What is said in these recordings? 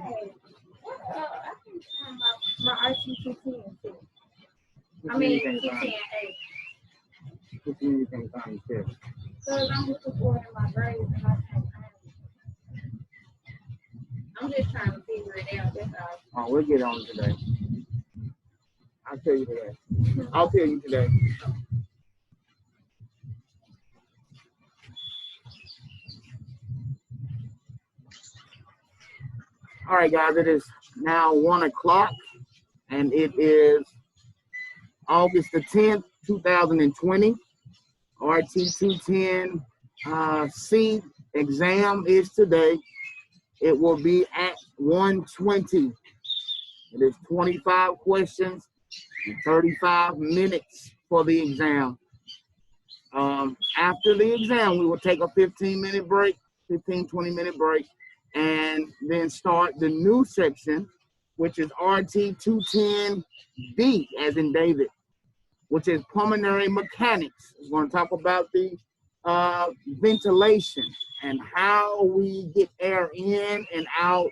I think my RT210 too. I mean, 210A. What do you think time is? Because I'm looking for it in my grades and I can't find it. I'm just trying to figure it out. That's all. Oh, we'll get on today. I'll tell you today. I'll tell you today. All right, guys, it is now 1 o'clock, and it is August the 10th, 2020. RT210 C exam is today. It will be at 1:20. It is 25 questions and 35 minutes for the exam. After the exam, we will take a 15-minute break, 20-minute break, and then start the new section, which is RT210B, as in David, which is pulmonary mechanics. We're going to talk about the ventilation and how we get air in and out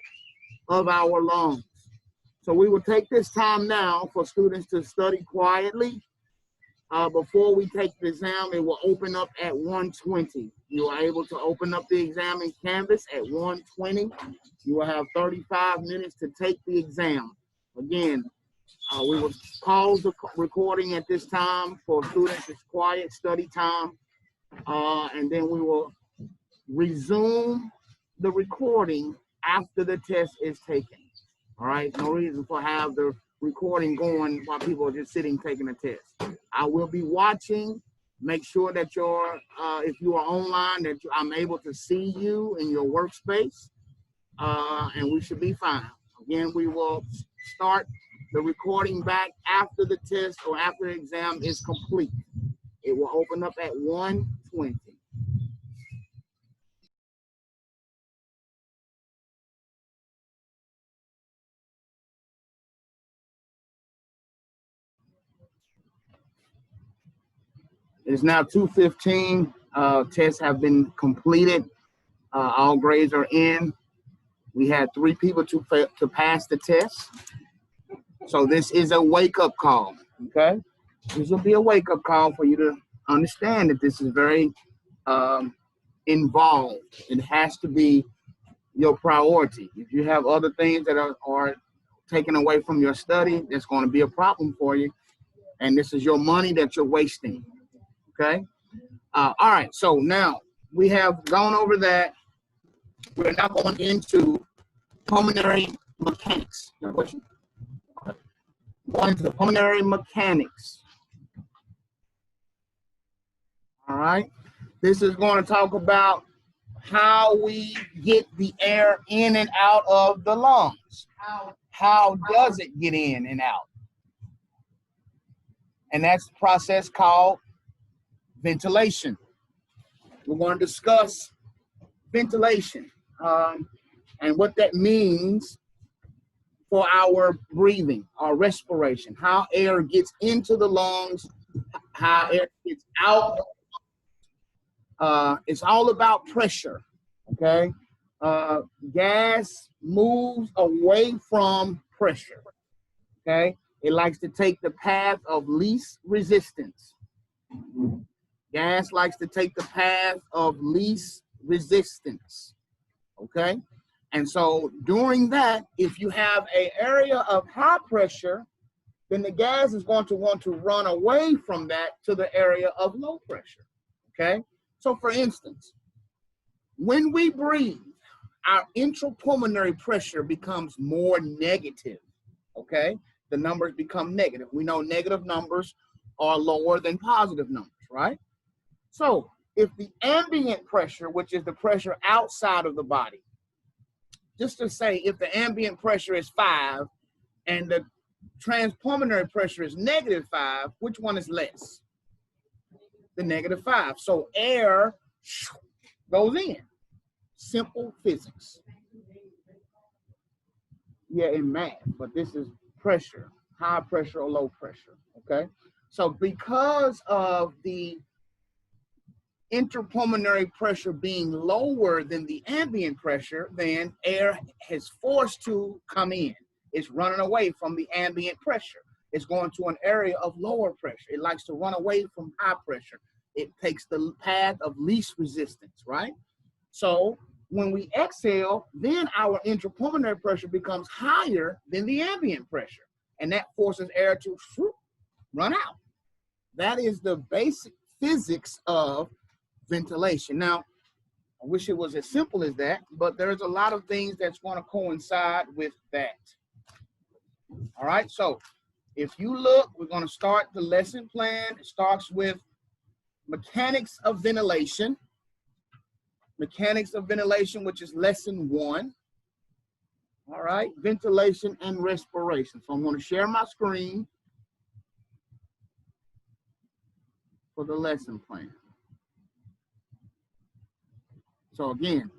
of our lungs. So we will take this time now for students to study quietly. Before we take the exam, it will open up at 1:20. You are able to open up the exam in Canvas at 1:20. You will have 35 minutes to take the exam. Again, we will pause the recording at this time for students. It's quiet study time. And then we will resume the recording after the test is taken. All right, no reason for have the recording going while people are just sitting taking a test. I will be watching. Make sure that if you are online, that I'm able to see you in your workspace, and we should be fine. Again, we will start the recording back after the test or after the exam is complete. It will open up at 1:20. It is now 2:15. Tests have been completed. All grades are in. We had 3 people to pass the test. So this is a wake-up call, okay? This will be a wake-up call for you to understand that this is very involved. It has to be your priority. If you have other things that are taken away from your study, that's going to be a problem for you. And this is your money that you're wasting, okay? All right, so now we have gone over that. We're now going into pulmonary mechanics. Going to the pulmonary mechanics. All right, this is going to talk about how we get the air in and out of the lungs. How does it get in and out? And that's a process called ventilation. We're going to discuss ventilation and what that means for our breathing, our respiration, how air gets into the lungs, how air gets out. It's all about pressure, okay? Gas moves away from pressure, okay? It likes to take the path of least resistance. Gas likes to take the path of least resistance, okay? And so during that, if you have an area of high pressure, then the gas is going to want to run away from that to the area of low pressure, okay? So for instance, when we breathe, our intrapulmonary pressure becomes more negative, okay? The numbers become negative. We know negative numbers are lower than positive numbers, right? So if the ambient pressure, which is the pressure outside of the body, just to say if the ambient pressure is 5 and the transpulmonary pressure is -5, which one is less? The -5. So air goes in. Simple physics. Yeah, in math, but this is pressure, high pressure or low pressure, okay? So because of the interpulmonary pressure being lower than the ambient pressure, then air is forced to come in. It's running away from the ambient pressure. It's going to an area of lower pressure. It likes to run away from high pressure. It takes the path of least resistance, right? So when we exhale, then our intrapulmonary pressure becomes higher than the ambient pressure, and that forces air to run out. That is the basic physics of ventilation. Now, I wish it was as simple as that, but there's a lot of things that's going to coincide with that. All right, so if you look, we're going to start the lesson plan. It starts with mechanics of ventilation. Mechanics of ventilation, which is lesson 1. All right, ventilation and respiration. So I'm going to share my screen for the lesson plan. So again,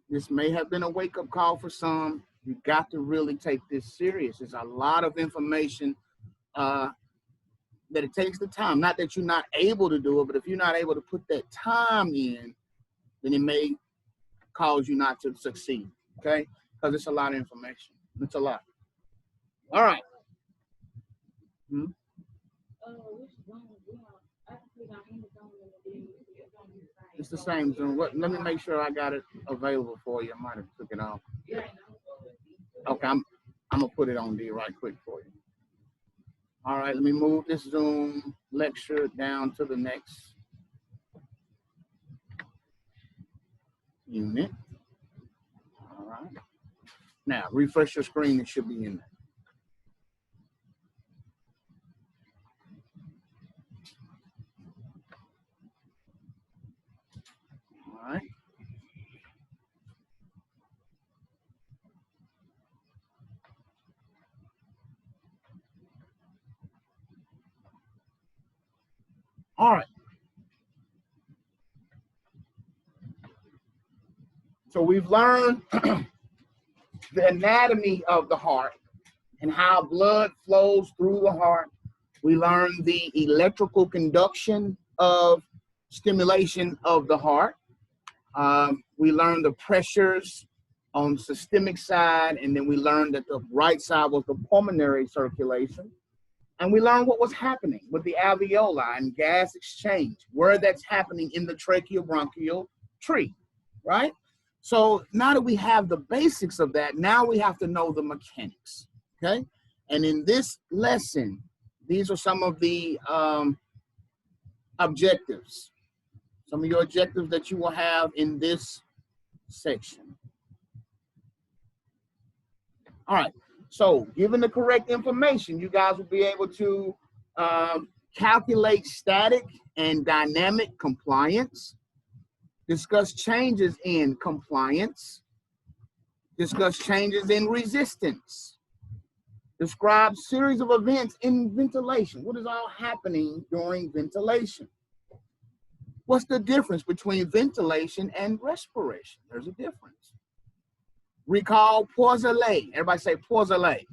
this may have been a wake-up call for some. You got to really take this serious. There's a lot of information that it takes the time. Not that you're not able to do it, but if you're not able to put that time in, then it may cause you not to succeed, okay? Because it's a lot of information. It's a lot. All right. Hmm? It's the same Zoom. Let me make sure I got it available for you. I might have took it off. Okay, I'm gonna put it on D right quick for you. All right, let me move this Zoom lecture down to the next unit. All right. Now, refresh your screen. It should be in there. All right. All right. So we've learned the anatomy of the heart and how blood flows through the heart. We learned the electrical conduction of stimulation of the heart. We learned the pressures on the systemic side, and then we learned that the right side was the pulmonary circulation. And we learned what was happening with the alveoli and gas exchange, where that's happening in the tracheobronchial tree, right? So now that we have the basics of that, now we have to know the mechanics, okay? And in this lesson, these are some of the objectives, some of your objectives that you will have in this section. All right, so given the correct information, you guys will be able to calculate static and dynamic compliance, discuss changes in compliance, discuss changes in resistance, describe series of events in ventilation. What is all happening during ventilation? What's the difference between ventilation and respiration? There's a difference. Recall Poiseuille. Everybody say Poiseuille.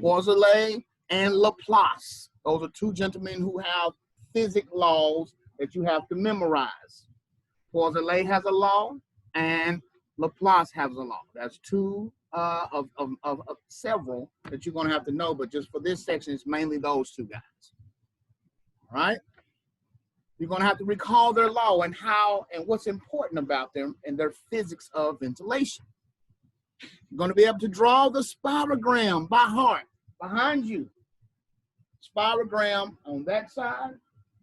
Poiseuille and Laplace. Those are two gentlemen who have physics laws that you have to memorize. Poiseuille has a law and Laplace has a law. That's two of several that you're going to have to know, but just for this section, it's mainly those two guys. All right? You're going to have to recall their law and how and what's important about them and their physics of ventilation. You're going to be able to draw the spirogram by heart behind you. Spirogram on that side.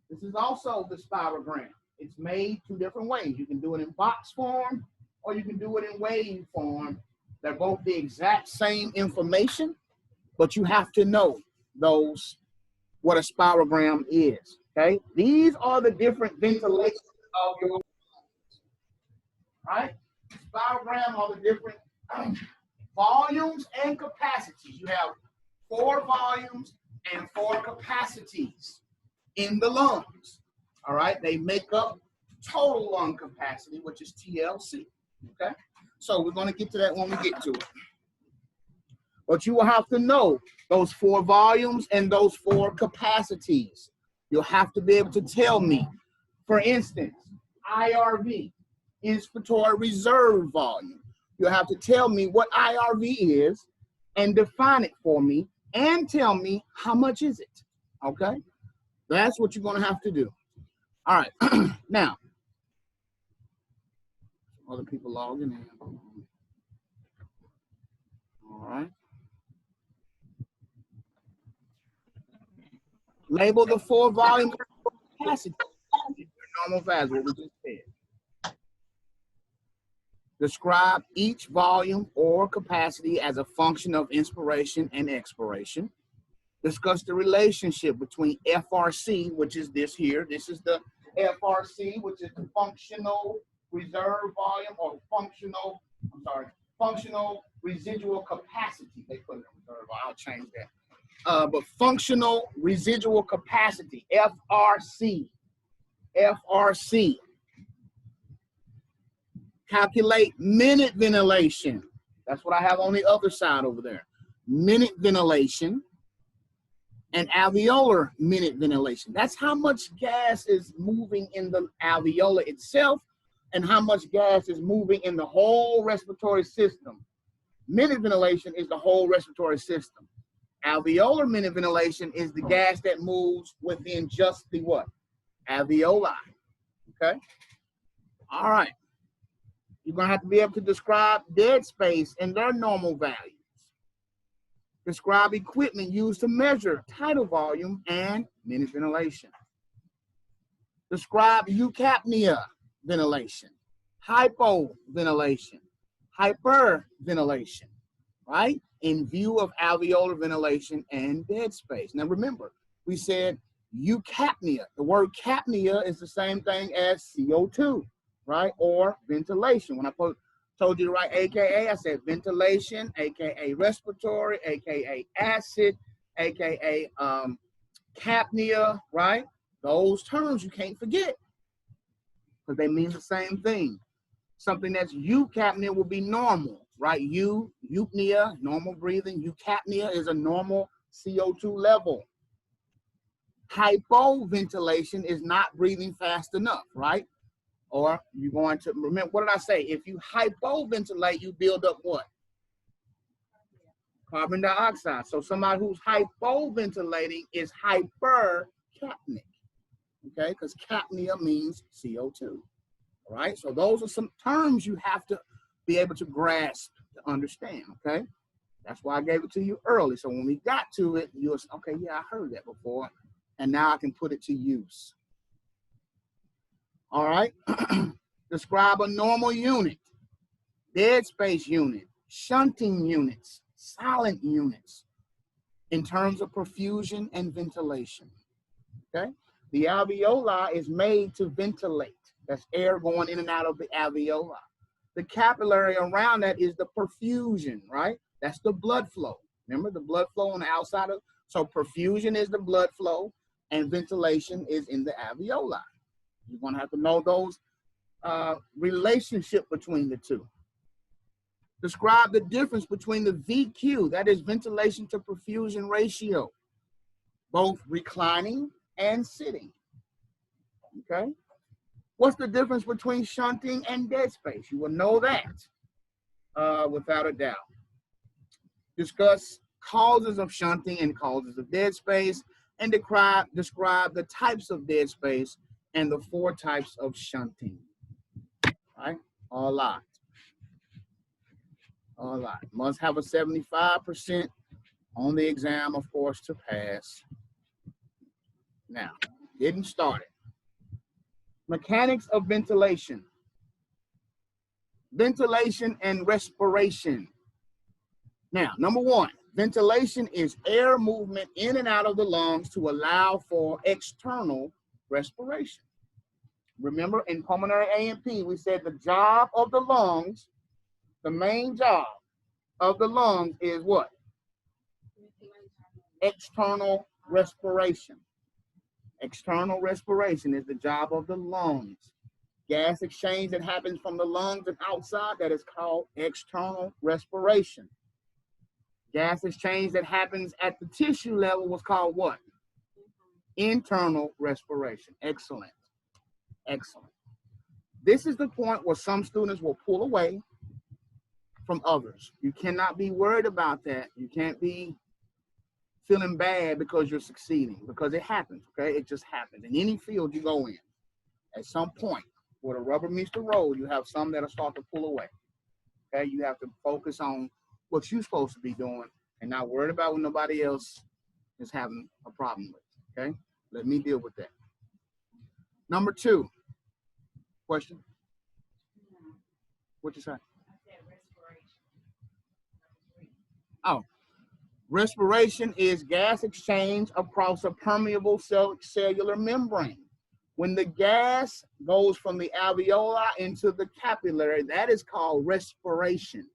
This is also the spirogram. It's made two different ways. You can do it in box form or you can do it in wave form. They're both the exact same information, but you have to know those, what a spirogram is. Okay, these are the different ventilations of your lungs, right? Spirogram are the different volumes and capacities. You have 4 volumes and 4 capacities in the lungs. All right, they make up total lung capacity, which is TLC. Okay, so we're going to get to that when we get to it. But you will have to know those 4 volumes and those 4 capacities. You'll have to be able to tell me For instance, IRV, Inspiratory Reserved Volume. You'll have to tell me what IRV is and define it for me and tell me how much is it, okay? That's what you're gonna have to do. All right, now, other people logging in. All right. Label the 4 volume capacity. Normal phase, what we just said. Describe each volume or capacity as a function of inspiration and expiration. Discuss the relationship between FRC, which is this here. This is the FRC, which is the functional reserve volume, or functional residual capacity. They put it in reserve. I'll change that. But functional residual capacity, FRC. FRC. Calculate minute ventilation. That's what I have on the other side over there. Minute ventilation and alveolar minute ventilation. That's how much gas is moving in the alveolar itself and how much gas is moving in the whole respiratory system. Minute ventilation is the whole respiratory system. Alveolar minute ventilation is the gas that moves within just the what? Alveoli. Okay? All right. You're going to have to be able to describe dead space and their normal values. Describe equipment used to measure tidal volume and minute ventilation. Describe eucapnia ventilation, hypoventilation, hyperventilation, right? In view of alveolar ventilation and dead space. Now remember, we said eucapnia. The word capnia is the same thing as CO2, right? Or ventilation. When I told you to write AKA, I said ventilation, AKA respiratory, AKA acid, AKA capnia, right? Those terms you can't forget because they mean the same thing. Something that's eucapnia will be normal, right? Eupnea, normal breathing. Eucapnia is a normal CO2 level. Hypoventilation is not breathing fast enough, right? Or you're going to, remember, what did I say? If you hypoventilate, you build up what? Carbon dioxide. So somebody who's hypoventilating is hypercapnic, okay? Because capnia means CO2, all right? So those are some terms you have to be able to grasp, to understand, okay? That's why I gave it to you early. So when we got to it, you was, okay, yeah, I heard that before. And now I can put it to use. All right. Describe a normal unit, dead space unit, shunting units, silent units in terms of perfusion and ventilation. Okay. The alveoli is made to ventilate. That's air going in and out of the alveoli. The capillary around that is the perfusion, right? That's the blood flow. Remember the blood flow on the outside of, so perfusion is the blood flow and ventilation is in the alveoli. You're going to have to know those relationship between the two. Describe the difference between the VQ, that is ventilation to perfusion ratio, both reclining and sitting. Okay? What's the difference between shunting and dead space? You will know that without a doubt. Discuss causes of shunting and causes of dead space, and describe the types of dead space and the 4 types of shunting. Right? All lot. All lot. Must have a 75% on the exam, of course, to pass. Now, getting started. Mechanics of ventilation. Ventilation and respiration. Now, number 1, ventilation is air movement in and out of the lungs to allow for external respiration. Remember in pulmonary A&P, we said the job of the lungs, the main job of the lungs is what? External respiration. External respiration is the job of the lungs. Gas exchange that happens from the lungs and outside, that is called external respiration. Gas exchange that happens at the tissue level was called what? Internal respiration. Excellent. Excellent. This is the point where some students will pull away from others. You cannot be worried about that. You can't be feeling bad because you're succeeding, because it happens, okay? It just happens. In any field you go in, at some point where the rubber meets the road, you have some that'll start to pull away, okay? You have to focus on what you're supposed to be doing and not worried about what nobody else is having a problem with, okay? Let me deal with that. Number 2, question? What you say? I said respiration. Oh, respiration is gas exchange across a permeable cellular membrane. When the gas goes from the alveoli into the capillary, that is called respiration,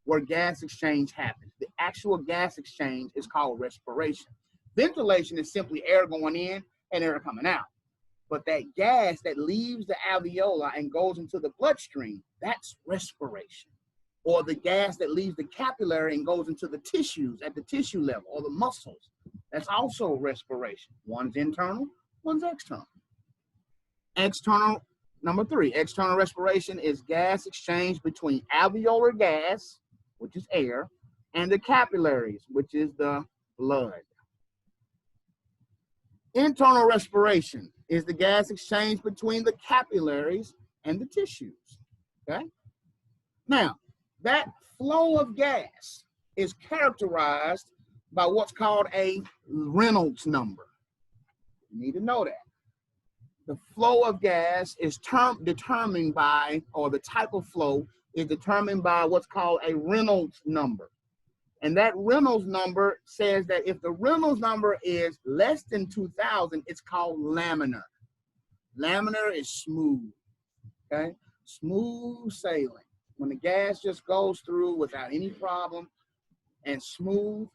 where gas exchange happens. The actual gas exchange is called respiration. Ventilation is simply air going in and air coming out. But that gas that leaves the alveoli and goes into the bloodstream, that's respiration. Or the gas that leaves the capillary and goes into the tissues at the tissue level, or the muscles, that's also respiration. One's internal, one's external. External, number 3, external respiration is gas exchange between alveolar gas, which is air, and the capillaries, which is the blood. Internal respiration is the gas exchange between the capillaries and the tissues, okay? Now, that flow of gas is characterized by what's called a Reynolds number. You need to know that. The flow of gas is determined by, or the type of flow is determined by what's called a Reynolds number. And that Reynolds number says that if the Reynolds number is less than 2,000, it's called laminar. Laminar is smooth, okay? Smooth sailing. When the gas just goes through without any problem and smooth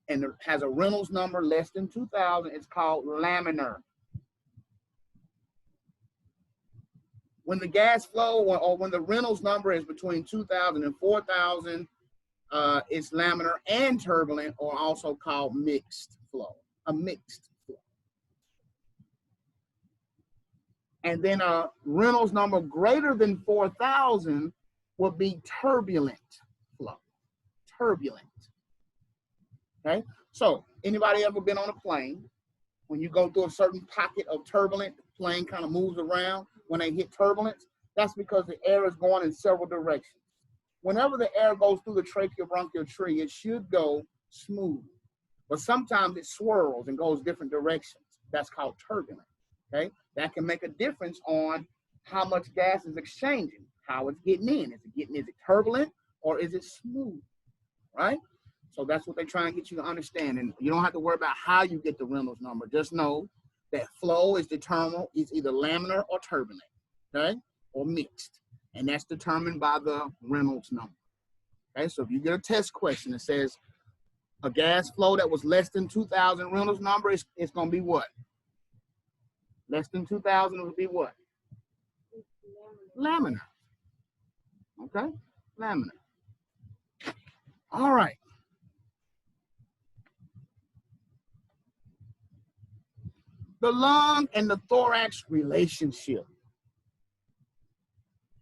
and has a Reynolds number less than 2,000, it's called laminar. When the gas flow or when the Reynolds number is between 2,000 and 4,000, it's laminar and turbulent, or also called mixed flow, a mixed flow. And then a Reynolds number greater than 4,000 will be turbulent flow, turbulent, okay? So anybody ever been on a plane? When you go through a certain pocket of turbulent, the plane kind of moves around. When they hit turbulence, that's because the air is going in several directions. Whenever the air goes through the tracheobronchial tree, it should go smooth. But sometimes it swirls and goes different directions. That's called turbulent, okay? That can make a difference on how much gas is exchanging, how it's getting in. Is it turbulent or is it smooth, right? So that's what they try and get you to understand. And you don't have to worry about how you get the Reynolds number. Just know that flow is determined, it's either laminar or turbulent, okay? Or mixed. And that's determined by the Reynolds number. Okay, so if you get a test question that says a gas flow that was less than 2,000 Reynolds number, it's going to be what? Less than 2,000 would be what? Laminar. Okay, laminar. All right. The lung and the thorax relationship.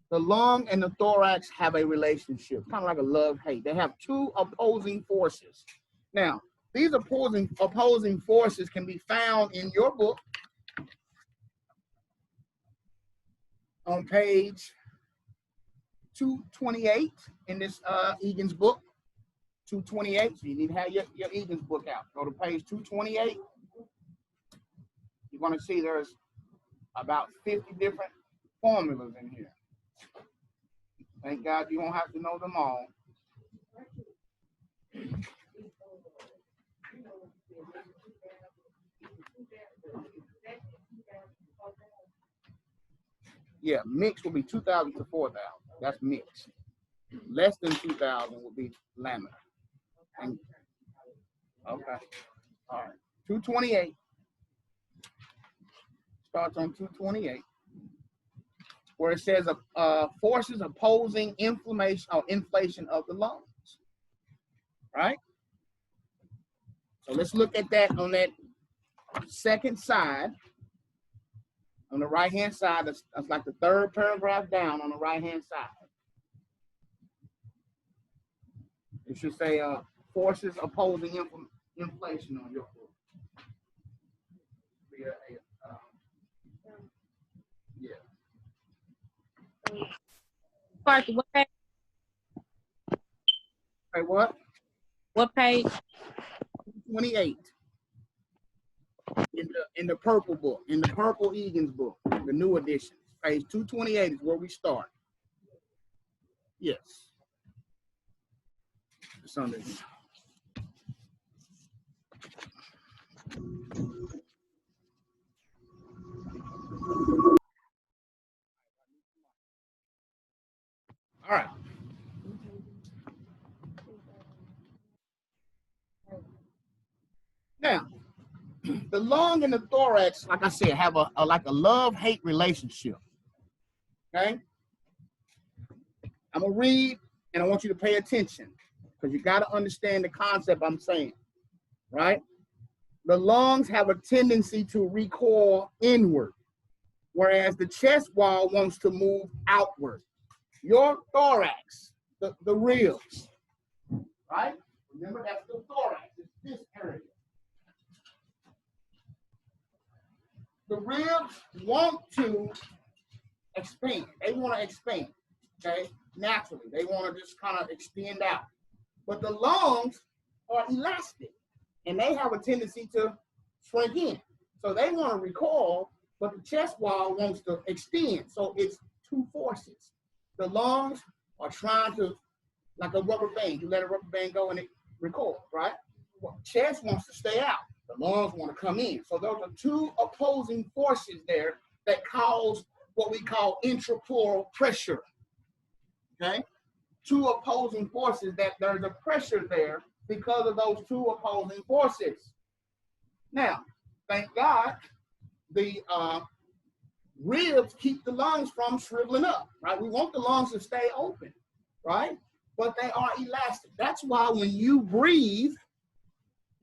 The lung and the thorax have a relationship, kind of like a love-hate. They have two opposing forces. Now, these opposing forces can be found in your book on page 228 in this Egan's book, 228. So you need to have your Egan's book out. Go to page 228. You're going to see there's about 50 different formulas in here. Thank God you won't have to know them all. Yeah, mixed will be 2,000 to 4,000. That's mixed. Less than 2,000 will be laminar. And, okay. All right. 228. Starts on 228. Where it says forces opposing inflammation or inflation of the lungs. Right? So let's look at that on that second side. On the right-hand side, that's like the third paragraph down on the right-hand side. It should say forces opposing inflation on your book. Yeah. McCarthy, what page? Hey, what? What page? 28. In the purple book, in the purple Egan's book, the new edition. Page 228 is where we start. Yes. It's under here. All right. Now, the lung and the thorax, like I said, have a like a love-hate relationship. Okay? I'm gonna read, and I want you to pay attention because you got to understand the concept I'm saying, right? The lungs have a tendency to recoil inward, whereas the chest wall wants to move outward. Your thorax, the ribs, right? Remember, that's the thorax, it's this area. The ribs want to expand. They want to expand, okay? Naturally, they want to just kind of extend out. But the lungs are elastic, and they have a tendency to shrink in. So they want to recoil, but the chest wall wants to extend. So it's two forces. The lungs are trying to, like a rubber band. You let a rubber band go and it recoils, right? Well, chest wants to stay out. The lungs want to come in. So those are two opposing forces there that cause what we call intrapleural pressure, okay? Two opposing forces that there's a pressure there because of those two opposing forces. Now, thank God, the ribs keep the lungs from shriveling up, right? We want the lungs to stay open, right? But they are elastic. That's why when you breathe,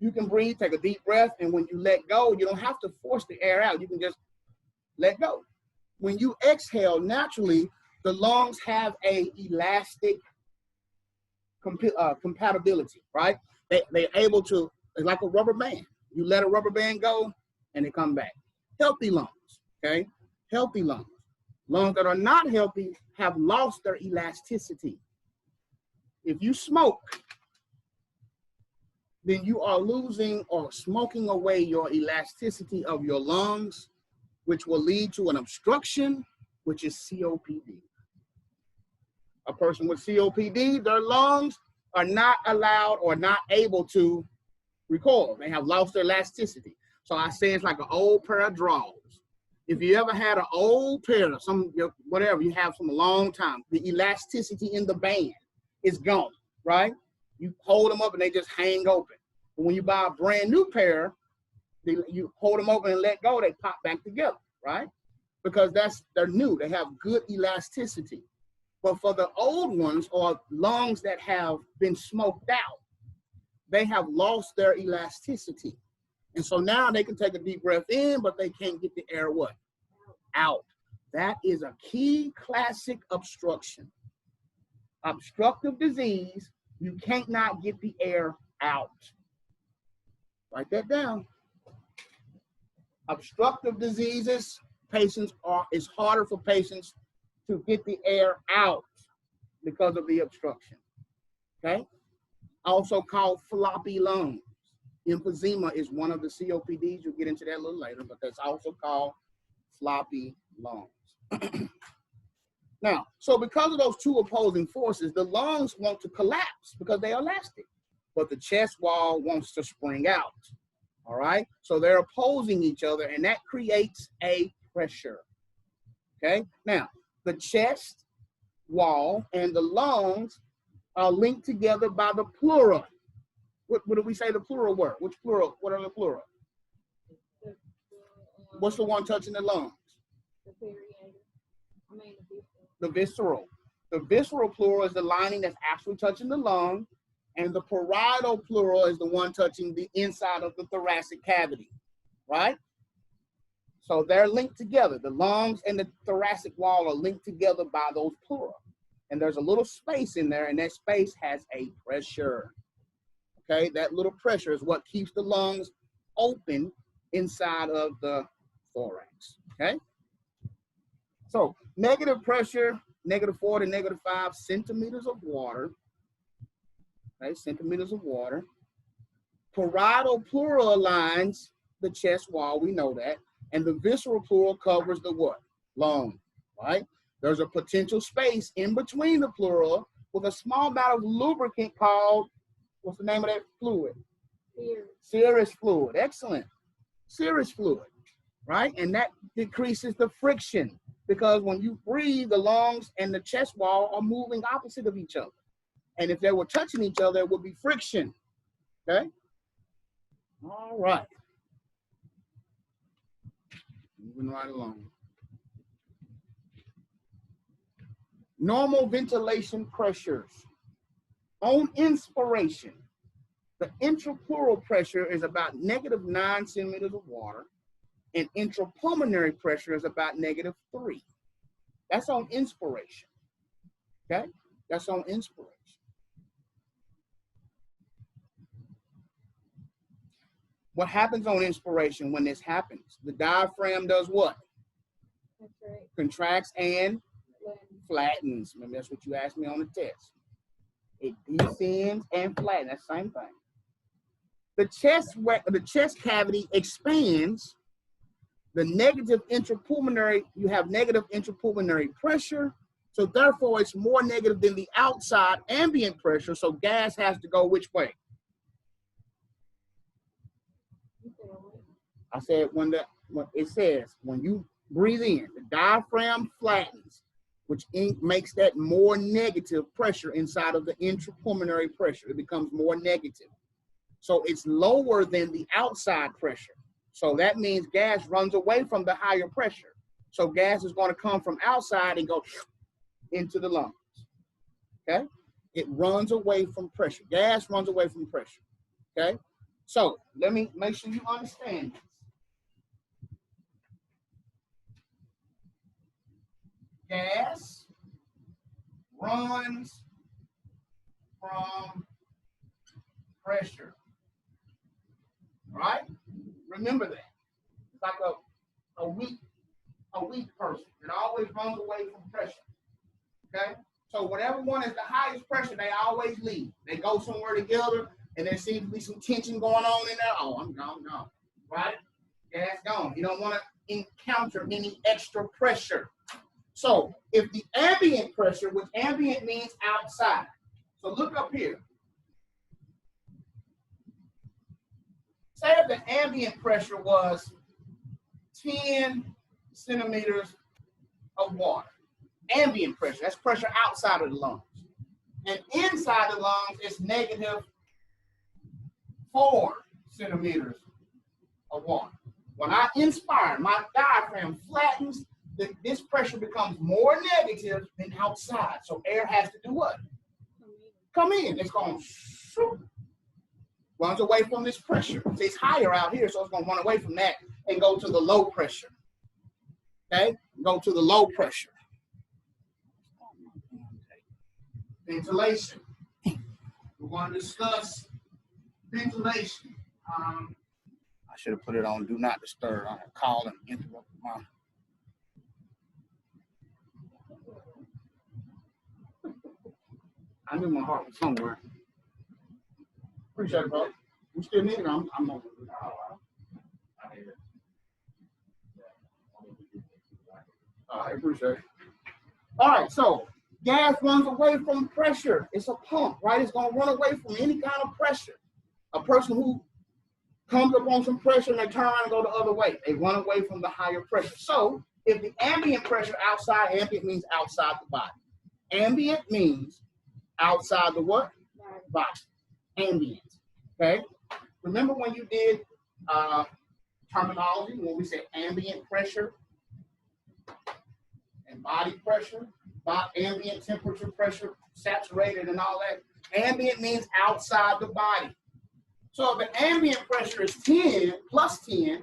you can breathe, take a deep breath, and when you let go, you don't have to force the air out. You can just let go. When you exhale, naturally, the lungs have a elastic compatibility, right? They're able to, it's like a rubber band. You let a rubber band go, and they come back. Healthy lungs, okay? Healthy lungs. Lungs that are not healthy have lost their elasticity. If you smoke, then you are losing or smoking away your elasticity of your lungs, which will lead to an obstruction, which is COPD. A person with COPD, their lungs are not allowed or not able to recoil. They have lost their elasticity. So I say it's like an old pair of drawers. If you ever had an old pair of whatever you have from a long time, the elasticity in the band is gone, right? You hold them up and they just hang open. But when you buy a brand new pair, you hold them open and let go, they pop back together, right? Because they're new, they have good elasticity. But for the old ones or lungs that have been smoked out, they have lost their elasticity. And so now they can take a deep breath in, but they can't get the air what? Out. That is a key classic obstruction. Obstructive disease, you can't not get the air out. Write that down. Obstructive diseases, it's harder for patients to get the air out because of the obstruction, okay? Also called floppy lungs. Emphysema is one of the COPDs. You'll get into that a little later, but that's also called floppy lungs. Now, so because of those two opposing forces, the lungs want to collapse because they are elastic, but the chest wall wants to spring out, all right? So they're opposing each other, and that creates a pressure, okay? Now, the chest wall and the lungs are linked together by the pleura. What do we say the plural word? Which plural? What are the plural? What's the one touching the lungs? The visceral. The visceral plural is the lining that's actually touching the lung, and the parietal plural is the one touching the inside of the thoracic cavity, right? So they're linked together. The lungs and the thoracic wall are linked together by those pleura. And there's a little space in there, and that space has a pressure. Okay, that little pressure is what keeps the lungs open inside of the thorax. Okay, so negative pressure, -4 to -5 centimeters of water. Okay, centimeters of water. Parietal pleura lines the chest wall, we know that, and the visceral pleura covers the what? Lung, right? There's a potential space in between the pleura with a small amount of lubricant called, what's the name of that fluid? Serous fluid. Excellent. Serous fluid, right? And that decreases the friction because when you breathe, the lungs and the chest wall are moving opposite of each other. And if they were touching each other, it would be friction. Okay? All right. Moving right along. Normal ventilation pressures. On inspiration, the intrapleural pressure is about -9 centimeters of water, and intrapulmonary pressure is about -3. That's on inspiration. Okay? That's on inspiration. What happens on inspiration when this happens? The diaphragm does what? Contracts and flattens. Remember, that's what you asked me on the test. It descends and flattens. That's the same thing. The chest cavity expands. The negative intrapulmonary, you have negative intrapulmonary pressure. So therefore, it's more negative than the outside ambient pressure. So gas has to go which way? I said when it says when you breathe in, the diaphragm flattens, which makes that more negative pressure inside of the intrapulmonary pressure. It becomes more negative. So it's lower than the outside pressure. So that means gas runs away from the higher pressure. So gas is going to come from outside and go into the lungs. Okay? It runs away from pressure. Gas runs away from pressure. Okay? So let me make sure you understand this. Gas runs from pressure. Right? Remember that. It's like a weak person. It always runs away from pressure. Okay? So whatever one is the highest pressure, they always leave. They go somewhere together, and there seems to be some tension going on in there. Oh, I'm gone. Right? Gas gone. You don't want to encounter any extra pressure. So if the ambient pressure, which ambient means outside. So look up here. Say if the ambient pressure was 10 centimeters of water. Ambient pressure, that's pressure outside of the lungs. And inside the lungs is -4 centimeters of water. When I inspire, my diaphragm flattens, this pressure becomes more negative than outside. So air has to do what? Come in. It's going to runs away from this pressure. See, it's higher out here, so it's going to run away from that and go to the low pressure. Okay? Go to the low pressure. Ventilation. We're going to discuss ventilation. I should have put it on Do Not Disturb. I call and interrupt my. I knew my heart was somewhere. Appreciate it, bro. We still need it. I'm over it. I appreciate it. All right, so gas runs away from pressure. It's a pump, right? It's going to run away from any kind of pressure. A person who comes up on some pressure and they turn around and go the other way. They run away from the higher pressure. So if the ambient pressure outside, ambient means outside the body. Ambient means outside the what? Body. Ambient. Okay? Remember when you did terminology, when we said ambient pressure and body pressure, ambient temperature, pressure, saturated and all that. Ambient means outside the body. So if the ambient pressure is 10, plus 10,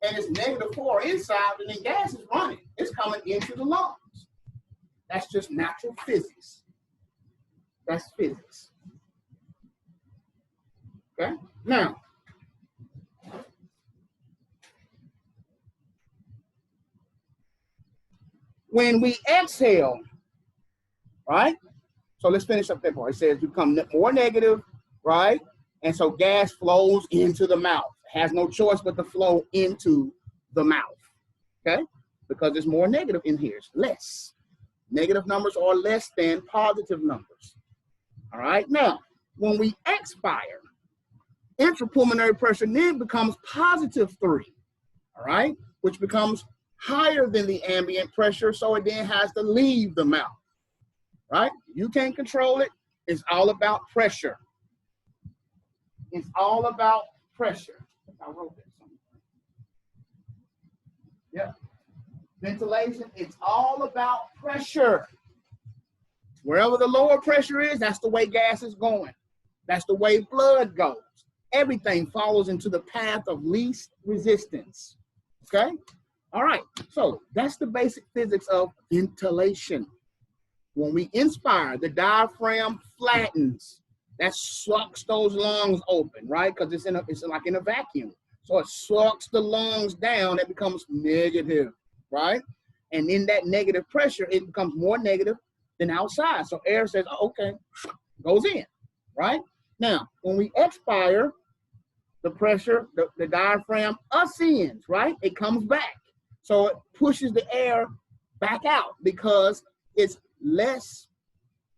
and it's -4 inside, and then gas is running. It's coming into the lungs. That's just natural physics. That's physics. Okay? Now, when we exhale, right? So let's finish up that part. It says become more negative, right? And so gas flows into the mouth. It has no choice but to flow into the mouth, okay? Because it's more negative in here. It's less. Negative numbers are less than positive numbers. All right? Now, when we expire, intrapulmonary pressure then becomes +3, all right? Which becomes higher than the ambient pressure, so it then has to leave the mouth, right? You can't control it. It's all about pressure. It's all about pressure. I wrote that somewhere. Yeah. Ventilation, it's all about pressure. Wherever the lower pressure is, that's the way gas is going. That's the way blood goes. Everything follows into the path of least resistance. Okay? All right. So that's the basic physics of ventilation. When we inspire, the diaphragm flattens. That sucks those lungs open, right? Because it's like in a vacuum. So it sucks the lungs down. It becomes negative, right? And in that negative pressure, it becomes more negative than outside. So air says, oh, okay, goes in, right? Now, when we expire, the pressure, the diaphragm ascends, right? It comes back. So it pushes the air back out because it's less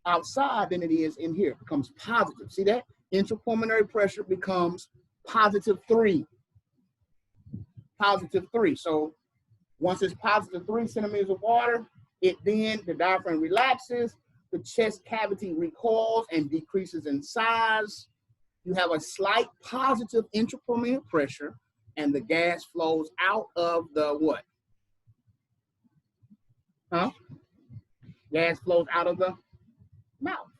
outside than it is in here. It becomes positive. See that? Intrapulmonary pressure becomes +3. +3. So once it's +3 centimeters of water, the diaphragm relaxes, the chest cavity recoils and decreases in size. You have a slight positive intrapulmonary pressure, and the gas flows out of the what? Huh? Gas flows out of the mouth.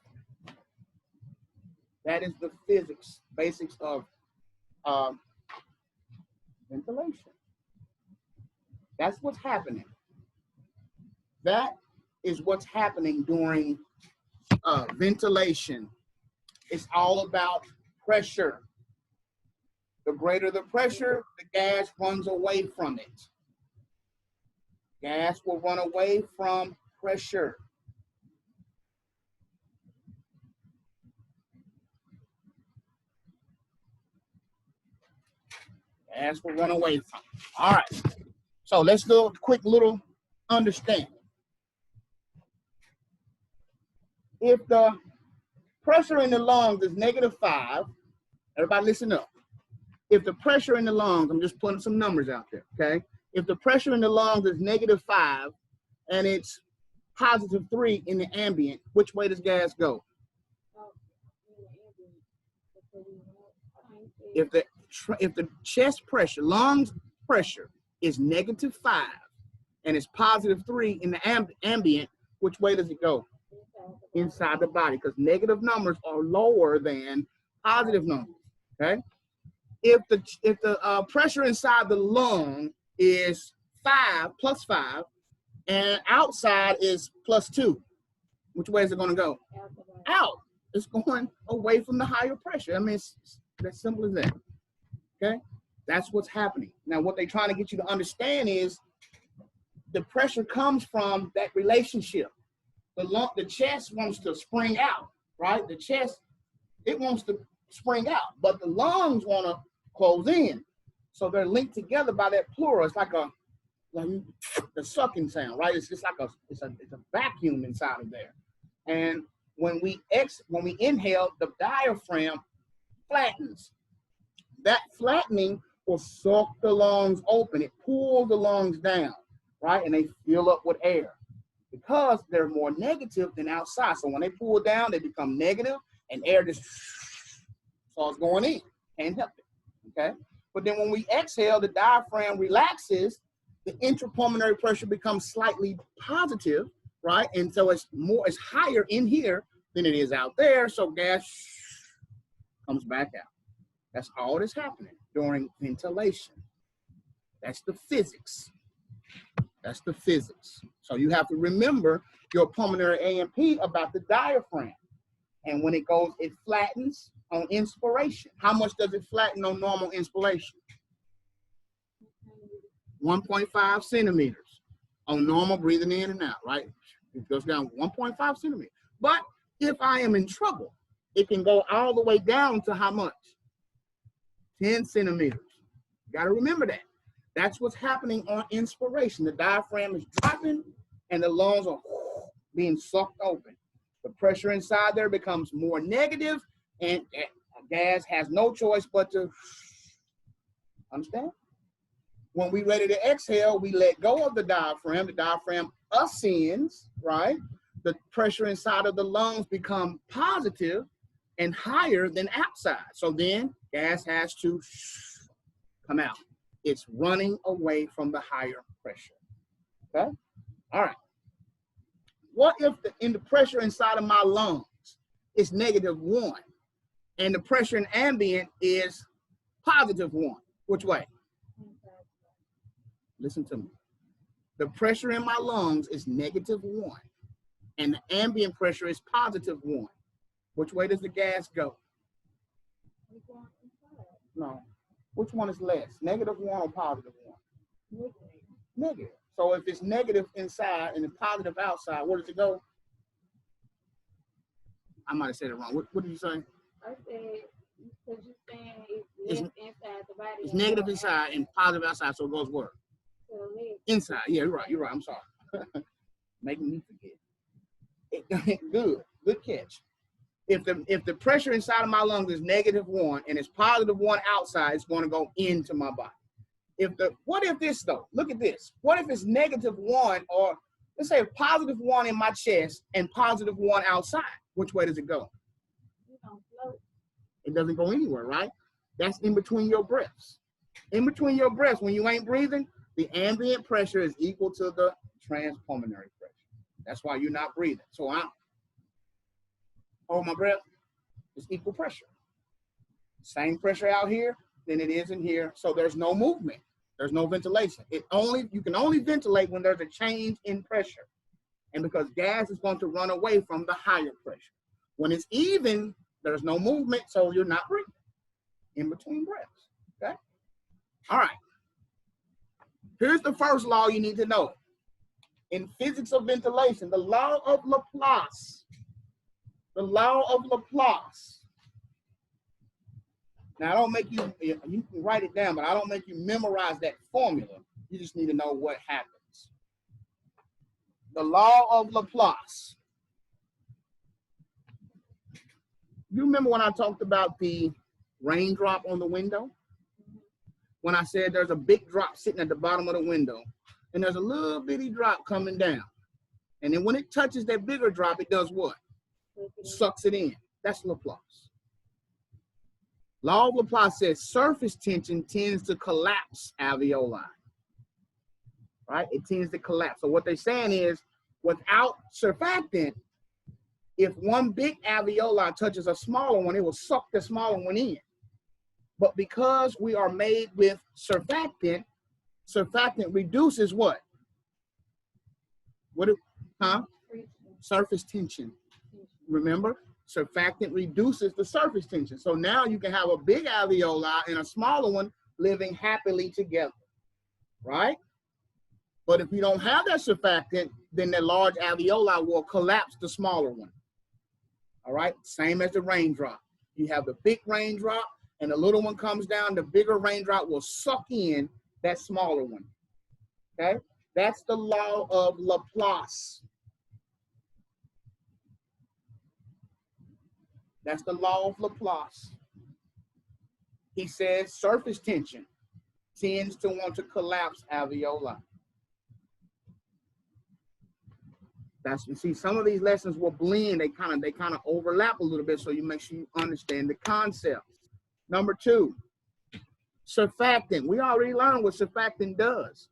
That is the physics, basics of ventilation. That's what's happening. That is what's happening during ventilation. It's all about pressure. The greater the pressure, the gas runs away from it. Gas will run away from pressure. Gas will run away from it. All right. So let's do a quick little understanding. If the pressure in the lungs is -5, everybody listen up. If the pressure in the lungs, I'm just putting some numbers out there, okay? If the pressure in the lungs is -5 and it's +3 in the ambient, which way does gas go? If the chest pressure, lungs pressure is -5 and it's +3 in the ambient, which way does it go? Inside the body, because negative numbers are lower than positive numbers, okay? If the pressure inside the lung is +5, and outside is +2, which way is it going to go? Out. It's going away from the higher pressure. I mean, it's as simple as that, okay? That's what's happening. Now, what they're trying to get you to understand is the pressure comes from that relationship. The chest wants to spring out, right? The chest, it wants to spring out, but the lungs want to close in. So they're linked together by that pleural. It's like the sucking sound, right? It's just like it's a vacuum inside of there. And when we inhale, the diaphragm flattens. That flattening will suck the lungs open. It pulls the lungs down, right? And they fill up with air because they're more negative than outside. So when they pull down, they become negative, and air just starts going in. Can't help it, okay? But then when we exhale, the diaphragm relaxes, the intrapulmonary pressure becomes slightly positive, right? And so it's higher in here than it is out there, so gas comes back out. That's all that's happening during ventilation. That's the physics. That's the physics. So you have to remember your pulmonary A&P about the diaphragm. And when it goes, it flattens on inspiration. How much does it flatten on normal inspiration? 1.5 centimeters on normal breathing in and out, right? It goes down 1.5 centimeters. But if I am in trouble, it can go all the way down to how much? 10 centimeters. You got to remember that. That's what's happening on inspiration. The diaphragm is dropping and the lungs are being sucked open. The pressure inside there becomes more negative and gas has no choice but to, understand? When we're ready to exhale, we let go of the diaphragm ascends, right? The pressure inside of the lungs become positive and higher than outside. So then gas has to come out. It's running away from the higher pressure, okay? All right. What if the pressure inside of my lungs is -1 and the pressure in ambient is +1? Which way? Listen to me. The pressure in my lungs is -1 and the ambient pressure is +1. Which way does the gas go? No. Which one is less, -1 or +1? Negative. So if it's negative inside and it's positive outside, where does it go? I might have said it wrong. What did you say? I said, because you're saying it's inside the body. It's negative inside and positive outside, so it goes where? Inside. Yeah, you're right. You're right. I'm sorry. Making me forget. Good catch. If the pressure inside of my lungs is -1 and it's +1 outside, it's going to go into my body. What if this though? Look at this. What if it's -1 or let's say +1 in my chest and +1 outside? Which way does it go? You don't float. It doesn't go anywhere, right? That's in between your breaths. In between your breaths, when you ain't breathing, the ambient pressure is equal to the transpulmonary pressure. That's why you're not breathing. So I hold my breath, it's equal pressure. Same pressure out here than it is in here. So there's no movement. There's no ventilation. You can only ventilate when there's a change in pressure. And because gas is going to run away from the higher pressure. When it's even, there's no movement, so you're not breathing in between breaths, okay? All right. Here's the first law you need to know. In physics of ventilation, the law of Laplace. The law of Laplace. Now, I don't make you can write it down, but I don't make you memorize that formula. You just need to know what happens. The law of Laplace. You remember when I talked about the raindrop on the window? When I said there's a big drop sitting at the bottom of the window, and there's a little bitty drop coming down. And then when it touches that bigger drop, it does what? Sucks it in. That's Laplace. Law of Laplace says surface tension tends to collapse alveoli, right? It tends to collapse. So what they're saying is, without surfactant, if one big alveoli touches a smaller one, it will suck the smaller one in. But because we are made with surfactant, surfactant reduces what? Surface tension. Remember? Surfactant reduces the surface tension. So now you can have a big alveoli and a smaller one living happily together, right? But if you don't have that surfactant, then the large alveoli will collapse the smaller one. All right, same as the raindrop. You have the big raindrop and the little one comes down, the bigger raindrop will suck in that smaller one, okay? That's the law of Laplace. That's the law of Laplace. He says surface tension tends to want to collapse alveoli. You see, some of these lessons will blend. They kind of overlap a little bit, so you make sure you understand the concepts. Number 2, surfactant. We already learned what surfactant does.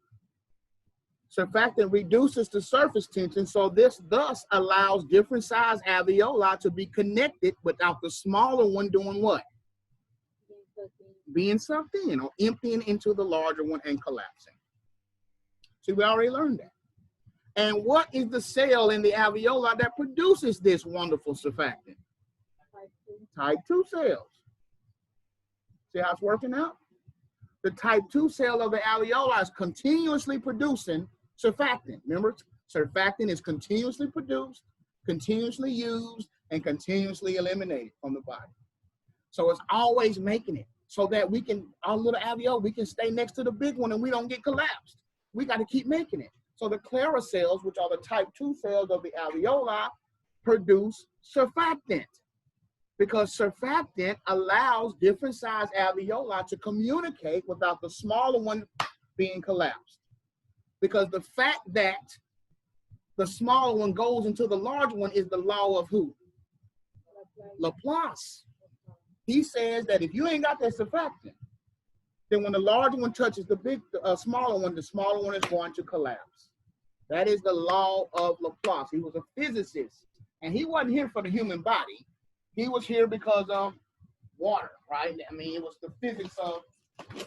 Surfactant reduces the surface tension, so this thus allows different size alveoli to be connected without the smaller one doing what? being sucked in or emptying into the larger one and collapsing. See, we already learned that. And what is the cell in the alveoli that produces this wonderful surfactant? Type 2 cells. See how it's working out? The type 2 cell of the alveoli is continuously producing surfactant. Remember, surfactant is continuously produced, continuously used, and continuously eliminated from the body. So it's always making it so that we can, our little alveoli, we can stay next to the big one and we don't get collapsed. We got to keep making it. So the Clara cells, which are the type 2 cells of the alveoli, produce surfactant, because surfactant allows different size alveoli to communicate without the smaller one being collapsed. Because the fact that the smaller one goes into the larger one is the law of who? Laplace. He says that if you ain't got that surfactant, then when the larger one touches the smaller one is going to collapse. That is the law of Laplace. He was a physicist, and he wasn't here for the human body. He was here because of water, right? I mean, it was the physics of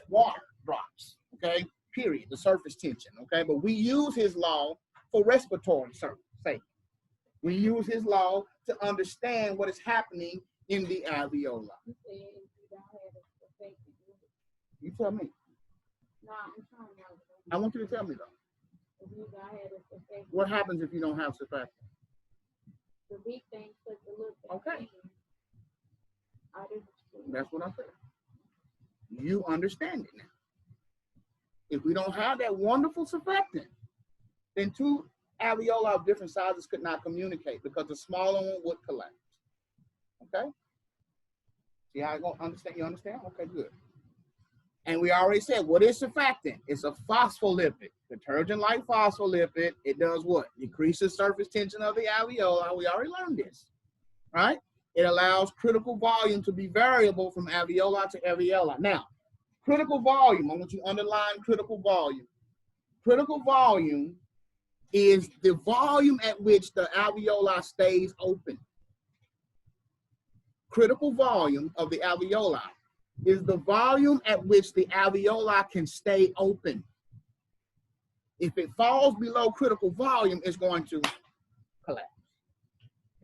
water drops, okay? Period, the surface tension, okay? But we use his law for respiratory sake. We use his law to understand what is happening in the alveoli. You tell me. I want you to tell me though. What happens if you don't have surfactant? The big thing puts a little thing. Okay. That's what I said. You understand it now. If we don't have that wonderful surfactant, then two alveoli of different sizes could not communicate because the smaller one would collapse. Okay? See how I go? Understand? You understand? Okay, good. And we already said, what is surfactant? It's a phospholipid, detergent-like phospholipid. It does what? Decreases surface tension of the alveoli. We already learned this, right? It allows critical volume to be variable from alveoli to alveoli. Now, critical volume, I want you to underline critical volume. Critical volume is the volume at which the alveoli stays open. Critical volume of the alveoli is the volume at which the alveoli can stay open. If it falls below critical volume, it's going to collapse.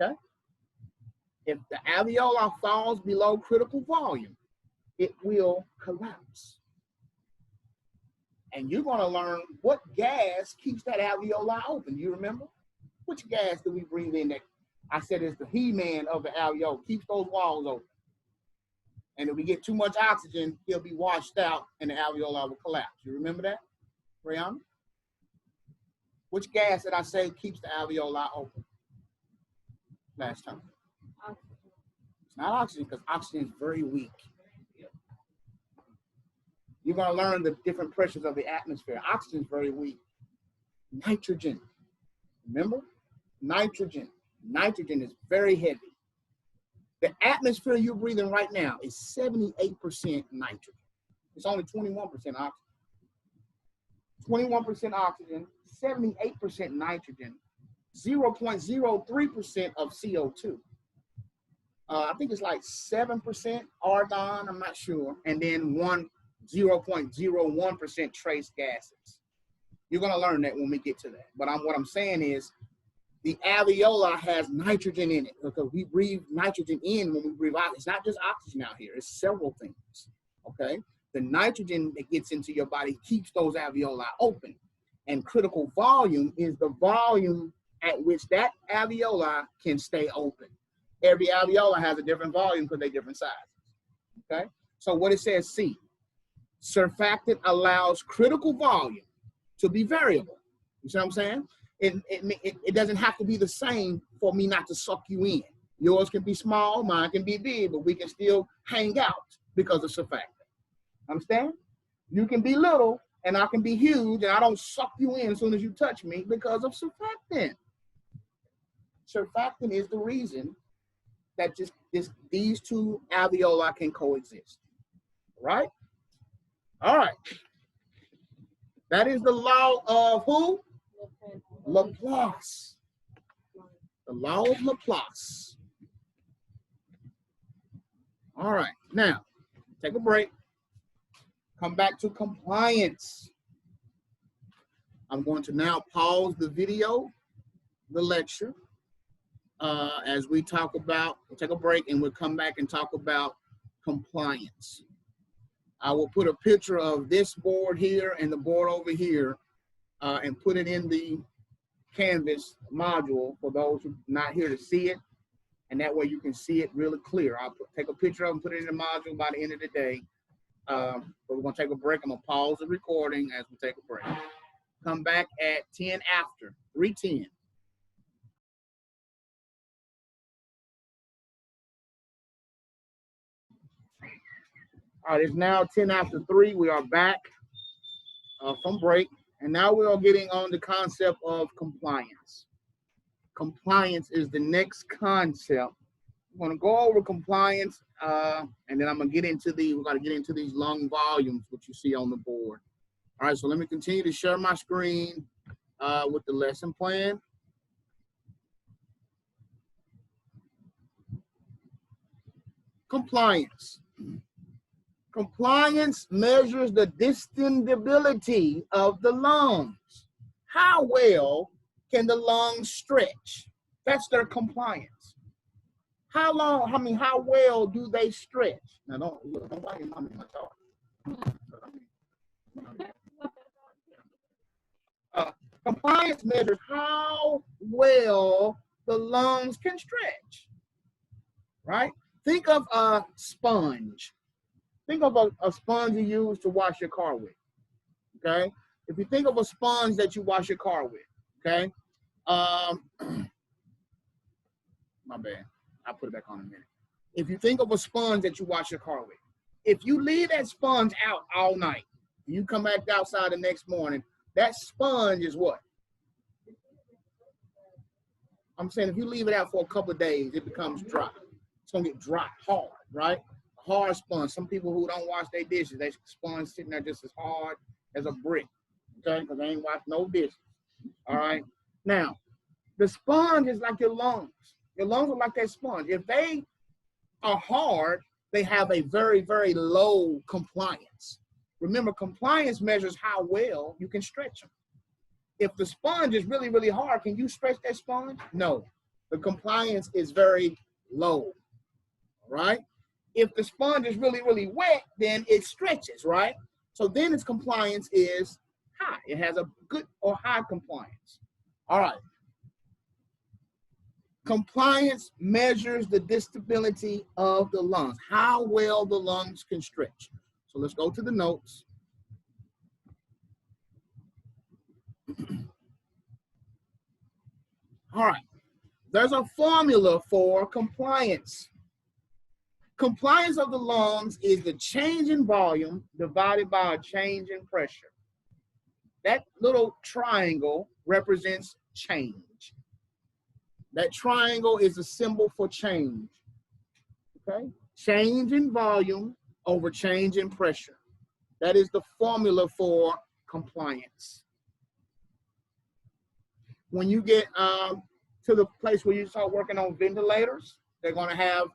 Okay? If the alveoli falls below critical volume, it will collapse. And you're going to learn what gas keeps that alveoli open. You remember? Which gas do we breathe in that I said is the He-Man of the alveoli, keeps those walls open? And if we get too much oxygen, he'll be washed out and the alveoli will collapse. You remember that, Brianna? Which gas did I say keeps the alveoli open last time? Oxygen. It's not oxygen, because oxygen is very weak. You're going to learn the different pressures of the atmosphere. Oxygen is very weak. Nitrogen. Remember? Nitrogen. Nitrogen is very heavy. The atmosphere you're breathing right now is 78% nitrogen. It's only 21% oxygen. 21% oxygen, 78% nitrogen, 0.03% of CO2. I think it's like 7% argon, I'm not sure, and then 0.01% trace gases. You're going to learn that when we get to that. But what I'm saying is, the alveoli has nitrogen in it because we breathe nitrogen in when we breathe out. It's not just oxygen out here. It's several things, okay? The nitrogen that gets into your body keeps those alveoli open. And critical volume is the volume at which that alveoli can stay open. Every alveoli has a different volume because they're different sizes, okay? So what it says, C, surfactant allows critical volume to be variable. You see what I'm saying? It doesn't have to be the same for me not to suck you in. Yours can be small, mine can be big, but we can still hang out because of surfactant. Understand? You can be little and I can be huge and I don't suck you in as soon as you touch me because of surfactant. Surfactant is the reason that these two alveoli can coexist. Right? All right. That is the law of who? Laplace. The law of Laplace. All right, now take a break. Come back to compliance. I'm going to now pause the video, the lecture, as we talk about, we'll take a break and we'll come back and talk about compliance. I will put a picture of this board here and the board over here and put it in the Canvas module for those who are not here to see it. And that way you can see it really clear. I'll take a picture of it and put it in the module by the end of the day. But we're going to take a break. I'm going to pause the recording as we take a break. Come back at 10 after, 3:10. All right, it's now 10 after 3. We are back from break. And now we are getting on the concept of compliance. Compliance is the next concept. We're going to go over compliance, and then I'm going to get into we're going to get into these lung volumes, which you see on the board. All right, so let me continue to share my screen with the lesson plan. Compliance. Compliance measures the distendability of the lungs. How well can the lungs stretch? That's their compliance. How well do they stretch? Now, don't bite your mom in my talk. Compliance measures how well the lungs can stretch, right? Think of a sponge. Think of a sponge you use to wash your car with, okay? If you think of a sponge that you wash your car with, okay? My bad. I'll put it back on in a minute. If you think of a sponge that you wash your car with, if you leave that sponge out all night, you come back outside the next morning, that sponge is what? I'm saying if you leave it out for a couple of days, it becomes dry. It's going to get dry, hard, right? Hard sponge. Some people who don't wash their dishes, they sponge sitting there just as hard as a brick, okay? Because they ain't washed no dishes, all right? Now, the sponge is like your lungs. Your lungs are like that sponge. If they are hard, they have a very, very low compliance. Remember, compliance measures how well you can stretch them. If the sponge is really, really hard, can you stretch that sponge? No. The compliance is very low, right? If the sponge is really, really wet, then it stretches, right? So then its compliance is high. It has a good or high compliance. All right. Compliance measures the distability of the lungs, how well the lungs can stretch. So let's go to the notes. All right. There's a formula for compliance. Compliance of the lungs is the change in volume divided by a change in pressure. That little triangle represents change. That triangle is a symbol for change, okay? Change in volume over change in pressure. That is the formula for compliance. When you get to the place where you start working on ventilators, they're going to have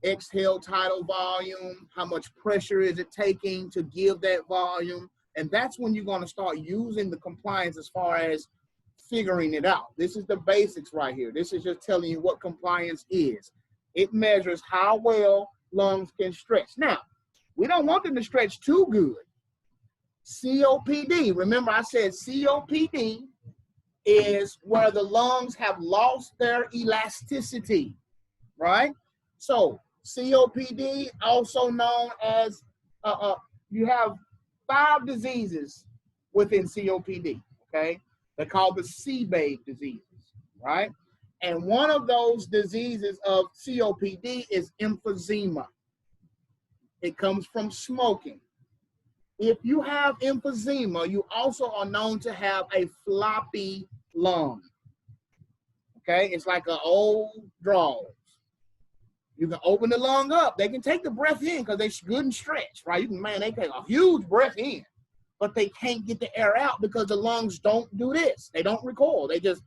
exhale tidal volume, how much pressure is it taking to give that volume, and that's when you're going to start using the compliance as far as figuring it out. This is the basics right here. This is just telling you what compliance is. It measures how well lungs can stretch. Now, we don't want them to stretch too good. COPD, remember I said COPD is where the lungs have lost their elasticity, right? So COPD, also known as, you have 5 diseases within COPD, okay? They're called the C-babe diseases, right? And one of those diseases of COPD is emphysema. It comes from smoking. If you have emphysema, you also are known to have a floppy lung, okay? It's like an old drawers. You can open the lung up. They can take the breath in because they're good and stretched, right? You can, man, they take a huge breath in, but they can't get the air out because the lungs don't do this. They don't recoil. They just,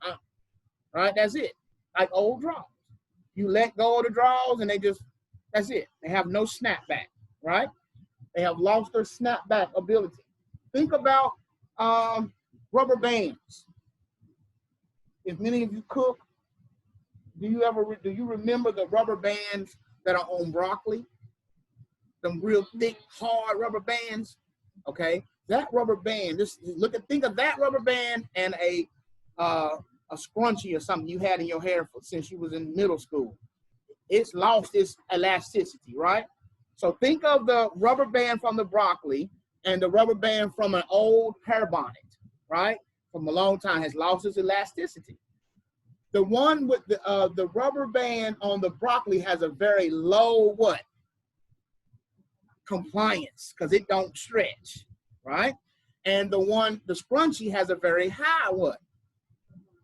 right? That's it. Like old drawers. You let go of the drawers and they just, that's it. They have no snapback, right? They have lost their snapback ability. Think about rubber bands. If many of you cook, do you remember the rubber bands that are on broccoli? Them real thick, hard rubber bands. Okay, that rubber band. Just think of that rubber band and a scrunchie or something you had in your hair since you was in middle school. It's lost its elasticity, right? So think of the rubber band from the broccoli and the rubber band from an old hair bonnet, right? From a long time has lost its elasticity. The one with the rubber band on the broccoli has a very low what? Compliance, because it don't stretch, right? And the scrunchie has a very high what?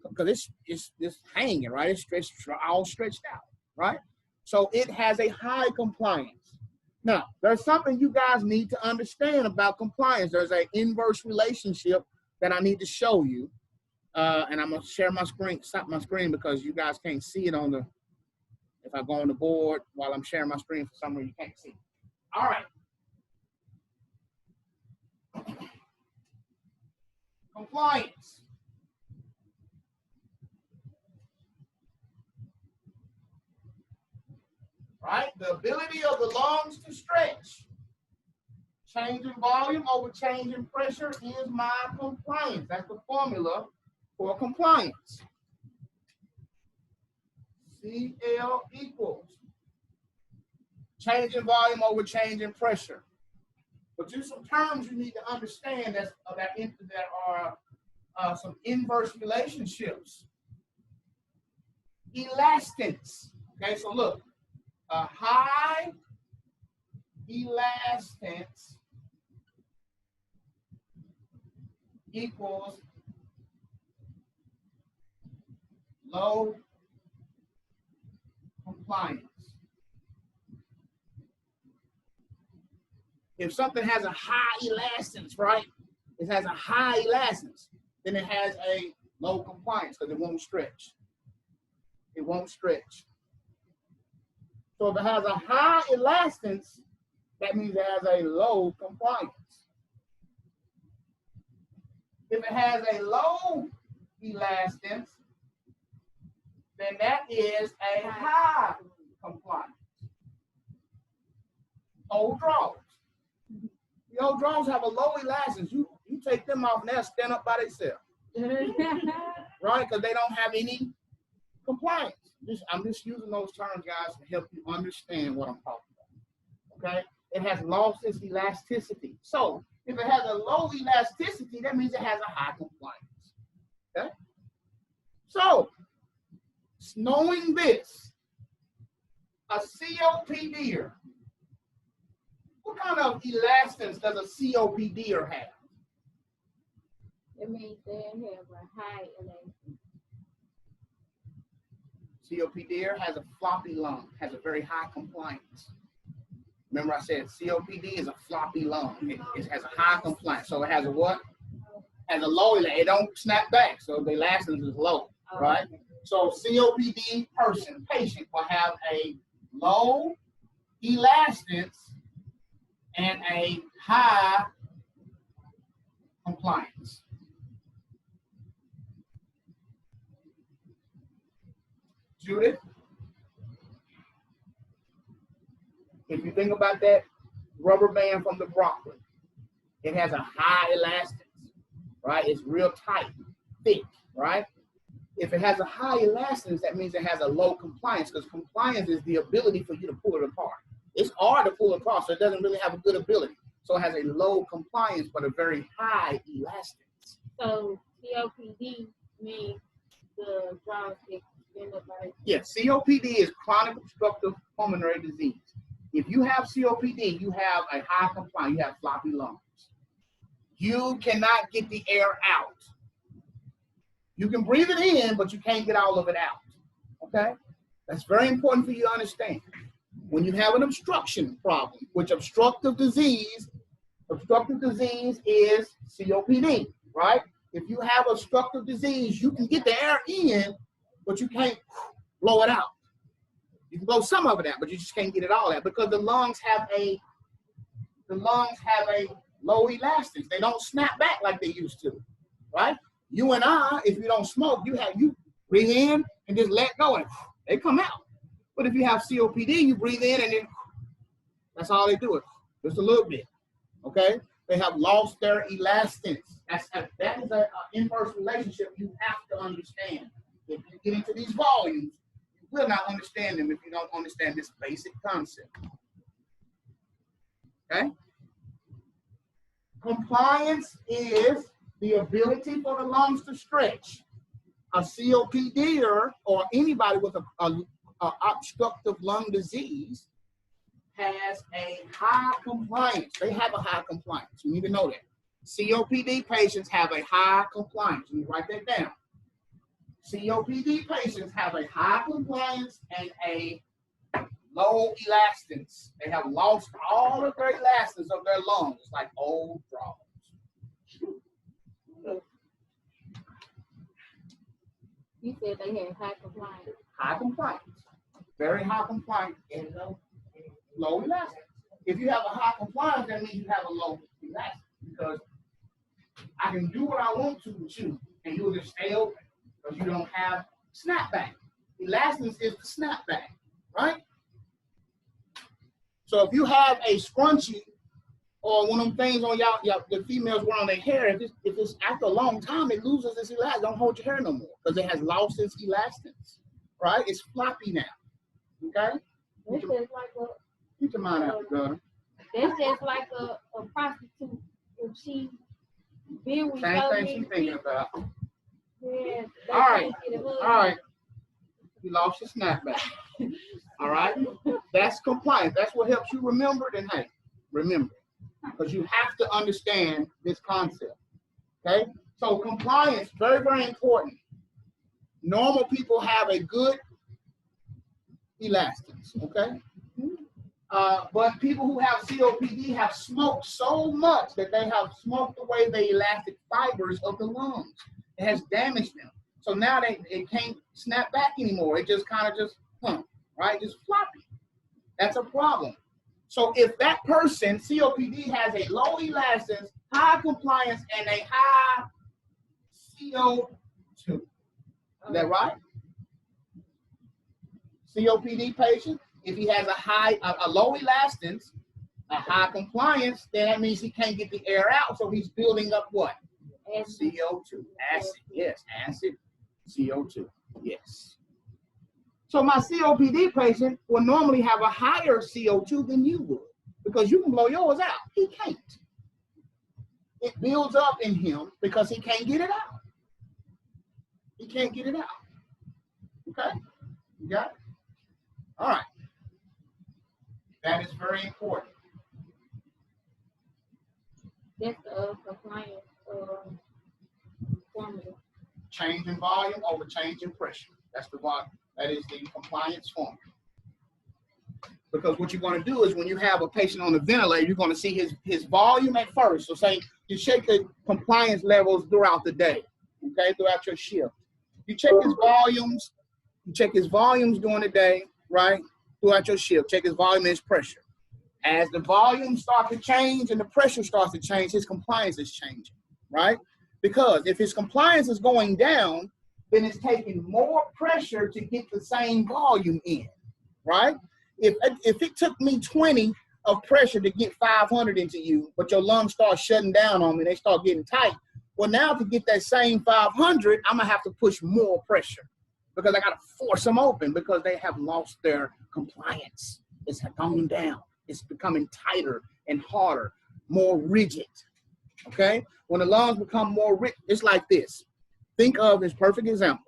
Because it's hanging, right? It's all stretched out, right? So it has a high compliance. Now, there's something you guys need to understand about compliance. There's an inverse relationship that I need to show you. And I'm gonna share my screen, stop my screen because you guys can't see it if I go on the board while I'm sharing my screen for some reason you can't see. All right. Compliance. Right? The ability of the lungs to stretch. Change in volume over change in pressure is my compliance. That's the formula for compliance. CL equals change in volume over change in pressure. But there's some terms you need to understand that are some inverse relationships. Elastance. Okay, so look, a high elastance equals low compliance. If something has a high elastance, right? It has a high elastance, then it has a low compliance because it won't stretch. It won't stretch. So if it has a high elastance, that means it has a low compliance. If it has a low elastance, then that is a high compliance. Old draws. The old draws have a low elastance. You take them off and they'll stand up by themselves. Right? Because they don't have any compliance. I'm just using those terms, guys, to help you understand what I'm talking about. Okay? It has lost its elasticity. So if it has a low elasticity, that means it has a high compliance. Okay? So, knowing this, a COPDer, what kind of elastance does a COPDer have? It means they have a high elastance. COPDer has a floppy lung, has a very high compliance. Remember I said COPD is a floppy lung. It has a high compliance. So it has a what? Has a low, it don't snap back. So the elastance is low, right? So COPD patient will have a low elastance and a high compliance. Judith? If you think about that rubber band from the broccoli, it has a high elastance, right? It's real tight, thick, right? If it has a high elastance, that means it has a low compliance, because compliance is the ability for you to pull it apart. It's hard to pull it apart, so it doesn't really have a good ability. So it has a low compliance, but a very high elastance. So COPD means the jaws get extended by. Yes, COPD is chronic obstructive pulmonary disease. If you have COPD, you have a high compliance, you have floppy lungs. You cannot get the air out. You can breathe it in, but you can't get all of it out, okay? That's very important for you to understand. When you have an obstruction problem, which obstructive disease is COPD, right? If you have obstructive disease, you can get the air in, but you can't blow it out. You can blow some of it out, but you just can't get it all out because the lungs have a the lungs have a low elastance. They don't snap back like they used to, right? You and I, if you don't smoke, you breathe in and just let go and they come out. But if you have COPD, you breathe in and then that's all they do, just a little bit, okay? They have lost their elastance. That is an inverse relationship you have to understand. If you get into these volumes, you will not understand them if you don't understand this basic concept. Okay? Compliance is the ability for the lungs to stretch. A COPDer or anybody with a obstructive lung disease has a high compliance. They have a high compliance. You need to know that. COPD patients have a high compliance. You need to write that down. COPD patients have a high compliance and a low elastance. They have lost all of their elastance of their lungs. It's like old frogs. You said they had high compliance. High compliance. Very high compliance and low elastance. If you have a high compliance, that means you have a low elastance because I can do what I want to with you and you'll just stay open because you don't have snapback. Elastance is the snapback, right? So if you have a scrunchie or one of them things on y'all, the females wear on their hair, if it's after a long time, it loses its elastance. Don't hold your hair no more because it has lost its elastance, right? It's floppy now, okay? This is like Get your mind out, girl. That's just like a prostitute. If she been with Same so thing many she's thinking about. Yeah, All right. All right. You lost your snapback. All right. That's compliance. That's what helps you remember. Then hey, remember, because you have to understand this concept. Okay. So compliance, very, very important. Normal people have a good elastance. Okay. But people who have COPD have smoked so much that they have smoked away the elastic fibers of the lungs. It has damaged them. So now it can't snap back anymore. It just kind of right? Just floppy. That's a problem. So if that person, COPD, has a low elastance, high compliance, and a high CO2, is that right? COPD patient, if he has a low elastance, a high compliance, then that means he can't get the air out, so he's building up what? CO2, acid, yes, acid, CO2, yes. So my COPD patient will normally have a higher CO2 than you would, because you can blow yours out, he can't. It builds up in him because he can't get it out. He can't get it out, okay? You got it? All right. That is very important. That's compliance formula. Change in volume over change in pressure. That's the volume. That is the compliance formula. Because what you're going to do is when you have a patient on a ventilator, you're going to see his volume at first. So say you check the compliance levels throughout the day, okay, throughout your shift. You check his volumes. You check his volumes during the day, right? Throughout your shift, check his volume and his pressure. As the volume starts to change and the pressure starts to change, his compliance is changing, right? Because if his compliance is going down, then it's taking more pressure to get the same volume in, right? If it took me 20 of pressure to get 500 into you, but your lungs start shutting down on me, they start getting tight, well, now to get that same 500, I'm gonna have to push more pressure because I gotta force them open because they have lost their compliance. It's gone down. It's becoming tighter and harder, more rigid, okay? When the lungs become more rigid, it's like this. Think of this perfect example.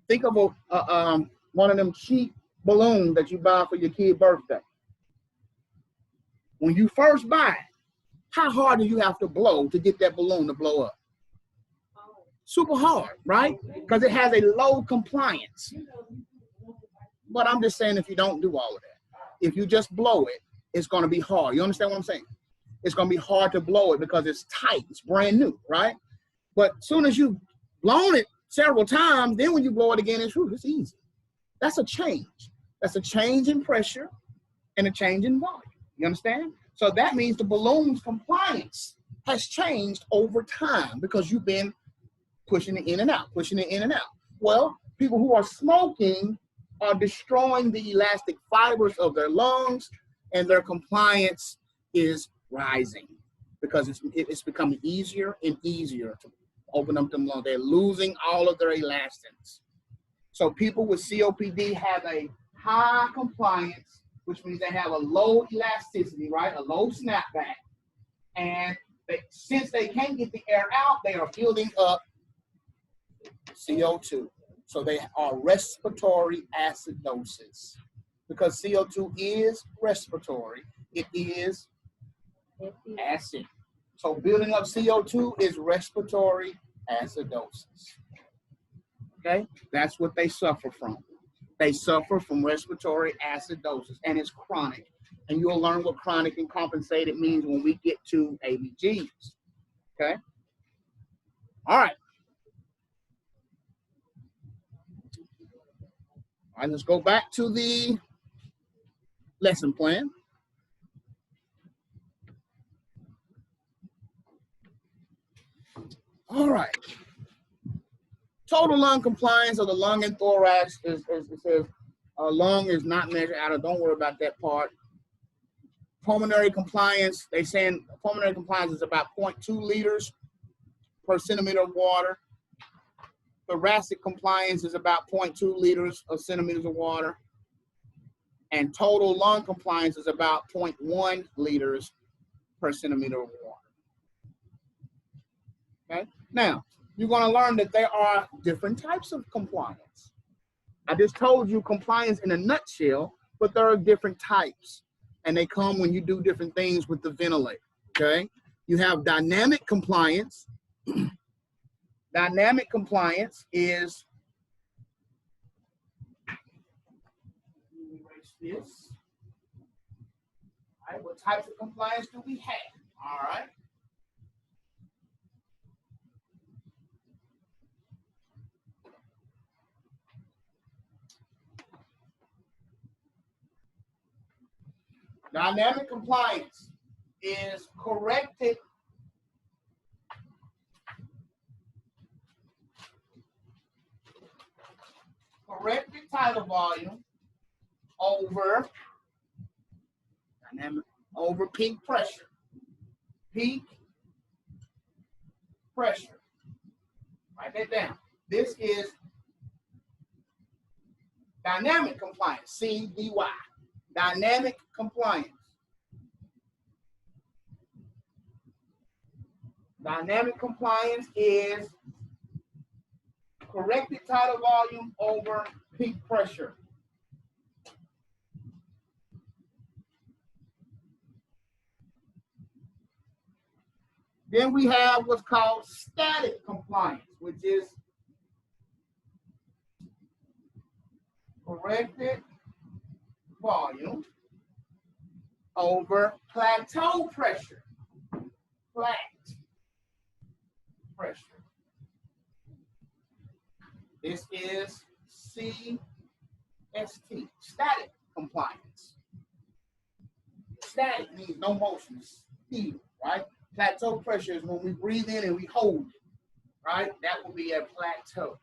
Think of one of them cheap balloons that you buy for your kid's birthday. When you first buy it, how hard do you have to blow to get that balloon to blow up? Super hard, right? Because it has a low compliance. But I'm just saying if you don't do all of that, if you just blow it, it's going to be hard. You understand what I'm saying? It's going to be hard to blow it because it's tight. It's brand new, right? But as soon as you've blown it several times, then when you blow it again, it's easy. That's a change. That's a change in pressure and a change in volume. You understand? So that means the balloon's compliance has changed over time because you've been pushing it in and out, pushing it in and out. Well, people who are smoking are destroying the elastic fibers of their lungs, and their compliance is rising because it's becoming easier and easier to open up them lungs. They're losing all of their elastins. So people with COPD have a high compliance, which means they have a low elasticity, right? A low snapback. And since they can't get the air out, they are building up CO2. So they are respiratory acidosis. Because CO2 is respiratory, it is acid. So building up CO2 is respiratory acidosis. Okay, that's what they suffer from. They suffer from respiratory acidosis, and it's chronic. And you'll learn what chronic and compensated means when we get to ABGs. Okay? All right. All right, let's go back to the lesson plan. All right. Total lung compliance of the lung and thorax is it says lung is not measured out of, don't worry about that part. Pulmonary compliance, they saying pulmonary compliance is about 0.2 liters per centimeter of water. Thoracic compliance is about 0.2 liters of centimeters of water. And total lung compliance is about 0.1 liters per centimeter of water. Okay, now you're going to learn that there are different types of compliance. I just told you compliance in a nutshell, but there are different types, and they come when you do different things with the ventilator. Okay, you have dynamic compliance. Dynamic compliance is, erase this. All right, what types of compliance do we have? All right. Dynamic compliance is corrected tidal volume over peak pressure. Peak pressure. Write that down. This is dynamic compliance, CDY. Dynamic compliance. Dynamic compliance is corrected tidal volume over peak pressure. Then we have what's called static compliance, which is corrected volume over plateau pressure. Flat pressure. This is CST, static compliance. Static means no motion, still, right? Plateau pressure is when we breathe in and we hold it, right? That will be a plateau.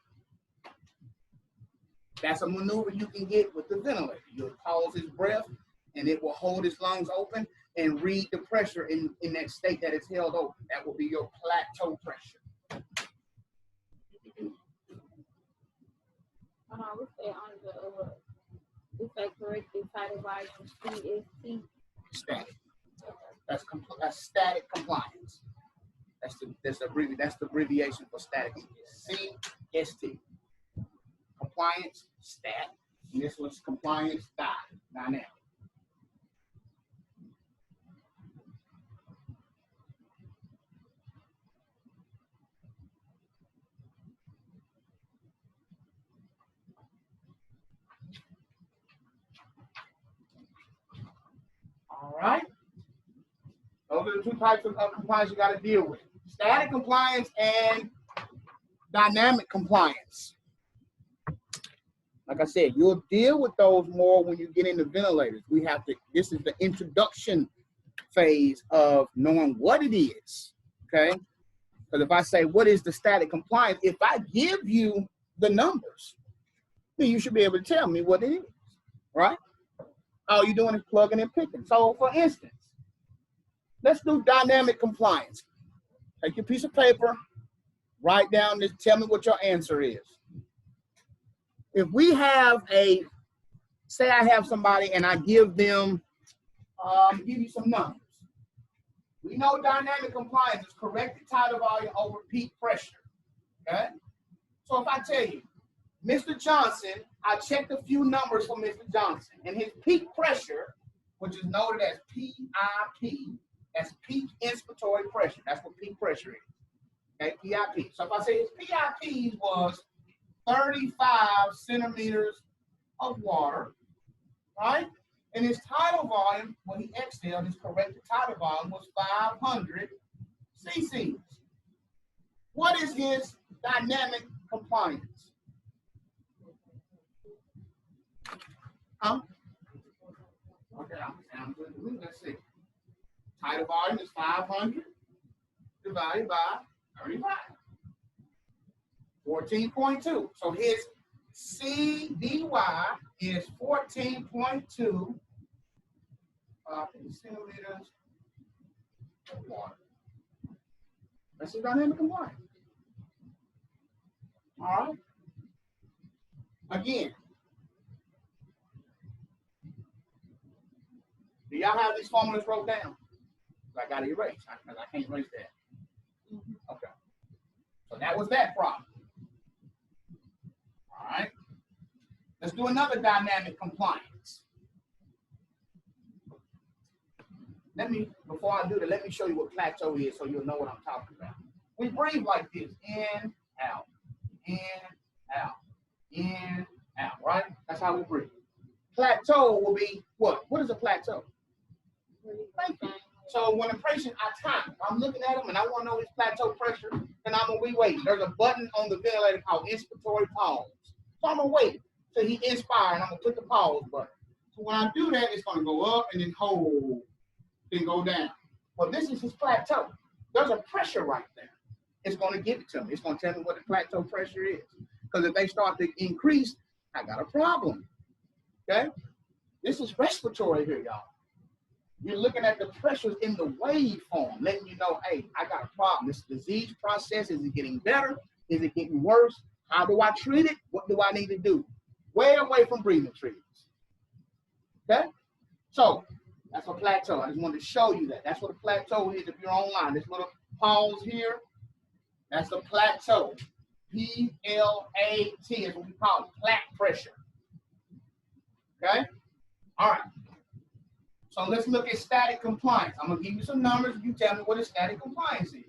That's a maneuver you can get with the ventilator. You'll pause his breath, and it will hold his lungs open and read the pressure in that state that it's held open. That will be your plateau pressure. We say on the it's like corrected tidal volume, CST. Static. That's static compliance. That's the abbreviation for static. CST. Compliance, stat. And this was compliance, dynamic. All right. Those are the two types of compliance you got to deal with. Static compliance and dynamic compliance. Like I said, you'll deal with those more when you get into ventilators. This is the introduction phase of knowing what it is, okay? Because if I say, what is the static compliance? If I give you the numbers, then you should be able to tell me what it is, right? All you're doing is plugging and picking. So for instance, let's do dynamic compliance. Take your piece of paper, write down this, tell me what your answer is. If we have say I have somebody and I give them, give you some numbers. We know dynamic compliance is corrected tidal volume over peak pressure, okay? So if I tell you, Mr. Johnson, I checked a few numbers for Mr. Johnson, and his peak pressure, which is noted as PIP, that's peak inspiratory pressure. That's what peak pressure is, okay, PIP. So if I say his PIP was 35 centimeters of water, right? And his tidal volume, when he exhaled, his corrected tidal volume was 500 cc's. What is his dynamic compliance? Okay, let's see. Tidal volume is 500 divided by 35. 14.2. So his CDY is 14.2 centimeters of water. That's the dynamic compliance. All right. Again, do y'all have these formulas wrote down? I got to erase because I can't erase that. Okay. So that was that problem. All right. Let's do another dynamic compliance. Before I do that, let me show you what plateau is so you'll know what I'm talking about. We breathe like this, in, out, in, out, in, out, right? That's how we breathe. Plateau will be what? What is a plateau? Thank you. So when a patient, I'm looking at him and I want to know his plateau pressure, then I'm going to be waiting. There's a button on the ventilator called inspiratory pause. So I'm going to wait till he inspire and I'm going to click the pause button. So when I do that, it's going to go up and then hold, then go down. Well, this is his plateau. There's a pressure right there. It's going to give it to me. It's going to tell me what the plateau pressure is. Because if they start to increase, I got a problem. Okay? This is respiratory here, y'all. You're looking at the pressures in the waveform, letting you know, hey, I got a problem. This disease process, is it getting better? Is it getting worse? How do I treat it? What do I need to do? Way away from breathing treatments. Okay? So that's a plateau. I just wanted to show you that. That's what a plateau is if you're online. This little pause here, that's a plateau. P-L-A-T is what we call it, plaque pressure. Okay? All right. So let's look at static compliance. I'm going to give you some numbers. You tell me what a static compliance is.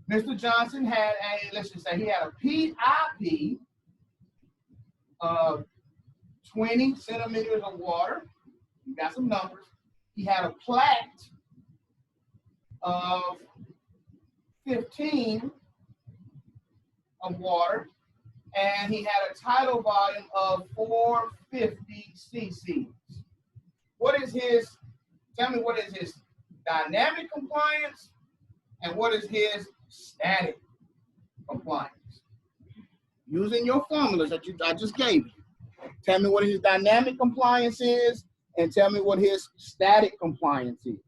Mr. Johnson had let's just say he had a PIP of 20 centimeters of water. You got some numbers. He had a plaque of 15 of water, and he had a tidal volume of 450 cc's. What is his, tell me what is his dynamic compliance and what is his static compliance? Using your formulas that I just gave you. Tell me what his dynamic compliance is and tell me what his static compliance is.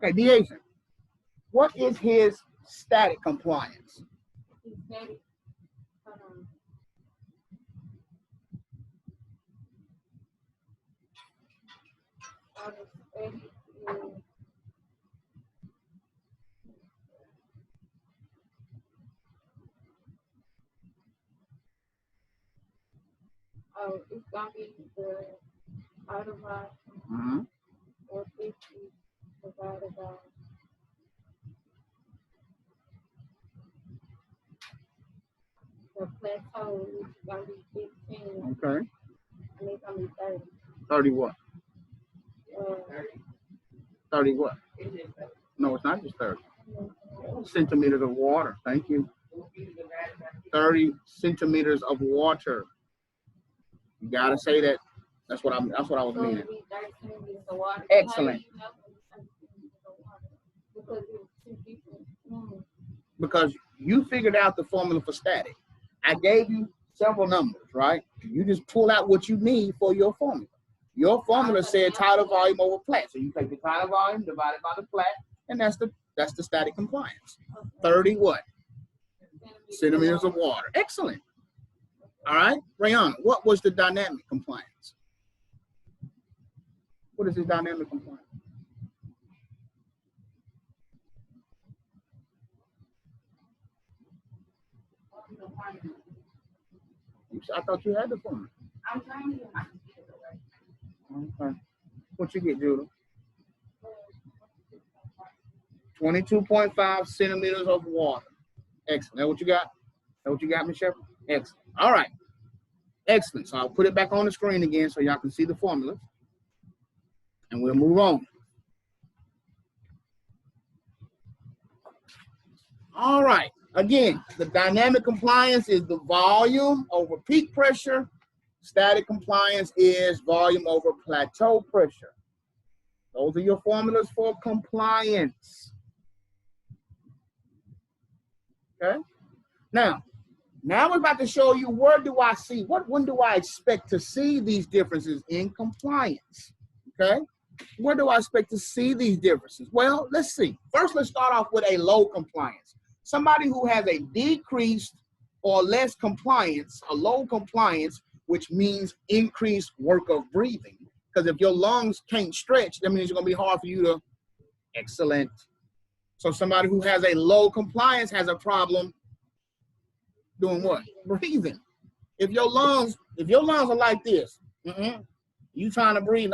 Okay, Deason, what is his static compliance? He's static. Hold on. Static is, oh, it's gonna be the tidal volume or 50 divided by the plateau, which is gonna be 15. Okay. And it's gonna be 30. 30 what? 30. 30 what? No, it's not just 30. Centimeters of water. Thank you. 30 centimeters of water. You gotta say that. That's what I was meaning. Excellent. Because you figured out the formula for static. I gave you several numbers, right? You just pull out what you need for your formula. Your formula said tidal volume over flat. So you take the tidal volume divided by the flat, and that's the static compliance. 30 what? Centimeters of water. Excellent. All right, Rayana, what was the dynamic compliance? What is the dynamic compliance? I thought you had the formula. I'm trying to get my computer away. Okay. What you get, Judah? 22.5 centimeters of water. Excellent. That what you got? That what you got, Ms. Shepherd? Excellent. All right. Excellent. So I'll put it back on the screen again so y'all can see the formulas. And we'll move on. All right. Again, the dynamic compliance is the volume over peak pressure. Static compliance is volume over plateau pressure. Those are your formulas for compliance. Okay. Now we're about to show you where do I see, when do I expect to see these differences in compliance? Okay. Where do I expect to see these differences? Well, let's see. First, let's start off with a low compliance. Somebody who has a decreased or less compliance, a low compliance, which means increased work of breathing. Because if your lungs can't stretch, that means it's going to be hard for you to, excellent. So somebody who has a low compliance has a problem doing what? Breathing. If your lungs are like this, you trying to breathe,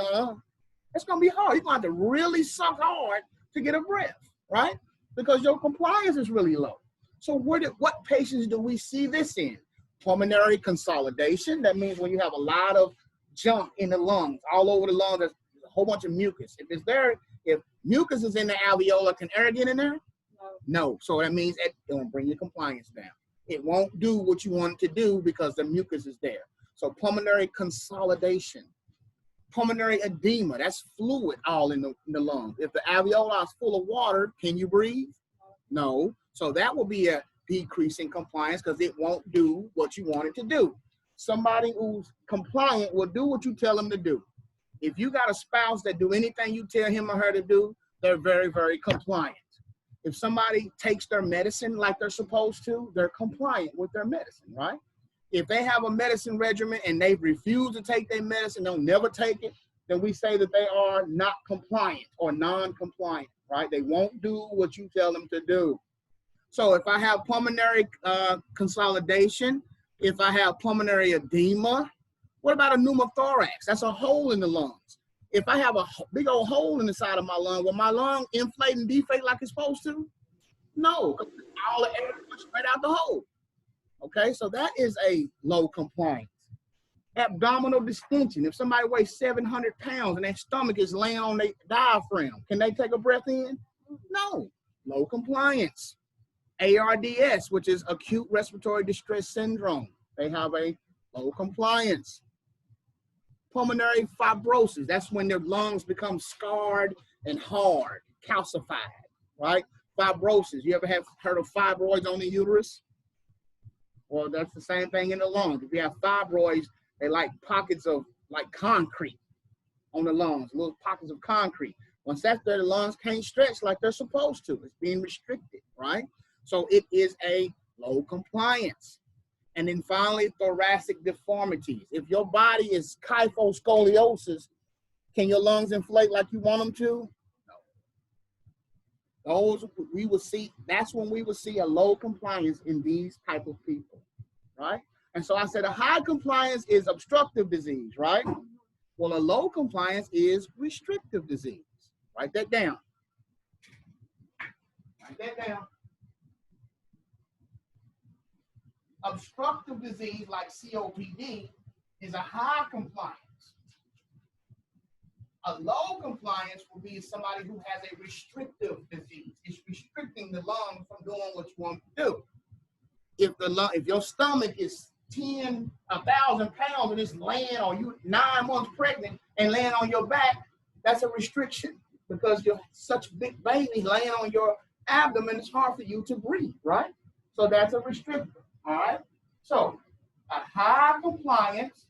it's going to be hard. You're going to have to really suck hard to get a breath, right? Because your compliance is really low. So what patients do we see this in? Pulmonary consolidation. That means when you have a lot of junk in the lungs, all over the lungs, there's a whole bunch of mucus. If mucus is in the alveolar, can air get in there? No. So that means it won't bring your compliance down. It won't do what you want it to do because the mucus is there. So pulmonary consolidation. Pulmonary edema, that's fluid all in the lungs. If the alveoli is full of water, can you breathe? No. So that will be a decrease in compliance because it won't do what you want it to do. Somebody who's compliant will do what you tell them to do. If you got a spouse that do anything you tell him or her to do, they're very, very compliant. If somebody takes their medicine like they're supposed to, they're compliant with their medicine, right? If they have a medicine regimen and they refuse to take their medicine, they'll never take it, then we say that they are not compliant or non-compliant, right? They won't do what you tell them to do. So if I have pulmonary consolidation, if I have pulmonary edema, what about a pneumothorax? That's a hole in the lungs. If I have a big old hole in the side of my lung, will my lung inflate and deflate like it's supposed to? No, all the air goes straight out the hole. Okay, so that is a low compliance. Abdominal distension. If somebody weighs 700 pounds and their stomach is laying on their diaphragm, can they take a breath in? No, low compliance. ARDS, which is acute respiratory distress syndrome. They have a low compliance. Pulmonary fibrosis. That's when their lungs become scarred and hard, calcified, right? Fibrosis. You ever have heard of fibroids on the uterus? Well, that's the same thing in the lungs. If you have fibroids, they're like pockets of like concrete on the lungs, little pockets of concrete. Once that's there, the lungs can't stretch like they're supposed to. It's being restricted, right? So it is a low compliance. And then finally, thoracic deformities. If your body is kyphoscoliosis, can your lungs inflate like you want them to? No. Those we will see, that's when we will see a low compliance in these type of people, right? And so I said a high compliance is obstructive disease, right? Well, a low compliance is restrictive disease. Write that down. Write that down. Obstructive disease like COPD is a high compliance. A low compliance will be somebody who has a restrictive disease. It's restricting the lung from doing what you want to do. If your stomach is 1,000 pounds and it's laying, or you 9 months pregnant and laying on your back, that's a restriction because you're such a big baby laying on your abdomen, it's hard for you to breathe, right? So that's a restrictor, all right? So a high compliance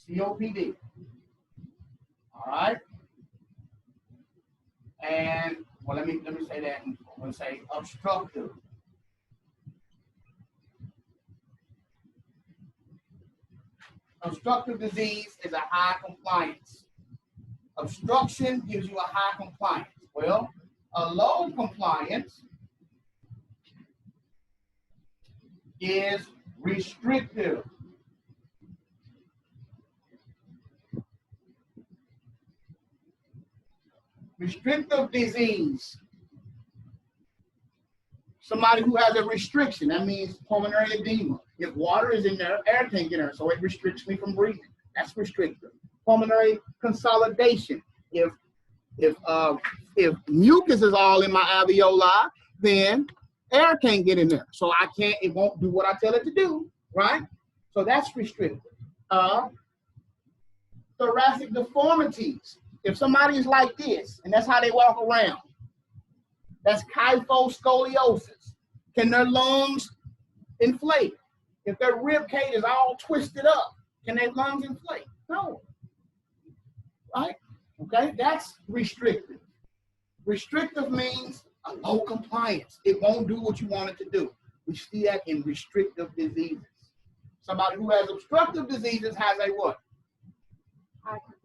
COPD, all right? And well, let me say that. I'm going to say obstructive. Obstructive disease is a high compliance. Obstruction gives you a high compliance. Well, a low compliance is restrictive. Restrictive disease. Somebody who has a restriction, that means pulmonary edema. If water is in there, air can't get in there, so it restricts me from breathing. That's restrictive. Pulmonary consolidation. If mucus is all in my alveoli, then air can't get in there. So it won't do what I tell it to do, right? So that's restrictive. Thoracic deformities. If somebody is like this, and that's how they walk around, that's kyphoscoliosis. Can their lungs inflate? If their rib cage is all twisted up, can their lungs inflate? No. Right? Okay, that's restrictive. Restrictive means a low compliance. It won't do what you want it to do. We see that in restrictive diseases. Somebody who has obstructive diseases has a what?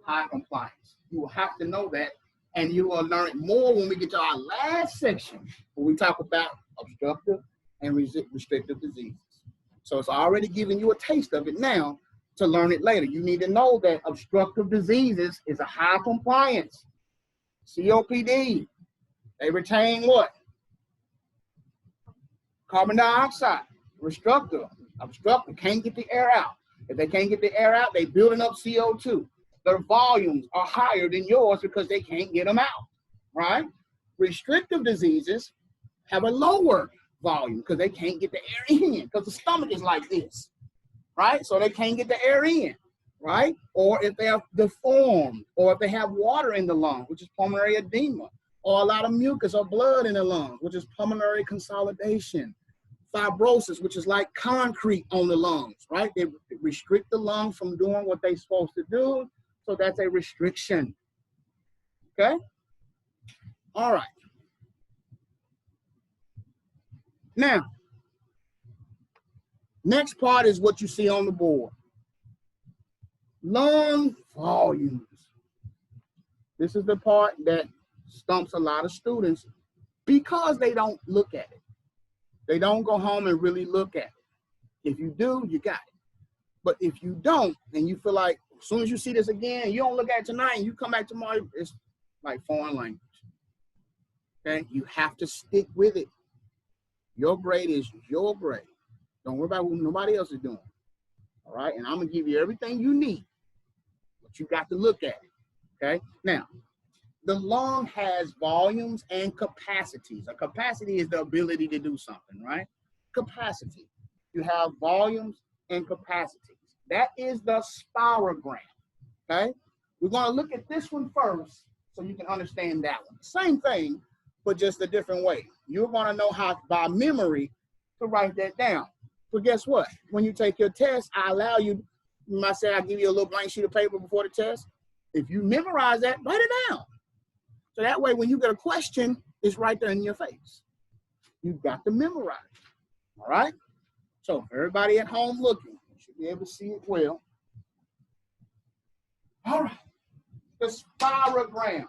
High compliance. You will have to know that, and you will learn it more when we get to our last section, when we talk about obstructive and restrictive diseases. So it's already giving you a taste of it now to learn it later. You need to know that obstructive diseases is a high compliance. COPD, they retain what? Carbon dioxide. Obstructive, can't get the air out. If they can't get the air out, they building up CO2. Their volumes are higher than yours because they can't get them out, right? Restrictive diseases have a lower volume because they can't get the air in because the stomach is like this, right? So they can't get the air in, right? Or if they are deformed, or if they have water in the lung, which is pulmonary edema, or a lot of mucus or blood in the lungs, which is pulmonary consolidation. Fibrosis, which is like concrete on the lungs, right? They restrict the lungs from doing what they're supposed to do. So that's a restriction. Okay? All right. Now, next part is what you see on the board. Lung volumes. This is the part that stumps a lot of students because they don't look at it. They don't go home and really look at it. If you do, you got it. But if you don't, and you feel like as soon as you see this again, you don't look at it tonight, and you come back tomorrow, it's like foreign language. Okay? You have to stick with it. Your grade is your grade. Don't worry about what nobody else is doing. All right? And I'm going to give you everything you need. But you got to look at it. Okay? Now, the lung has volumes and capacities. A capacity is the ability to do something, right? Capacity. You have volumes and capacities. That is the spirogram, okay? We're going to look at this one first so you can understand that one. Same thing, but just a different way. You're going to know how, by memory, to write that down. So guess what? When you take your test, I allow you You might say I give you a little blank sheet of paper before the test. If you memorize that, write it down. So that way, when you get a question, it's right there in your face. You've got to memorize. All right? So for everybody at home looking, you should be able to see it well. All right. The spirogram.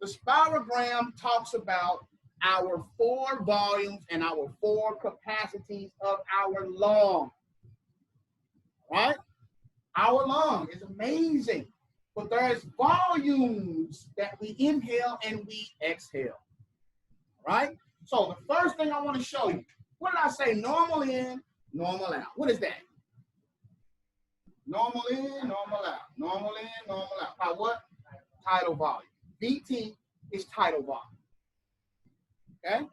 The spirogram talks about our 4 volumes and our 4 capacities of our lung. Right? Our lung is amazing, but there's volumes that we inhale and we exhale. Right? So the first thing I want to show you, what did I say? Normal in, normal out. What is that? Normal in, normal out. Normal in, normal out. By what? Tidal volume. VT is tidal volume. Okay?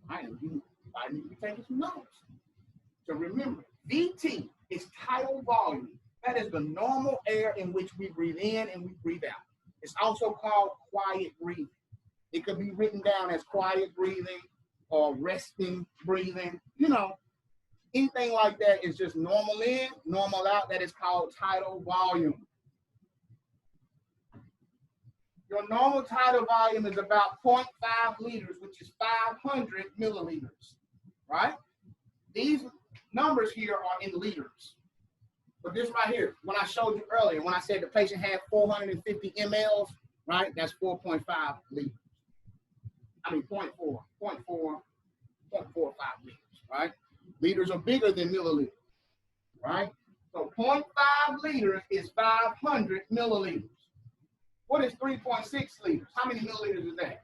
I need to be taking some notes. So remember, VT is tidal volume. That is the normal air in which we breathe in and we breathe out. It's also called quiet breathing. It could be written down as quiet breathing or resting breathing. You know, anything like that is just normal in, normal out. That is called tidal volume. Your normal tidal volume is about 0.5 liters, which is 500 milliliters, right? These numbers here are in liters. But this right here, when I showed you earlier, when I said the patient had 450 mLs, right? That's 4.5 liters. I mean, 0.45 liters, right? Liters are bigger than milliliters, right? So 0.5 liters is 500 milliliters. What is 3.6 liters? How many milliliters is that?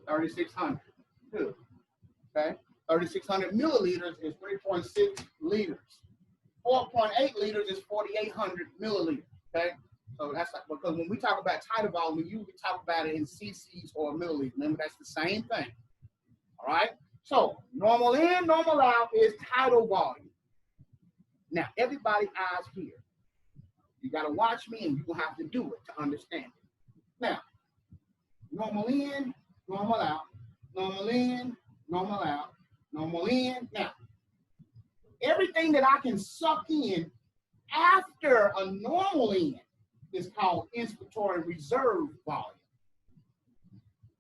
3,600. Good. Okay. 3,600 milliliters is 3.6 liters. 4.8 liters is 4,800 milliliters. Okay. So that's like, because when we talk about tidal volume, we usually talk about it in cc's or milliliters. Remember, that's the same thing. All right. So normal in, normal out is tidal volume. Now, everybody eyes here. You got to watch me, and you're going to have to do it to understand it. Now, normal in, normal out, normal in, normal out, normal in. Now, everything that I can suck in after a normal in is called inspiratory reserved volume.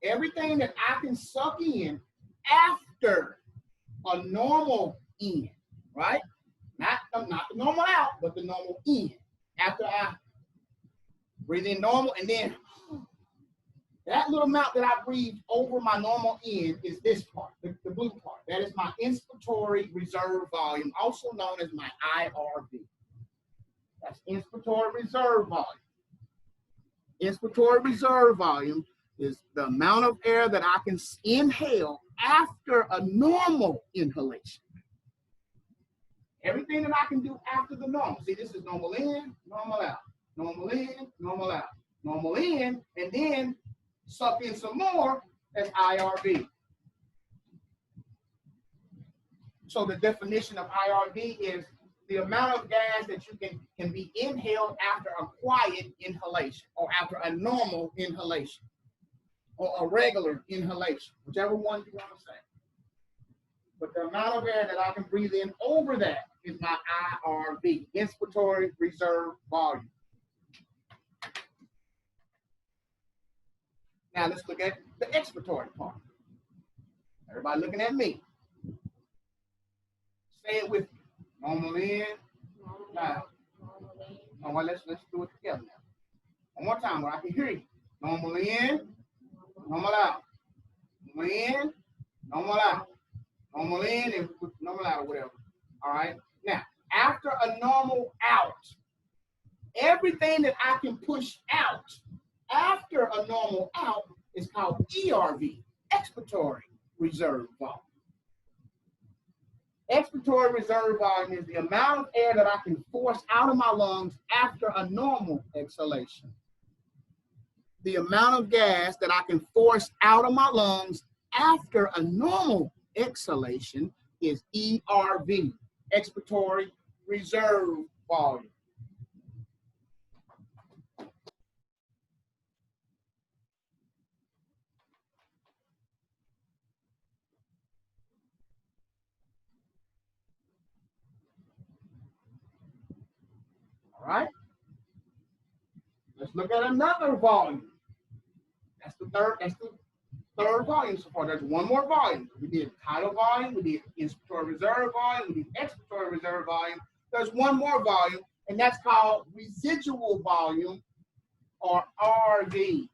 Everything that I can suck in after a normal in, right? Not the normal out, but the normal in. After I breathe in normal, and then that little amount that I breathe over my normal in is this part, the blue part. That is my inspiratory reserve volume, also known as my IRV. That's inspiratory reserve volume. Inspiratory reserve volume is the amount of air that I can inhale after a normal inhalation. Everything that I can do after the normal. See, this is normal in, normal out. Normal in, normal out. Normal in, and then suck in some more, that's IRV. So the definition of IRV is the amount of gas that you can be inhaled after a quiet inhalation or after a normal inhalation or a regular inhalation, whichever one you want to say. But the amount of air that I can breathe in over that is my IRV, inspiratory reserve volume. Now let's look at the expiratory part. Everybody looking at me. Say it with me. Normal in, normal out. Let's do it together now. One more time where I can hear you. Normal in, normal out. Normal in, normal out. Normal in and normal out or whatever. All right. Now, after a normal out, everything that I can push out after a normal out is called ERV, expiratory reserve volume. Expiratory reserve volume is the amount of air that I can force out of my lungs after a normal exhalation. The amount of gas that I can force out of my lungs after a normal exhalation is ERV, expiratory reserve volume. All right. Let's look at another volume. That's the third volume so far. There's one more volume. We did tidal volume, we did inspiratory reserve volume, we did expiratory reserve volume. There's one more volume, and that's called residual volume, or RV.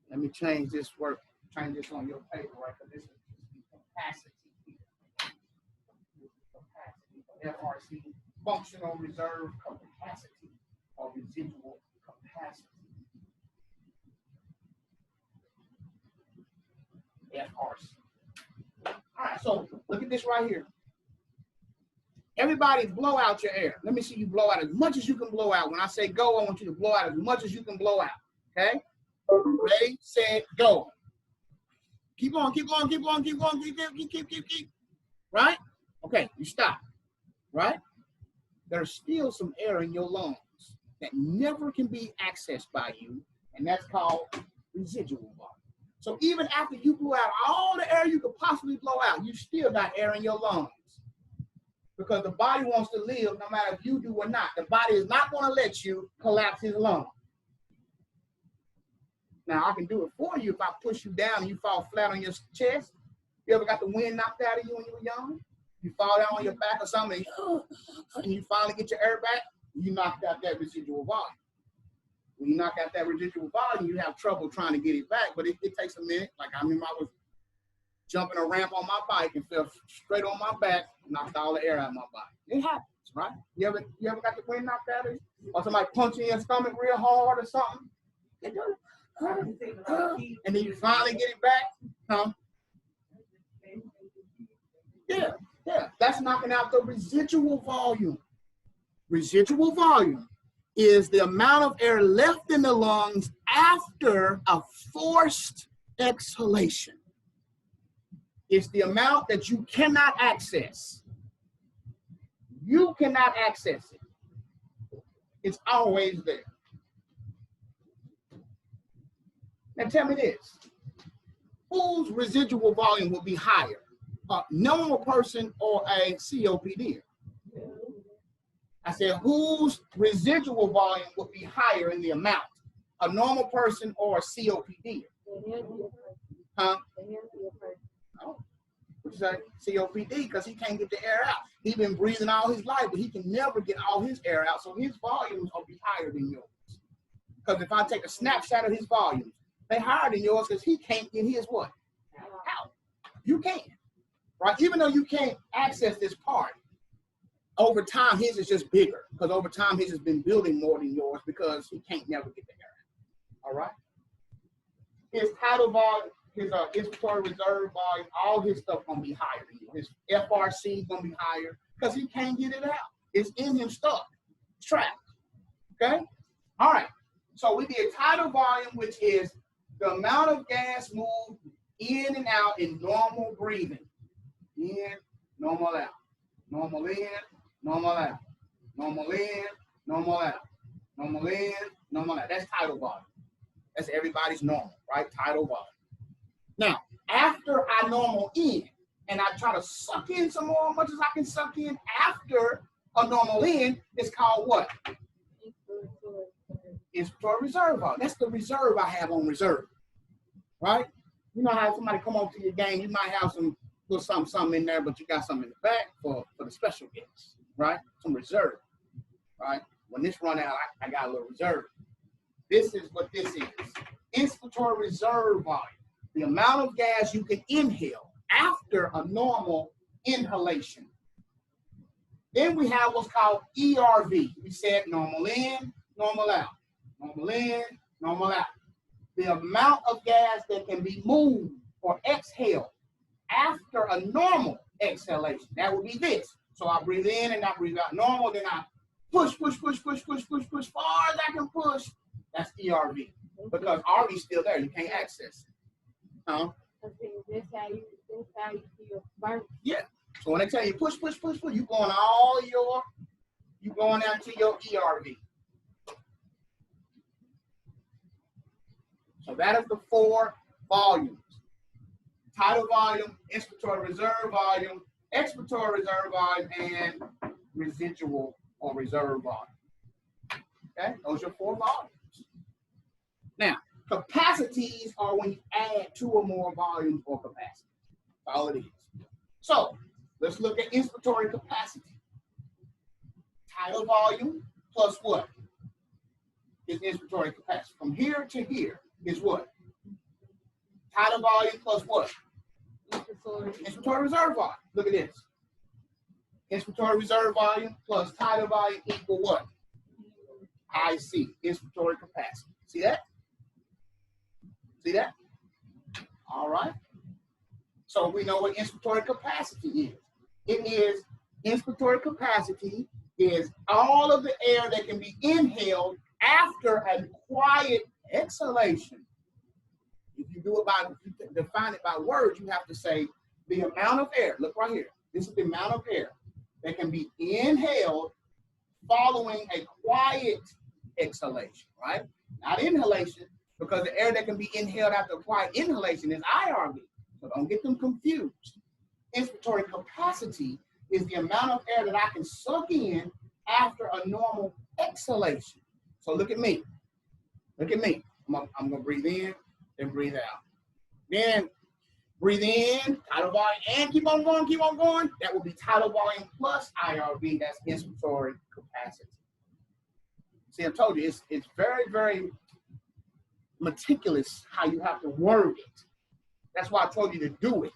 Let me change this on your paper, right? Because this is the capacity here. This is capacity, FRC, functional reserve capacity, or residual capacity. FRC. All right, so look at this right here. Everybody blow out your air. Let me see you blow out as much as you can blow out. When I say go, I want you to blow out as much as you can blow out. Okay? Ready, set, go. Keep on, keep on, keep on, keep on, keep. Right? Okay, you stop. Right? There's still some air in your lungs that never can be accessed by you, and that's called residual volume. So even after you blew out all the air you could possibly blow out, you still got air in your lungs. Because the body wants to live no matter if you do or not. The body is not going to let you collapse his lung. Now, I can do it for you if I push you down and you fall flat on your chest. You ever got the wind knocked out of you when you were young? You fall down on your back or something, and you finally get your air back, you knocked out that residual volume. When you knock out that residual volume, you have trouble trying to get it back, but it takes a minute. Like I remember I was jumping a ramp on my bike and fell straight on my back, knocked all the air out of my body. It happens, right? You ever got the wind knocked out of you? Or somebody punching your stomach real hard or something? And then you finally get it back, huh? Yeah, that's knocking out the residual volume. Residual volume is the amount of air left in the lungs after a forced exhalation. It's the amount that you cannot access. You cannot access it. It's always there. Now tell me this. Whose residual volume will be higher? A normal person or a COPD? I said, whose residual volume would be higher in the amount? A normal person or a COPD? Huh? Oh, what you say? COPD, because he can't get the air out. He's been breathing all his life, but he can never get all his air out, so his volumes will be higher than yours. Because if I take a snapshot of his volumes, they're higher than yours because he can't get his what? Out. You can. Right? Even though you can't access this part, over time his is just bigger because over time his has been building more than yours because he can't never get the air out. All right? His tidal volume, his inspiratory reserve volume, all his stuff gonna be higher than yours. His FRC gonna be higher because he can't get it out. It's in him stuck, it's trapped. Okay? All right. So we did tidal volume, which is the amount of gas moved in and out in normal breathing. In, normal out. Normal in, normal out. Normal in, normal out. Normal in, normal out. That's tidal volume. That's everybody's normal, right? Tidal volume. Now, after I normal in, and I try to suck in some more, as much as I can suck in after a normal in, it's called what? Inspiratory reserve volume. That's the reserve I have on reserve, right? You know how somebody come over to your game, you might have some little something in there, but you got something in the back for the special guests, right? Some reserve, right? When this run out, I got a little reserve. This is what this is. Inspiratory reserve volume, the amount of gas you can inhale after a normal inhalation. Then we have what's called ERV. We said normal in, normal out. Normal in, normal out. The amount of gas that can be moved or exhaled after a normal exhalation. That would be this. So I breathe in and I breathe out normal, then I push far as I can push. That's ERV. Because RV is still there. You can't access it. Huh? That's how you feel burnt. Yeah. So when they tell you push, you going out to your ERV. So that is the 4 volumes. tidal volume, inspiratory reserve volume, expiratory reserve volume, and residual or reserve volume. Okay, those are 4 volumes. Now, capacities are when you add 2 or more volumes or capacity. That's all it is. So, let's look at inspiratory capacity. Tidal volume plus what? Is inspiratory capacity. From here to here is what? Tidal volume plus what? Inspiratory reserve volume. Look at this. Inspiratory reserve volume plus tidal volume equal what? IC, inspiratory capacity. See that? See that? All right. So we know what inspiratory capacity is. It is inspiratory capacity is all of the air that can be inhaled after a quiet exhalation. If you do it by, if you define it by words, you have to say the amount of air. Look right here. This is the amount of air that can be inhaled following a quiet exhalation, right? Not inhalation, because the air that can be inhaled after a quiet inhalation is IRV. So don't get them confused. Inspiratory capacity is the amount of air that I can suck in after a normal exhalation. So look at me. Look at me. I'm going to breathe in, then breathe out. Then breathe in, tidal volume, and keep on going, keep on going. That will be tidal volume plus IRV. That's inspiratory capacity. See, I told you, it's very, very meticulous how you have to word it. That's why I told you to do it.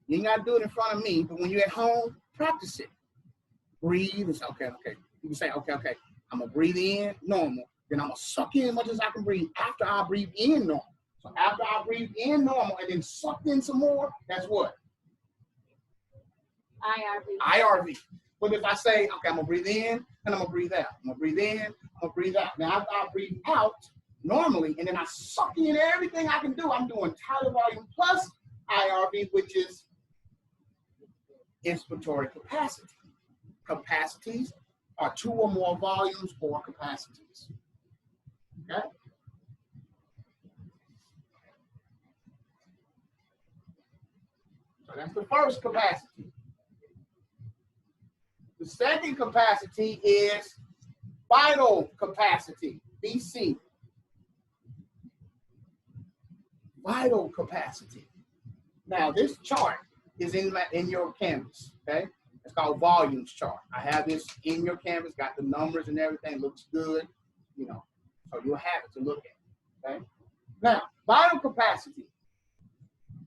You ain't got to do it in front of me, but when you're at home, practice it. Breathe and say, okay. You can say, okay, I'm going to breathe in normal. Then I'm going to suck in as much as I can breathe after I breathe in normal. So after I breathe in normal and then suck in some more, that's what? IRV. But if I say, okay, I'm going to breathe in and I'm going to breathe out. I'm going to breathe in, I'm going to breathe out. Now after I breathe out normally and then I suck in everything I can do, I'm doing tidal volume plus IRV, which is inspiratory capacity. Capacities are 2 or more volumes or capacities. Okay? So that's the first capacity. The second capacity is vital capacity, VC. Vital capacity. Now this chart is in your canvas, okay? It's called volumes chart. I have this in your canvas, got the numbers and everything, looks good, you know, so you'll have it to look at, okay? Now, vital capacity,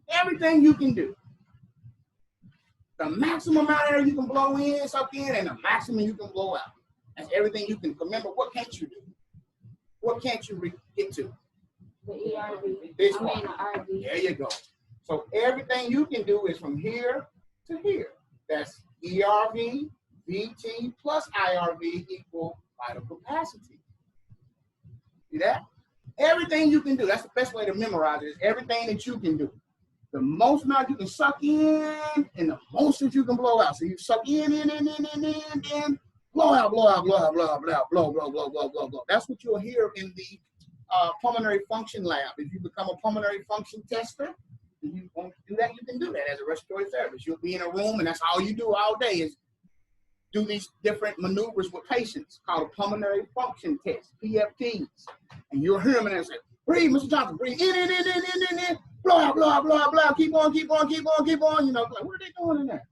everything you can do. The maximum amount of air you can blow in, suck in, and the maximum you can blow out. That's everything you can. Remember, what can't you do? What can't you get to? The ERV. This I mean, the RV. There you go. So everything you can do is from here to here. That's ERV, VT plus IRV equal vital capacity. See that? Everything you can do. That's the best way to memorize it, is everything that you can do. The most amount you can suck in and the most that you can blow out. So you suck in, blow out, blow out, blow out, blow out, blow out, blow, blow, blow, blow, blow, blow. That's what you'll hear in the pulmonary function lab. If you become a pulmonary function tester, if you want to do that, you can do that as a respiratory therapist. You'll be in a room and that's all you do all day is do these different maneuvers with patients called a pulmonary function test, PFTs. And you'll hear them and they'll say, breathe, Mr. Johnson, breathe in, blow out, blow out, blow out, blow out, keep on, keep on, keep on, keep on. You know, like, what are they doing in there?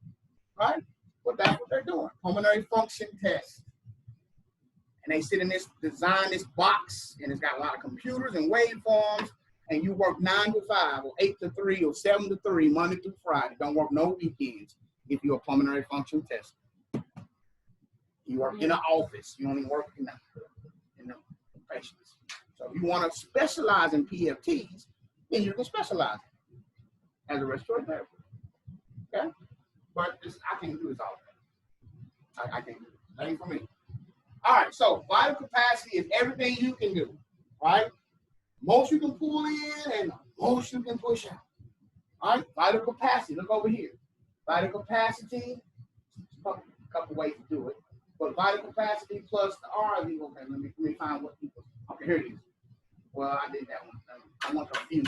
Right? Well, that's what they're doing. Pulmonary function test. And they sit in this, design this box, and it's got a lot of computers and waveforms, and you work 9 to 5, or 8 to 3, or 7 to 3, Monday through Friday. Don't work no weekends if you're a pulmonary function tester. You work in an office. You only work in the patients. So if you want to specialize in PFTs, then you can specialize as a respiratory therapist. Okay? But I can't do this all day. I can't do it. That ain't for me. All right, so vital capacity is everything you can do, right? Most you can pull in and most you can push out. All right, vital capacity, look over here. Vital capacity, a couple ways to do it. But vital capacity plus the RV, okay, let me find what people, okay, here it is. Well, I did that one. I want to fuse.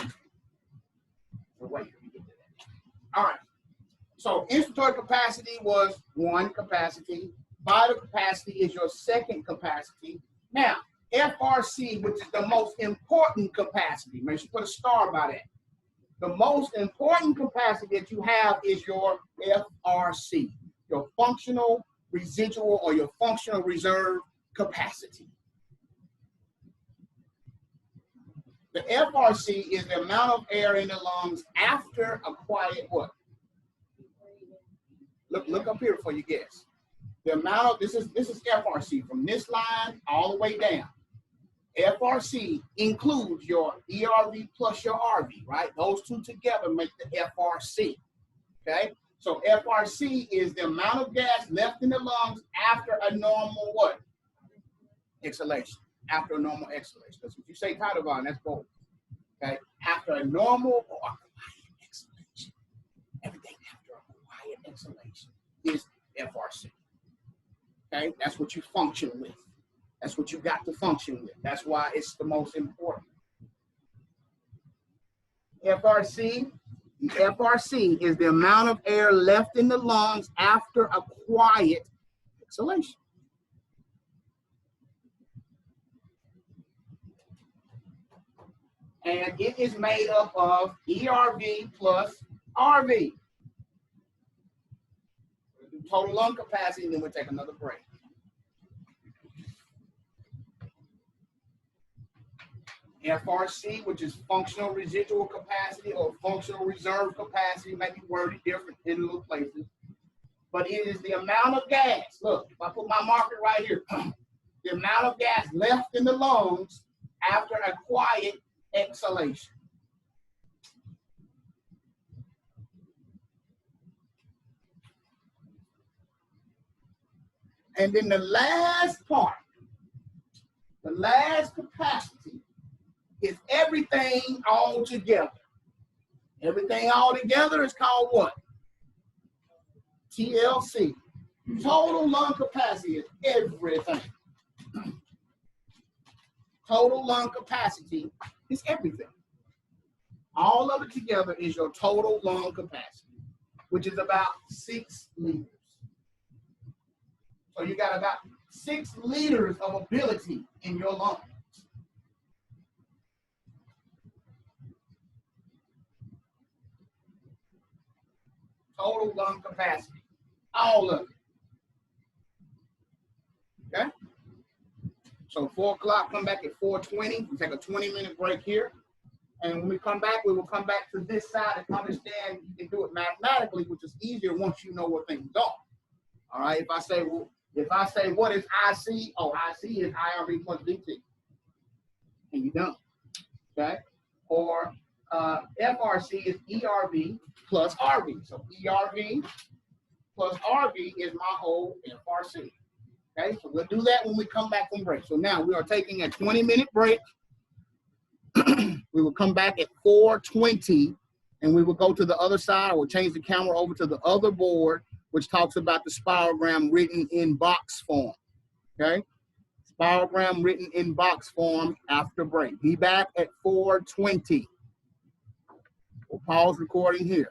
So wait, let me get to that. All right. So inspiratory capacity was one capacity. Vital capacity is your second capacity. Now, FRC, which is the most important capacity, make sure you put a star by that. The most important capacity that you have is your FRC, your functional residual or your functional reserve capacity. The FRC is the amount of air in the lungs after a quiet what? Look up here before you guess. The amount of this is FRC from this line all the way down. FRC includes your ERV plus your RV, right? Those two together make the FRC. Okay, so FRC is the amount of gas left in the lungs after a normal what? Exhalation. After a normal exhalation. Because if you say tidal volume, that's both. Okay, after a normal or a quiet exhalation, everything after a quiet exhalation is FRC. Okay, that's what you function with. That's what you got to function with. That's why it's the most important. FRC is the amount of air left in the lungs after a quiet exhalation. And it is made up of ERV plus RV. We'll do total lung capacity, and then we'll take another break. FRC, which is functional residual capacity or functional reserve capacity, might be worded different in little places, but it is the amount of gas. Look, if I put my marker right here, the amount of gas left in the lungs after a quiet exhalation. And then the last part, the last capacity, is everything all together. Everything all together is called what? TLC. Total lung capacity is everything. Total lung capacity is everything. All of it together is your total lung capacity, which is about 6 liters. So you got about 6 liters of ability in your lungs. Total lung capacity, all of it. Okay? So 4 o'clock, come back at 4:20. We take a 20-minute break here. And when we come back, we will come back to this side and understand you can do it mathematically, which is easier once you know what things are. All right, if I say what is IC? Oh, IC is IRV plus DT. And you're done. Okay? Or FRC is ERV plus RV. So ERV plus RV is my whole FRC. Okay, so we'll do that when we come back from break. So now we are taking a 20-minute break. We will come back at 4:20 and we will go to the other side. I will change the camera over to the other board, which talks about the spirogram written in box form. Okay, spirogram written in box form after break. Be back at 4:20. We'll pause recording here.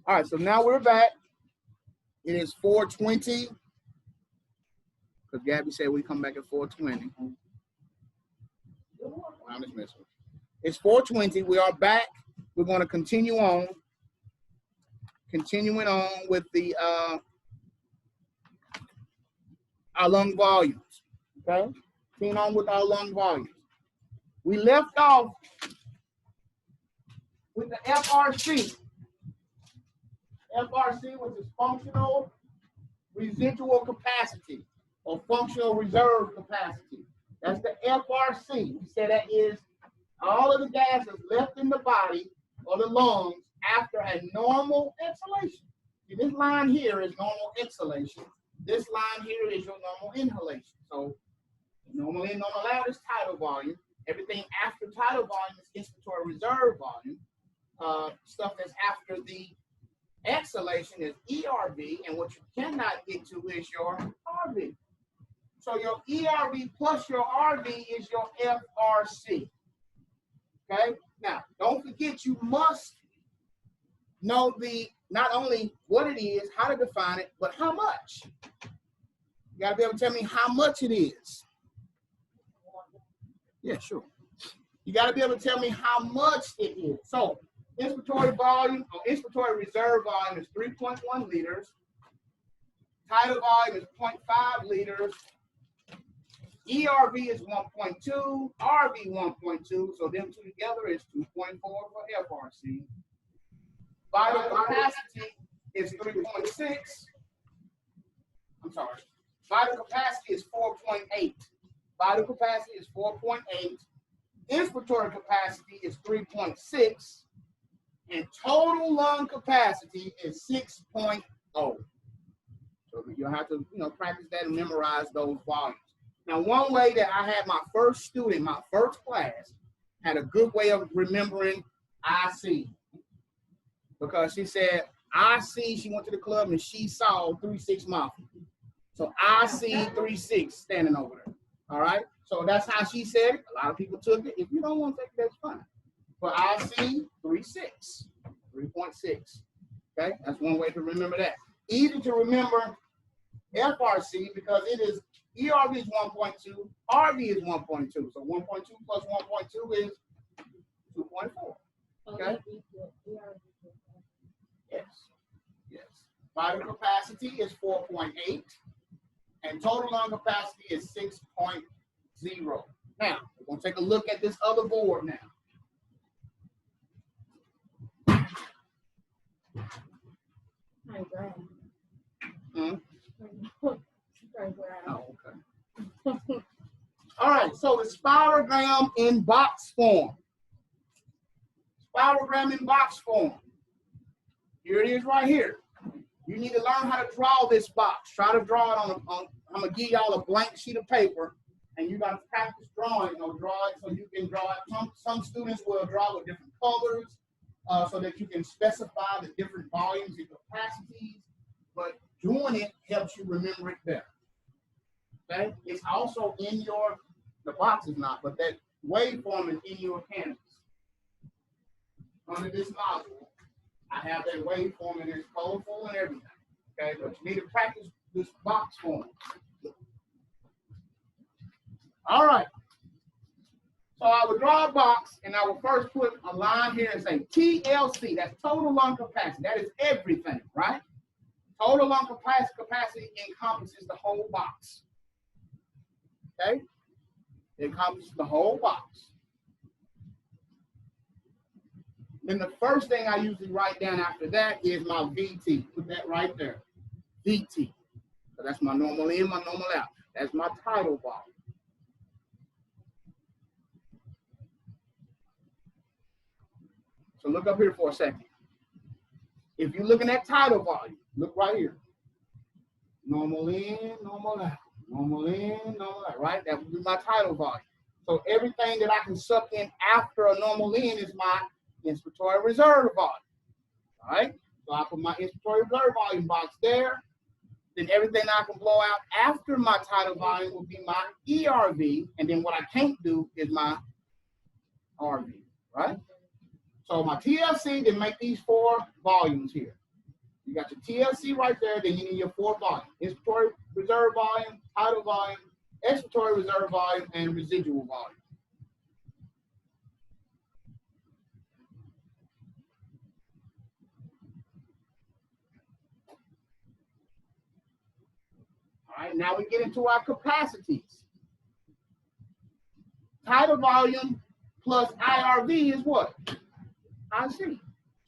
All right, so now we're back. It is 4:20. Because Gabby said we come back at 4:20. I'm just messing with you. It's 4:20. We are back. We're going to continue on. Continuing on with the our lung volumes. Okay? Continuing on with our lung volumes. We left off with the FRC. FRC, which is functional residual capacity or functional reserve capacity. That's the FRC. We said that is all of the gases left in the body or the lungs after a normal exhalation. See, this line here is normal exhalation. This line here is your normal inhalation. So normal in, normal out is tidal volume. Everything after tidal volume is inspiratory reserve volume. Stuff that's after the exhalation is ERV, and what you cannot get to is your RV. So your ERV plus your RV is your FRC. Okay? Now, don't forget you must know not only what it is, how to define it, but how much. You got to be able to tell me how much it is. Yeah, sure. You got to be able to tell me how much it is. So, inspiratory volume or inspiratory reserve volume is 3.1 liters. Tidal volume is 0.5 liters. ERV is 1.2. RV 1.2. So them two together is 2.4 for FRC. Vital capacity is 3.6. I'm sorry. Vital capacity is 4.8. Vital capacity is 4.8. Inspiratory capacity is 3.6. And total lung capacity is 6.0. So you'll have to, practice that and memorize those volumes. Now, one way that I had my first student, my first class, had a good way of remembering IC. Because she said, IC, she went to the club and she saw 3-6 Mafia. So IC 3-6 standing over there. All right? So that's how she said it. A lot of people took it. If you don't want to take it, that's fine. But IC 3.6. Okay? That's one way to remember that. Easy to remember FRC because it is ERV is 1.2, RV is 1.2. So 1.2 plus 1.2 is 2.4. Okay? Yes. Yes. Vital capacity is 4.8. And total lung capacity is 6.0. Now, we're going to take a look at this other board now. Oh, okay. All right, so the spirogram in box form. Spirogram in box form. Here it is right here. You need to learn how to draw this box. Try to draw it on I'm going to give y'all a blank sheet of paper, and you got to practice drawing. Draw it so you can draw it. Some students will draw with different colors so that you can specify the different volumes and capacities, but doing it helps you remember it better. Okay? It's also in the box is not, but that waveform is in your canvas. Under this module, I have that waveform and it's colorful and everything. Okay, but you need to practice this box form. All right. So I would draw a box and I would first put a line here and say TLC. That's total lung capacity. That is everything, right? Total lung capacity encompasses the whole box. Okay? It encompasses the whole box. Then the first thing I usually write down after that is my VT. Put that right there. VT. So that's my normal in, my normal out. That's my tidal volume. So look up here for a second. If you're looking at tidal volume, look right here. Normal in, normal out. Normal in, normal out, right? That would be my tidal volume. So everything that I can suck in after a normal in is my inspiratory reserve volume. All right? So I put my inspiratory reserve volume box there. Then everything I can blow out after my tidal volume will be my ERV. And then what I can't do is my RV, right? So my TLC, then make these 4 volumes here. You got your TLC right there, then you need your 4 volumes. Inspiratory reserve volume, tidal volume, expiratory reserve volume, and residual volume. All right, now we get into our capacities. Tidal volume plus IRV is what? IC.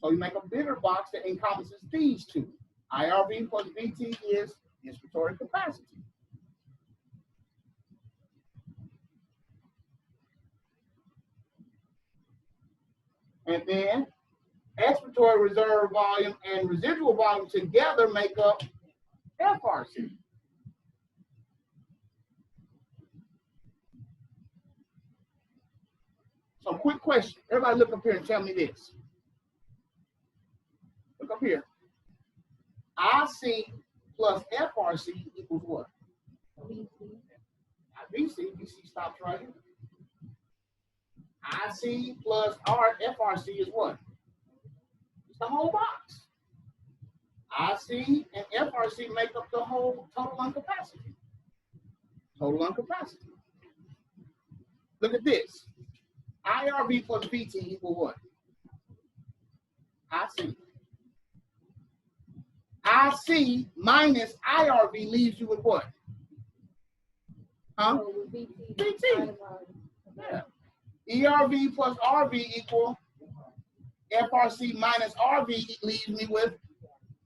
So you make a bigger box that encompasses these two. IRV plus VT is inspiratory capacity. And then expiratory reserve volume and residual volume together make up FRC. So quick question. Everybody look up here and tell me this. Look up here. IC plus FRC equals what? VC. VC stops right here. IC plus FRC is what? the whole box. IC and FRC make up the whole total lung capacity. Total lung capacity. Look at this. IRV plus VT equal what? IC. IC minus IRV leaves you with what? Huh? VT. Yeah. ERV plus RV equal FRC minus RV leaves me with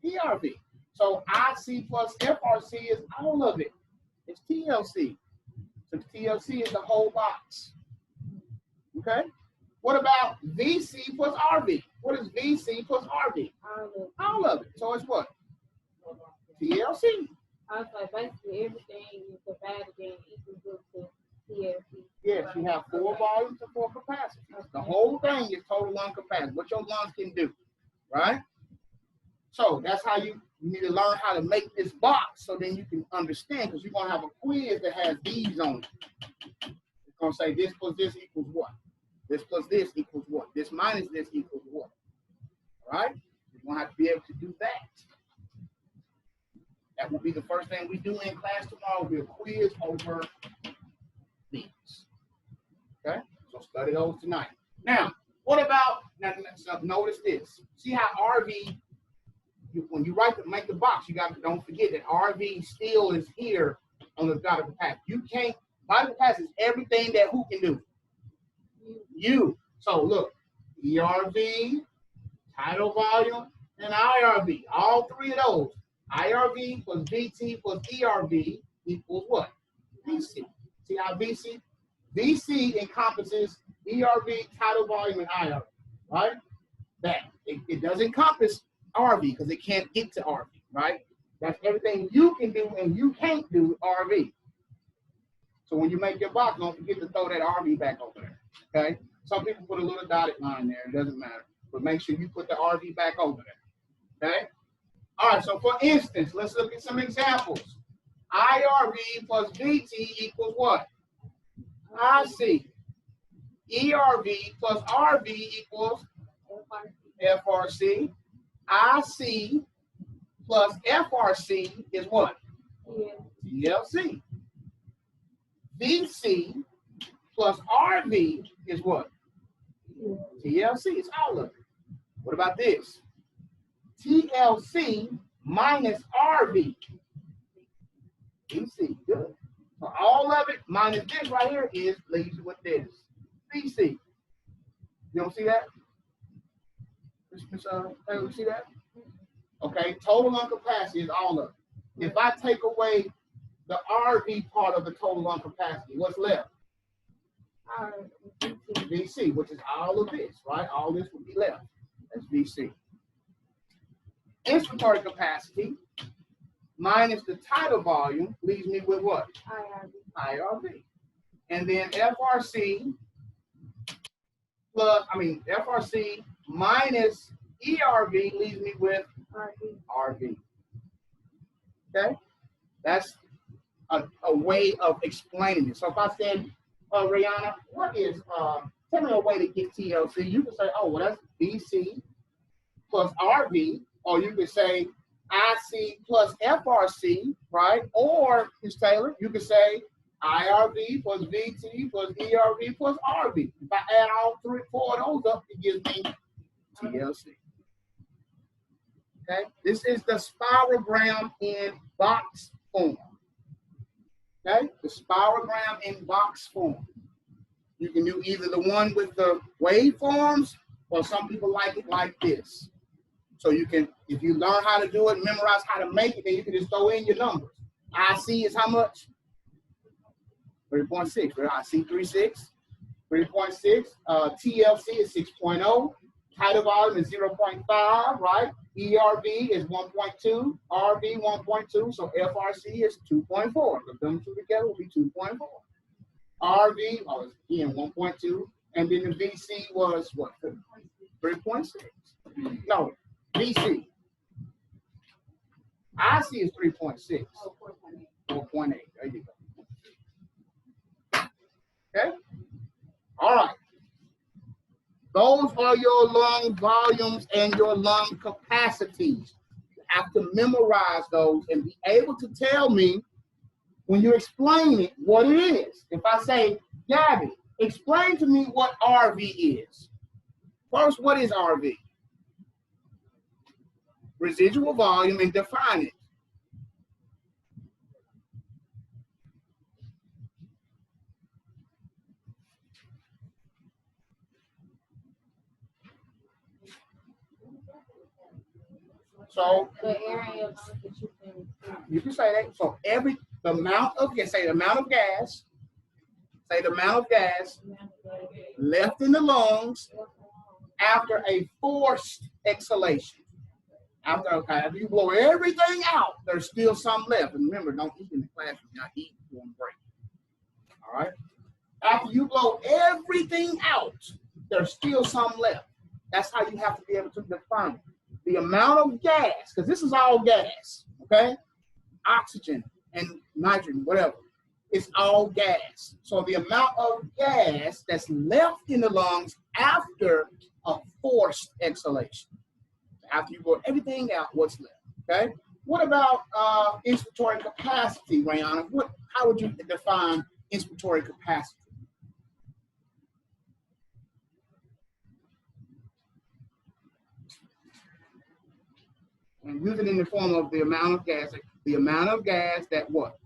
ERV. So IC plus FRC is all of it. It's TLC. So TLC is the whole box. Okay? What about VC plus RV? What is VC plus RV? All of it. So it's what? TLC. I was like, basically everything is divided and equals to TLC. Yes, you have 4 volumes and 4 capacities. The whole thing is total lung capacity, what your lungs can do, right? So that's how you need to learn how to make this box so then you can understand, because you're going to have a quiz that has these on it. It's going to say this plus this equals what? This plus this equals what? This minus this equals what? All right? You're going to have to be able to do that. That will be the first thing we do in class tomorrow. Will be a quiz over these. Okay? So study those tonight. Now, what about, now notice this. See how RV, when you make the box, you got to, don't forget that RV still is here on the vital capacity. You can't, vital capacity is everything that who can do? You. So look, ERV, tidal volume, and IRV. All 3 of those. IRV plus VT plus ERV equals what? VC. See how VC? VC encompasses ERV, tidal volume, and IRV, right? That. It doesn't encompass RV because it can't get to RV, right? That's everything you can do and you can't do RV. So when you make your box, don't forget to throw that RV back over there, okay? Some people put a little dotted line there. It doesn't matter. But make sure you put the RV back over there, okay? All right, so for instance, let's look at some examples. IRV plus VT equals what? IC. ERV plus RV equals FRC. IC plus FRC is what? TLC. VC plus RV is what? TLC. It's all of it. What about this? TLC minus RV. VC, good. So all of it minus this right here is leaves you with this. VC. You don't see that? You see that? Okay, total lung capacity is all of it. If I take away the RV part of the total lung capacity, what's left? VC, which is all of this, right? All this would be left. That's VC. Inspiratory capacity minus the tidal volume leaves me with what? IRV. And then FRC FRC minus ERV leaves me with RV. Okay? That's a way of explaining it. So if I said, Rihanna, what is, tell me a way to get TLC, you can say, oh, well, that's VC plus RV, or you could say IC plus FRC, right? Or, Ms. Taylor, you could say IRV plus VT plus ERV plus RV. If I add all 4 of those up, it gives me TLC. Okay, this is the spirogram in box form. Okay, the spirogram in box form. You can do either the one with the waveforms, or some people like it like this. So you can, if you learn how to do it, memorize how to make it, then you can just throw in your numbers. IC is how much? 3.6, right? IC 3.6, 3.6. TLC is 6.0. Tidal volume is 0.5, right? ERV is 1.2, RV 1.2, so FRC is 2.4. Put them 2 together will be 2.4. RV, oh, again, 1.2, and then the VC was what? 3.6. No, VC. IC is 3.6. 4.8. There you go. Okay? All right. Those are your lung volumes and your lung capacities. You have to memorize those and be able to tell me when you explain it what it is. If I say, Gabby, explain to me what RV is. First, what is RV? Residual volume, and define it. So The area that you can say that. So the amount of gas, say the amount of gas, left in the lungs after a forced exhalation. After you blow everything out, there's still some left. And remember, don't eat in the classroom. Not eat during break. All right. After you blow everything out, there's still some left. That's how you have to be able to define it. The amount of gas, because this is all gas, okay? Oxygen and nitrogen, whatever. It's all gas. So the amount of gas that's left in the lungs after a forced exhalation. After you blow everything out, what's left, okay? What about inspiratory capacity, Rayana? How would you define inspiratory capacity? And use it in the form of the amount of gas. The amount of gas that what?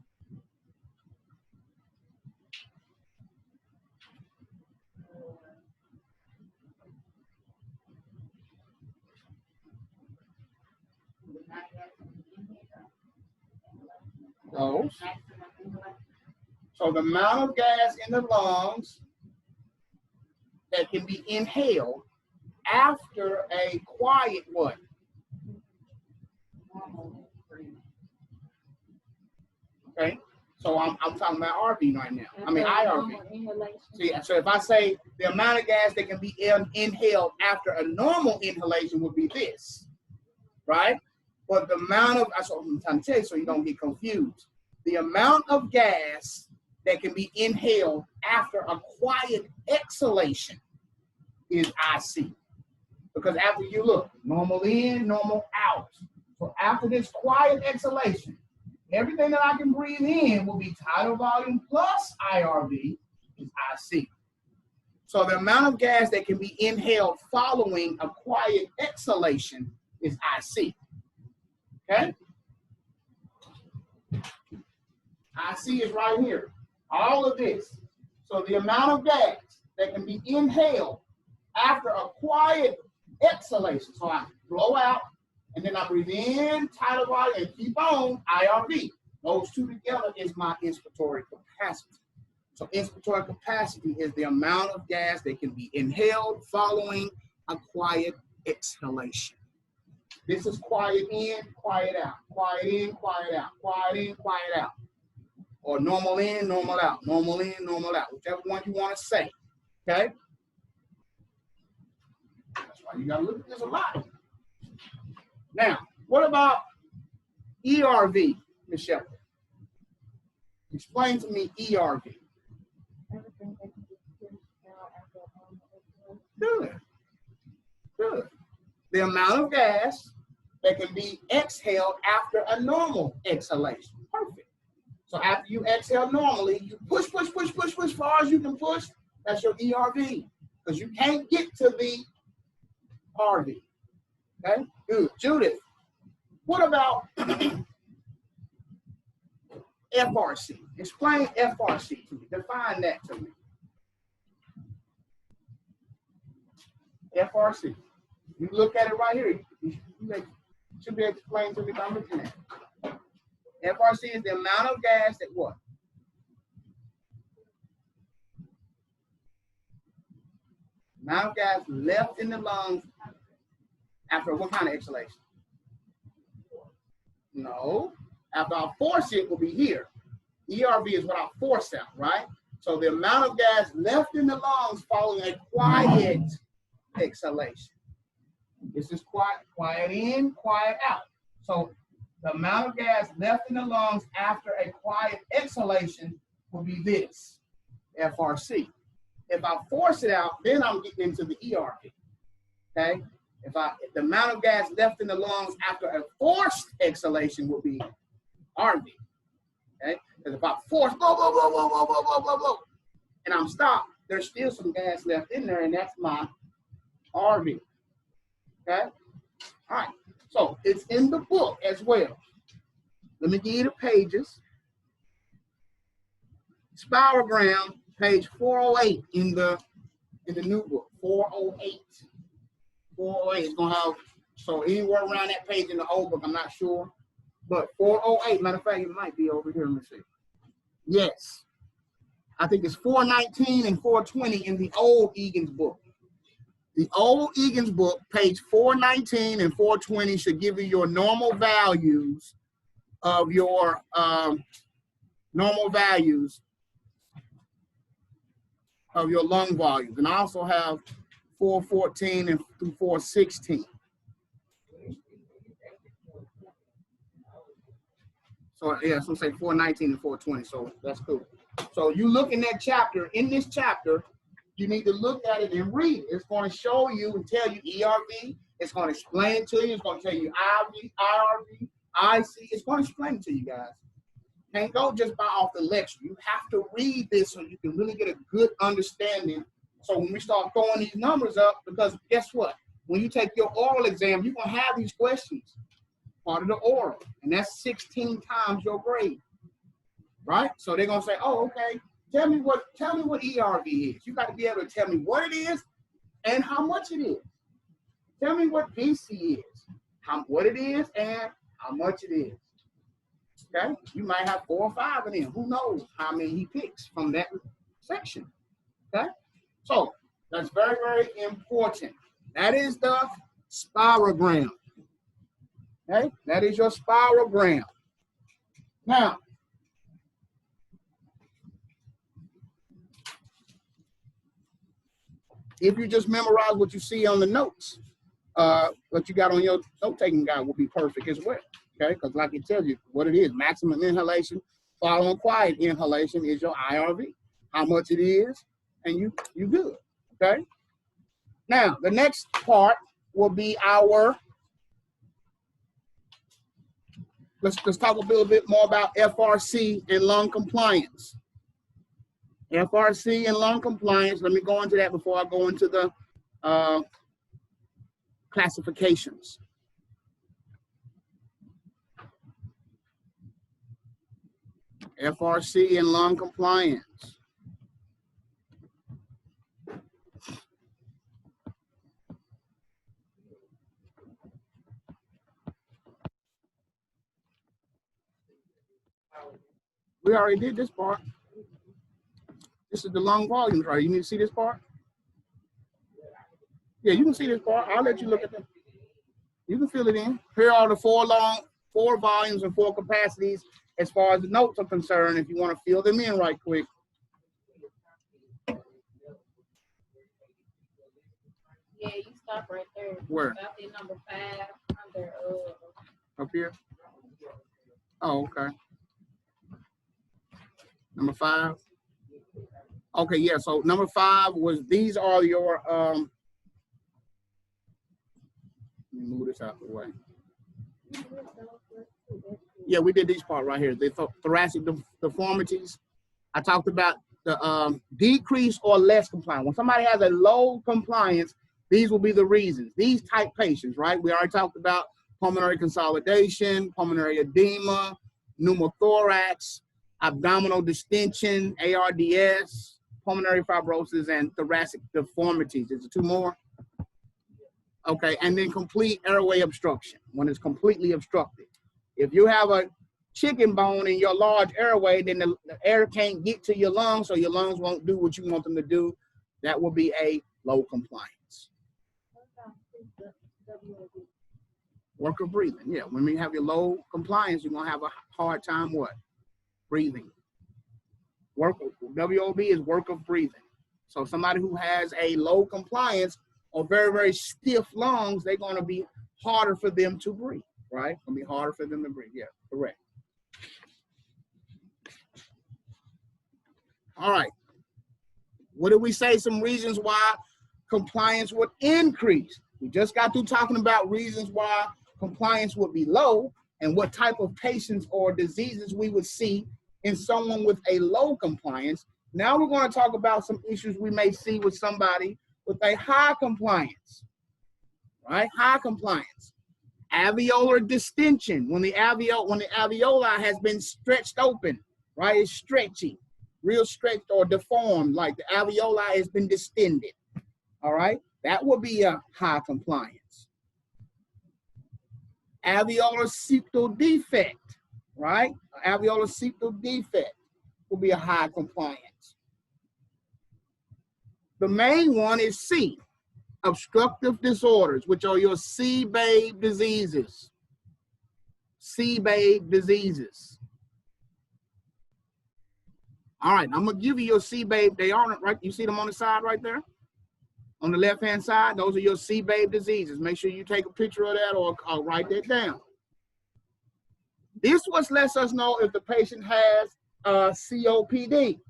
Those. So the amount of gas in the lungs that can be inhaled after a quiet what? Okay, so I'm talking about RV right now. I mean IRV. So if I say the amount of gas that can be inhaled after a normal inhalation would be this, right? But the amount of, that's what I'm trying to tell you so you don't get confused. The amount of gas that can be inhaled after a quiet exhalation is IC. Because after you look, normal in, normal out. So after this quiet exhalation, everything that I can breathe in will be tidal volume plus IRV is IC. So the amount of gas that can be inhaled following a quiet exhalation is IC. Okay? IC is right here. All of this. So the amount of gas that can be inhaled after a quiet exhalation. So I blow out, and then I breathe in, tidal volume, and keep on, IRV. Those two together is my inspiratory capacity. So inspiratory capacity is the amount of gas that can be inhaled following a quiet exhalation. This is quiet in, quiet out, quiet in, quiet out, quiet in, quiet out. Or normal in, normal out, normal in, normal out, whichever one you want to say, okay? That's why you gotta look at this a lot. Now, what about ERV, Ms. Shepherd? Explain to me ERV. Good. Good. The amount of gas that can be exhaled after a normal exhalation. Perfect. So after you exhale normally, you push as far as you can push. That's your ERV. Because you can't get to the RV. Okay? Good. Judith, what about FRC? Explain FRC to me. Define that to me. FRC. You look at it right here. You should be able to explain to me what I'm looking at. FRC is the amount of gas that what? Amount of gas left in the lungs after what kind of exhalation? No. After I force it will be here. ERV is what I force out, right? So the amount of gas left in the lungs following a quiet exhalation. This is quiet in, quiet out. So the amount of gas left in the lungs after a quiet exhalation will be this, FRC. If I force it out, then I'm getting into the ERV. Okay? If the amount of gas left in the lungs after a forced exhalation would be RV. Okay? Because if I force, blow, blow, blow, blow, blow, blow, blow, blow, blow, and I'm stopped, there's still some gas left in there, and that's my RV. Okay? All right. So it's in the book as well. Let me give you the pages. Spirogram, page 408 in the new book. 408. 408 is gonna have, so anywhere around that page in the old book, I'm not sure. But 408, matter of fact, it might be over here. Let me see. Yes. I think it's 419 and 420 in the old Egan's book. The old Egan's book, page 419 and 420, should give you your normal values of your normal values of your lung volumes. And I also have 414 and through 416. So yeah, so say 419 and 420, so that's cool. So you look in that chapter, in this chapter, you need to look at it and read it. It's going to show you and tell you ERV. It's going to explain it to you. It's going to tell you IV, IRV, IC. It's going to explain it to you guys. Can't go just by off the lecture. You have to read this so you can really get a good understanding. So when we start throwing these numbers up, because guess what? When you take your oral exam, you're going to have these questions, part of the oral, and that's 16 times your grade, right? So they're going to say, oh, okay, tell me what ERV is. You got to be able to tell me what it is and how much it is. Tell me what PC is, what it is and how much it is. Okay, you might have 4 or 5 of them. Who knows how many he picks from that section? Okay, so that's very, very important. That is the spirogram. Okay, that is your spirogram. Now, if you just memorize what you see on the notes, what you got on your note-taking guide will be perfect as well. Okay, because like it tells you what it is, maximum inhalation following quiet inhalation is your IRV, how much it is, and you good. Okay. Now the next part will be our. Let's talk a little bit more about FRC and lung compliance. FRC and lung compliance. Let me go into that before I go into the classifications. FRC and lung compliance. We already did this part. This is the lung volumes, right? You need to see this part? Yeah, you can see this part. I'll let you look at them. You can fill it in. Here are the 4 volumes and 4 capacities as far as the notes are concerned, if you want to fill them in right quick. Yeah, you stop right there. Where? About the number 5 under up here? Oh, okay. Number 5. Okay, yeah. So number 5 was, these are your let me move this out of the way. Yeah, we did this part right here. The thoracic deformities. I talked about the decrease or less compliance. When somebody has a low compliance, these will be the reasons. These type patients, right? We already talked about pulmonary consolidation, pulmonary edema, pneumothorax, abdominal distension, ARDS, pulmonary fibrosis, and thoracic deformities. Is it 2 more? Okay, and then complete airway obstruction, when it's completely obstructed. If you have a chicken bone in your large airway, then the air can't get to your lungs, so your lungs won't do what you want them to do. That will be a low compliance. Work of breathing, yeah. When you have your low compliance, you're gonna have a hard time what? Breathing. WOB is work of breathing. So somebody who has a low compliance or very, very stiff lungs, they're gonna be harder for them to breathe, right? It's gonna be harder for them to breathe, yeah, correct. All right. What did we say? Some reasons why compliance would increase. We just got through talking about reasons why compliance would be low and what type of patients or diseases we would see in someone with a low compliance. Now we're going to talk about some issues we may see with somebody with a high compliance, right? High compliance. Alveolar distension, when the alveoli has been stretched open, right? It's stretchy, real stretched or deformed, like the alveoli has been distended, all right? That would be a high compliance. Alveolar septal defect, right? Alveolar septal defect will be a high compliance. The main one is C, obstructive disorders, which are your C-babe diseases. C-babe diseases. All right, I'm gonna give you your C-babe. They are right. You see them on the side right there? On the left-hand side, those are your C-babe diseases. Make sure you take a picture of that or write that down. This what lets us know if the patient has COPD.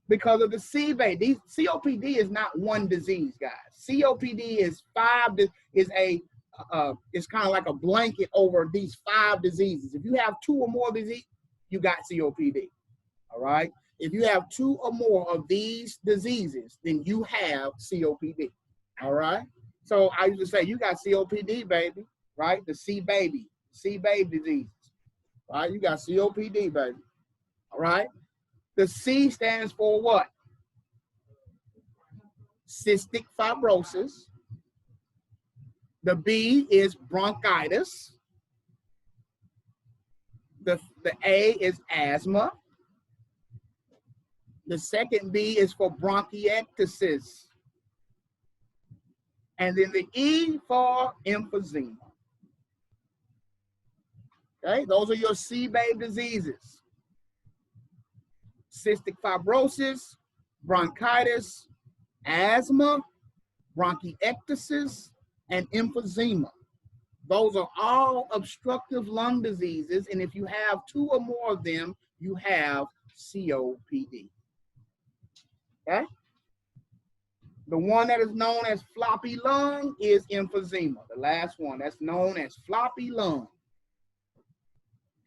Because of the C-babe. COPD is not one disease, guys. COPD is it's kind of like a blanket over these 5 diseases. If you have 2 or more diseases, you got COPD, all right? If you have 2 or more of these diseases, then you have COPD, all right? So I used to say, you got COPD, baby, right? The C-babe diseases, right? You got COPD, baby, all right? The C stands for what? Cystic fibrosis. The B is bronchitis. The A is asthma. The second B is for bronchiectasis. And then the E for emphysema. Okay, those are your C-babe diseases. Cystic fibrosis, bronchitis, asthma, bronchiectasis, and emphysema. Those are all obstructive lung diseases, and if you have 2 or more of them, you have COPD. Okay? The one that is known as floppy lung is emphysema. The last one that's known as floppy lung.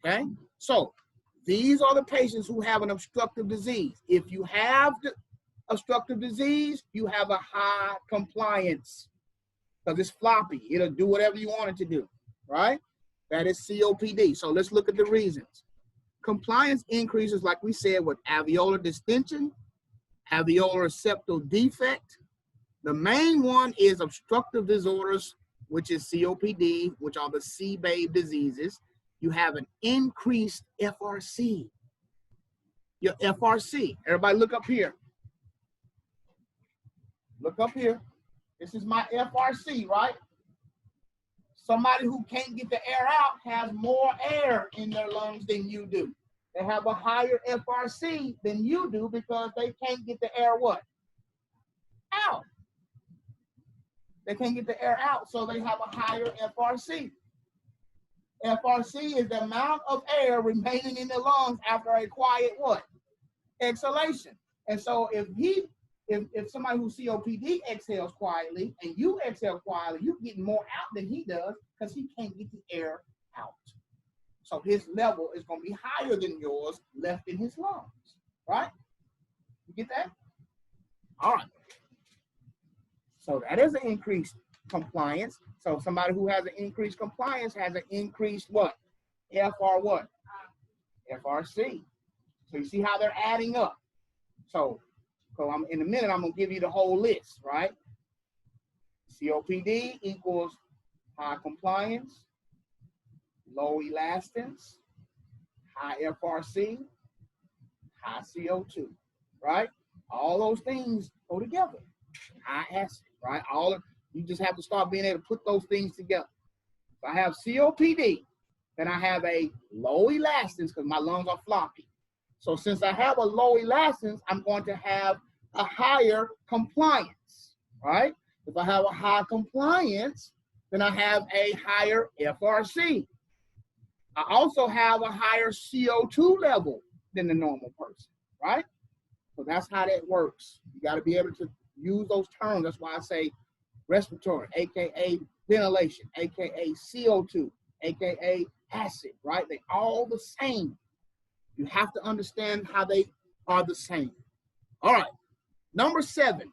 Okay? So, these are the patients who have an obstructive disease. If you have the obstructive disease, you have a high compliance because it's floppy. It'll do whatever you want it to do, right? That is COPD. So let's look at the reasons. Compliance increases, like we said, with alveolar distension, alveolar septal defect. The main one is obstructive disorders, which is COPD, which are the C-babe diseases. You have an increased FRC. Your FRC. Everybody look up here. Look up here. This is my FRC, right? Somebody who can't get the air out has more air in their lungs than you do. They have a higher FRC than you do because they can't get the air what? Out. They can't get the air out, so they have a higher FRC. FRC is the amount of air remaining in the lungs after a quiet what? Exhalation. And so if somebody who's COPD exhales quietly and you exhale quietly, you're getting more out than he does because he can't get the air out. So his level is going to be higher than yours left in his lungs, right? You get that? All right. So that is an increased compliance. So somebody who has an increased compliance has an increased what? FRC. So you see how they're adding up. So in a minute, I'm going to give you the whole list, right? COPD equals high compliance, low elastance, high FRC, high CO2, right? All those things go together. High acid, right? You just have to start being able to put those things together. If I have COPD, then I have a low elastance because my lungs are floppy. So since I have a low elastance, I'm going to have a higher compliance, right? If I have a high compliance, then I have a higher FRC. I also have a higher CO2 level than the normal person, right? So that's how that works. You got to be able to use those terms. That's why I say respiratory, aka ventilation, aka CO2, aka acid, right? They all the same. You have to understand how they are the same. All right, number 7.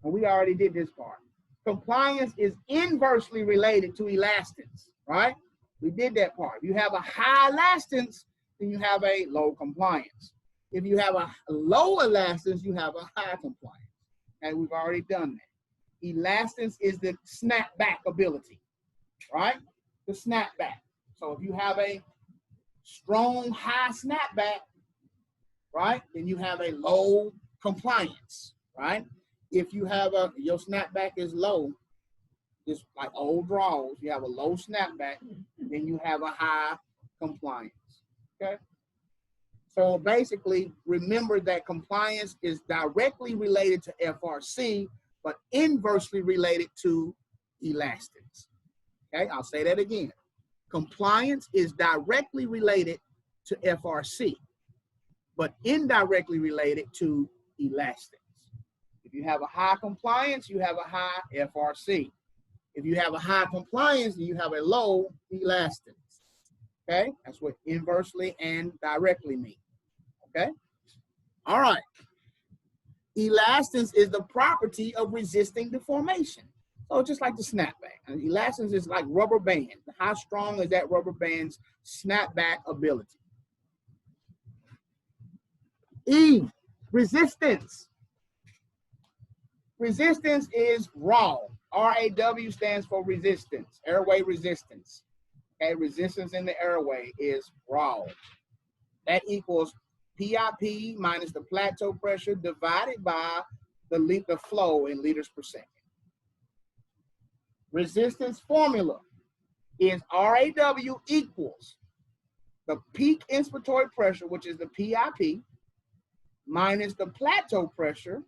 And we already did this part. Compliance is inversely related to elastance, right? We did that part. If you have a high elastance, then you have a low compliance. If you have a low elastance, you have a high compliance. And we've already done that. Elastance is the snapback ability, right? The snapback. So if you have a strong high snapback, right, then you have a low compliance, right? If you have your snapback is low, just like old draws, you have a low snapback, then you have a high compliance, okay? So basically, remember that compliance is directly related to FRC, but inversely related to elastance, okay? I'll say that again. Compliance is directly related to FRC, but indirectly related to elastance. If you have a high compliance, you have a high FRC. If you have a high compliance, you have a low elastance. Okay, that's what inversely and directly mean. Okay, all right. Elastance is the property of resisting deformation. So just like the snapback, and elastance is like rubber band. How strong is that rubber band's snapback ability? E, resistance. Resistance is raw. RAW stands for resistance, airway resistance. Okay, resistance in the airway is raw. That equals PIP minus the plateau pressure divided by the flow in liters per second. Resistance formula is RAW equals the peak inspiratory pressure, which is the PIP, minus the plateau pressure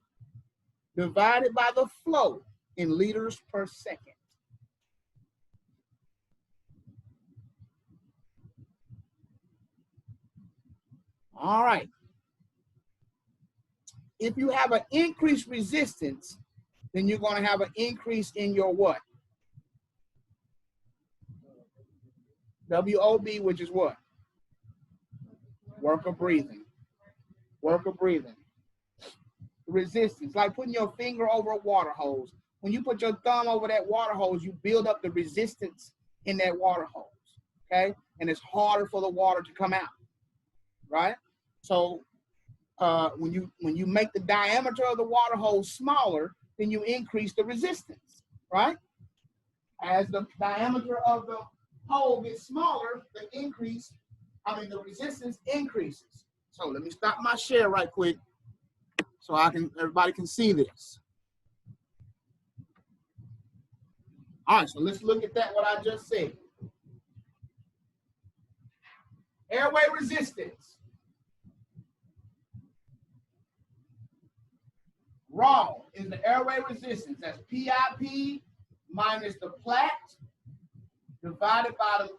divided by the flow in liters per second. All right. If you have an increased resistance, then you're going to have an increase in your what? WOB, which is what? Work of breathing. Work of breathing. Resistance, like putting your finger over a water hose. When you put your thumb over that water hose, you build up the resistance in that water hose, okay? And it's harder for the water to come out, right? So when you make the diameter of the water hose smaller, then you increase the resistance, right? As the diameter of the hole gets smaller, the resistance increases. So let me stop my share right quick so everybody can see this. All right, so let's look at that, what I just said. Airway resistance. Raw is the airway resistance. That's PIP minus the plat divided by the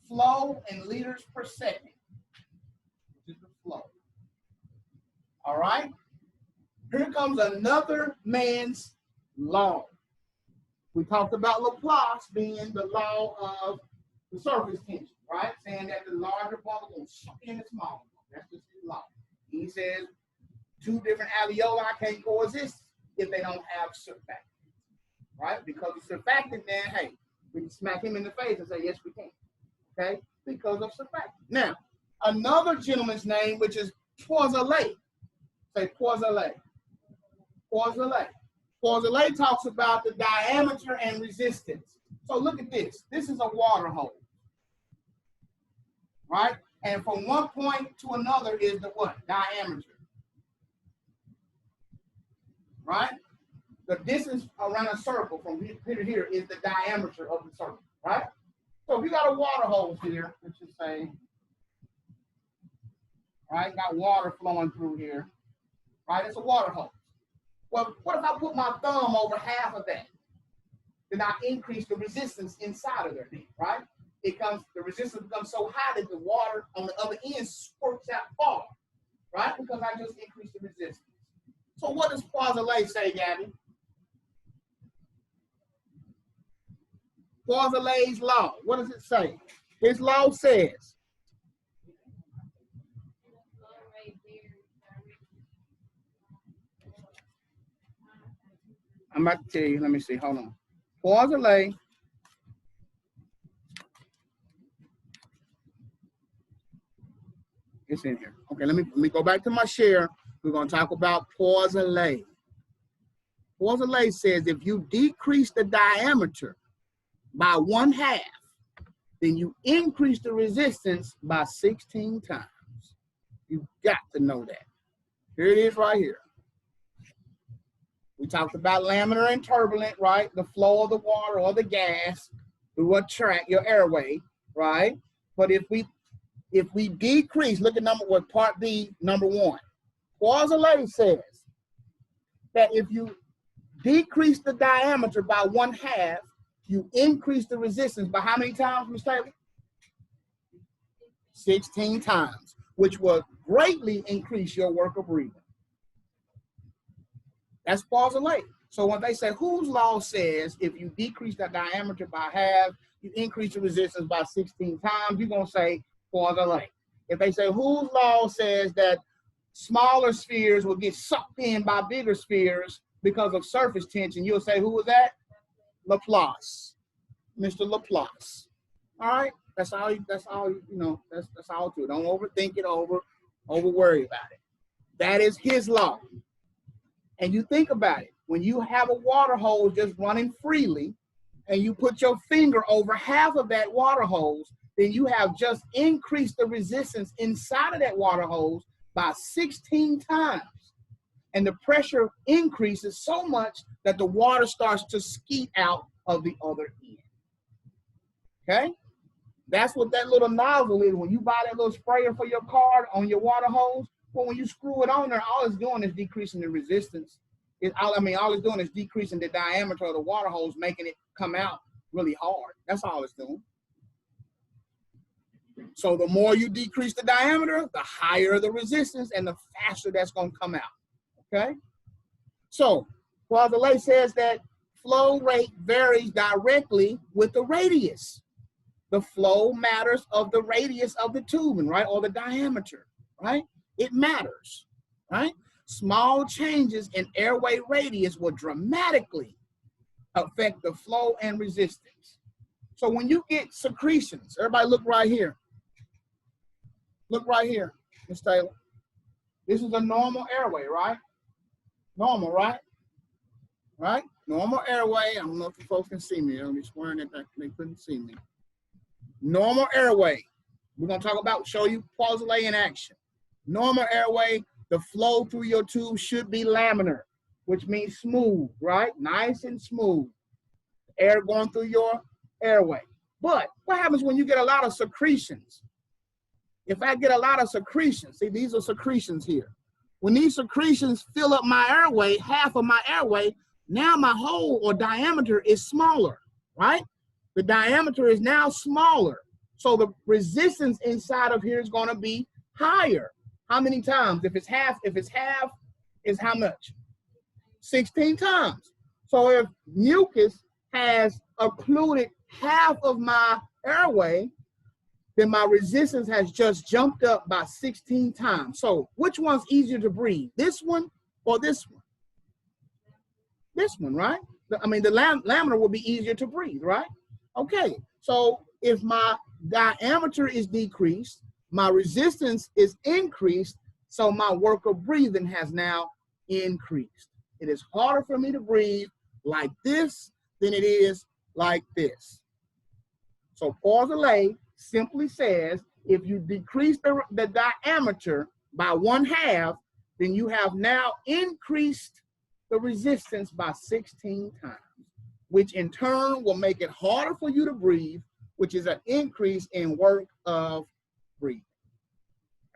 flow in liters per second, which is the flow. All right? Here comes another man's law. We talked about Laplace being the law of the surface tension, right? Saying that the larger bubble will suck in the smaller bubble. That's just his law. He says two different alveoli can't coexist if they don't have surfactant, right? Because of surfactant, then, hey, we can smack him in the face and say, yes, we can, okay? Because of surfactant. Now, another gentleman's name, which is Poisson. Say Poisson. Poisson. Poisson talks about the diameter and resistance. So look at this. This is a water hose, right? And from one point to another is the what? Diameter. Right? The distance around a circle from here to here is the diameter of the circle, right? So if you got a water hose here, let's just say, right, got water flowing through here, right? It's a water hose. Well, what if I put my thumb over half of that? Then I increase the resistance inside of there, right? The resistance becomes so high that the water on the other end squirts out far. right? Because I just increased the resistance. So what does Poiseuille say, Gabby? Poiseuille's law, what does it say? His law says, I'm about to tell you, let me see, hold on. Poiseuille it's in here. Okay, let me go back to my share. We're going to talk about Poiseuille. Poiseuille says if you decrease the diameter by 1/2, then you increase the resistance by 16 times. You got to know that. Here it is right here. We talked about laminar and turbulent, right? The flow of the water or the gas through a tract, your airway, right? But if we decrease, look at part B, number 1. Poiseuille says that if you decrease the diameter by 1/2, you increase the resistance by how many times, Ms. Taylor? 16 times, which will greatly increase your work of breathing. That's Poiseuille. So when they say whose law says if you decrease the diameter by 1/2, you increase the resistance by 16 times, you're going to say Poiseuille. If they say whose law says that smaller spheres will get sucked in by bigger spheres because of surface tension, you'll say, who was that? Laplace, Mr. Laplace. All right, that's all, that's all too. Don't overthink it, over worry about it. That is his law. And you think about it, when you have a water hose just running freely and you put your finger over half of that water hose, then you have just increased the resistance inside of that water hose by 16 times. And the pressure increases so much that the water starts to skeet out of the other end. Okay? That's what that little nozzle is. When you buy that little sprayer for your car on your water hose, well, when you screw it on there, all it's doing is decreasing the resistance. All it's doing is decreasing the diameter of the water hose, making it come out really hard. That's all it's doing. So the more you decrease the diameter, the higher the resistance and the faster that's going to come out. Okay? So Poiseuille says that flow rate varies directly with the radius. The flow matters of the radius of the tubing, right? Or the diameter, right? It matters, right? Small changes in airway radius will dramatically affect the flow and resistance. So when you get secretions, everybody look right here. Look right here, Ms. Taylor. This is a normal airway, right? Normal, right? Right? Normal airway. I don't know if you folks can see me. I'll be swearing that they couldn't see me. Normal airway. We're going to talk about, show you Poiseuille in action. Normal airway, the flow through your tube should be laminar, which means smooth, right? Nice and smooth. Air going through your airway. But what happens when you get a lot of secretions? If I get a lot of secretions, see, these are secretions here. When these secretions fill up my airway, half of my airway, now my hole or diameter is smaller, right? The diameter is now smaller. So the resistance inside of here is going to be higher. How many times? If it's half, is how much? 16 times. So if mucus has occluded half of my airway, then my resistance has just jumped up by 16 times. So which one's easier to breathe? This one or this one? This one, right? I mean, the laminar will be easier to breathe, right? Okay, so if my diameter is decreased, my resistance is increased, so my work of breathing has now increased. It is harder for me to breathe like this than it is like this. So Poiseuille simply says, if you decrease the diameter by 1/2, then you have now increased the resistance by 16 times, which in turn will make it harder for you to breathe, which is an increase in work of breathing.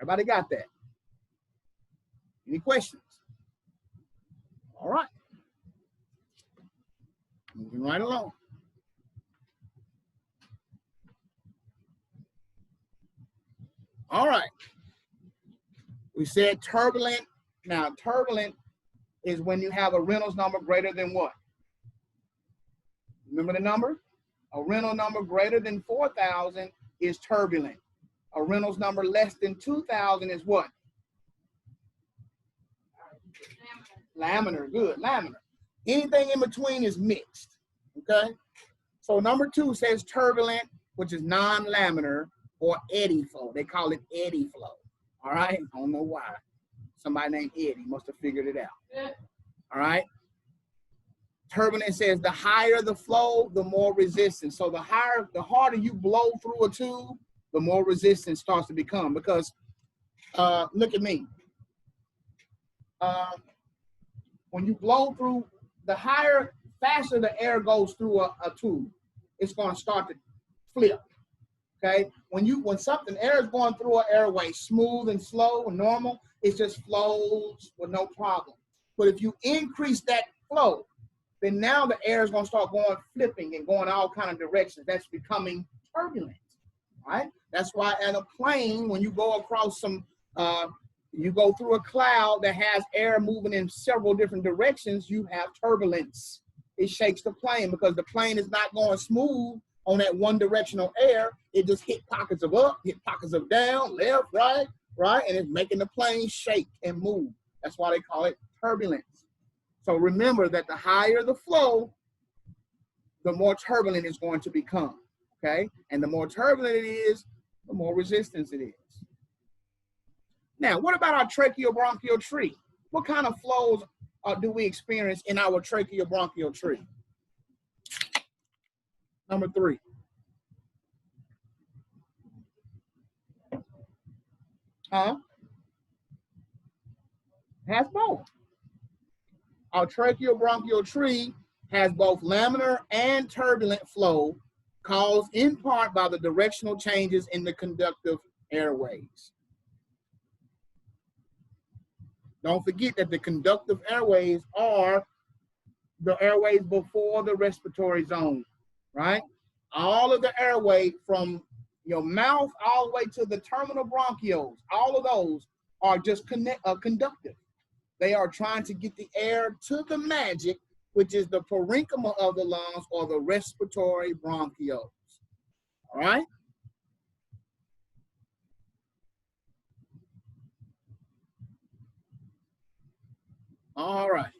Everybody got that? Any questions? All right. Moving right along. All right. We said turbulent. Now, turbulent is when you have a Reynolds number greater than what? Remember the number? A Reynolds number greater than 4,000 is turbulent. A Reynolds number less than 2,000 is what? Laminar. Good, laminar. Anything in between is mixed, okay? So number 2 says turbulent, which is non-laminar, or eddy flow. They call it eddy flow, all right? I don't know why. Somebody named Eddie must have figured it out, all right? Turbulent says the higher the flow, the more resistance. So the harder you blow through a tube, the more resistance starts to become. Because look at me. When you blow through, faster the air goes through a tube, it's going to start to flip. Okay, when air is going through an airway, smooth and slow and normal, it just flows with no problem. But if you increase that flow, then now the air is going to start going flipping and going all kind of directions. That's becoming turbulent, right? That's why at a plane, when you go across you go through a cloud that has air moving in several different directions, you have turbulence. It shakes the plane because the plane is not going smooth on that one directional air. It just hit pockets of up, hit pockets of down, left, right, and it's making the plane shake and move. That's why they call it turbulence. So remember that the higher the flow, the more turbulent it's going to become, okay? And the more turbulent it is, the more resistance it is. Now, what about our tracheobronchial tree? What kind of flows do we experience in our tracheobronchial tree? Number 3. Has both. Our tracheobronchial tree has both laminar and turbulent flow, caused in part by the directional changes in the conductive airways. Don't forget that the conductive airways are the airways before the respiratory zone, right? All of the airway from your mouth all the way to the terminal bronchioles, all of those are just conductive. They are trying to get the air to the magic, which is the parenchyma of the lungs or the respiratory bronchioles, all right? All right.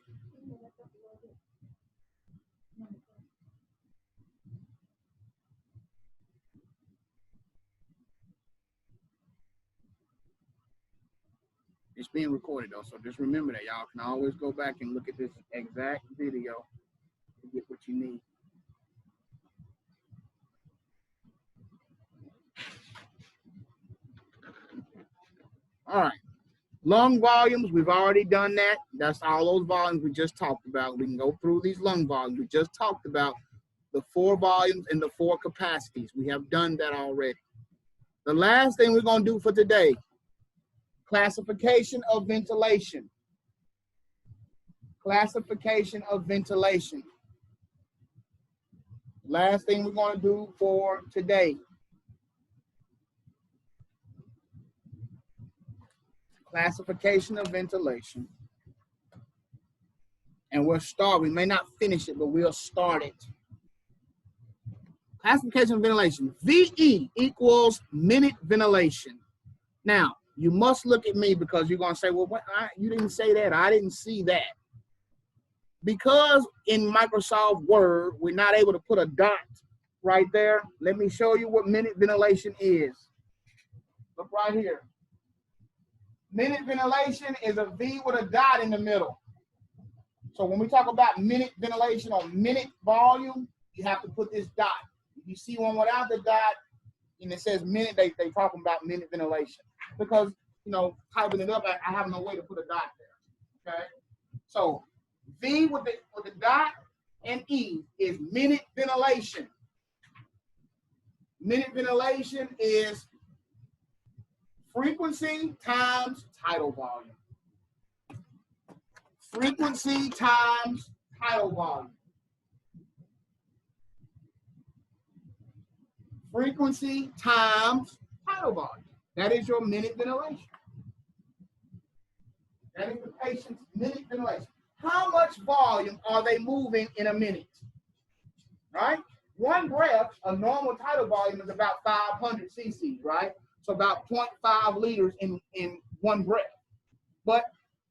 It's being recorded though, so just remember that. Y'all can always go back and look at this exact video to get what you need. All right. Lung volumes, we've already done that. That's all those volumes we just talked about. We can go through these lung volumes. We just talked about the 4 volumes and the 4 capacities. We have done that already. The last thing we're going to do for today, classification of ventilation. Classification of ventilation. Last thing we're going to do for today. Classification of ventilation. And we'll start. We may not finish it, but we'll start it. Classification of ventilation. VE equals minute ventilation. Now, you must look at me because you're going to say, well, you didn't say that. I didn't see that. Because in Microsoft Word, we're not able to put a dot right there. Let me show you what minute ventilation is. Look right here. Minute ventilation is a V with a dot in the middle. So when we talk about minute ventilation or minute volume, you have to put this dot. If you see one without the dot, and it says minute, they talking about minute ventilation. Because, you know, typing it up, I have no way to put a dot there, okay? So V with the dot and E is minute ventilation. Minute ventilation is frequency times tidal volume. Frequency times tidal volume. Frequency times tidal volume. That is your minute ventilation. That is the patient's minute ventilation. How much volume are they moving in a minute? Right? One breath, a normal tidal volume is about 500 cc's, right? So about 0.5 liters in one breath. But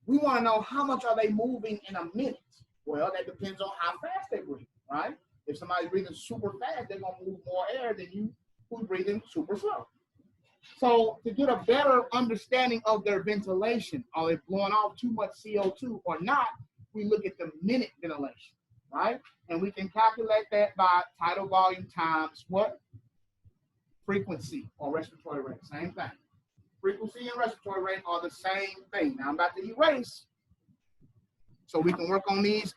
we want to know how much are they moving in a minute? Well, that depends on how fast they breathe, right? If somebody's breathing super fast, they're going to move more air than you who's breathing super slow. So to get a better understanding of their ventilation, are they blowing off too much CO2 or not, we look at the minute ventilation, right? And we can calculate that by tidal volume times what? Frequency or respiratory rate, same thing. Frequency and respiratory rate are the same thing. Now I'm about to erase so we can work on these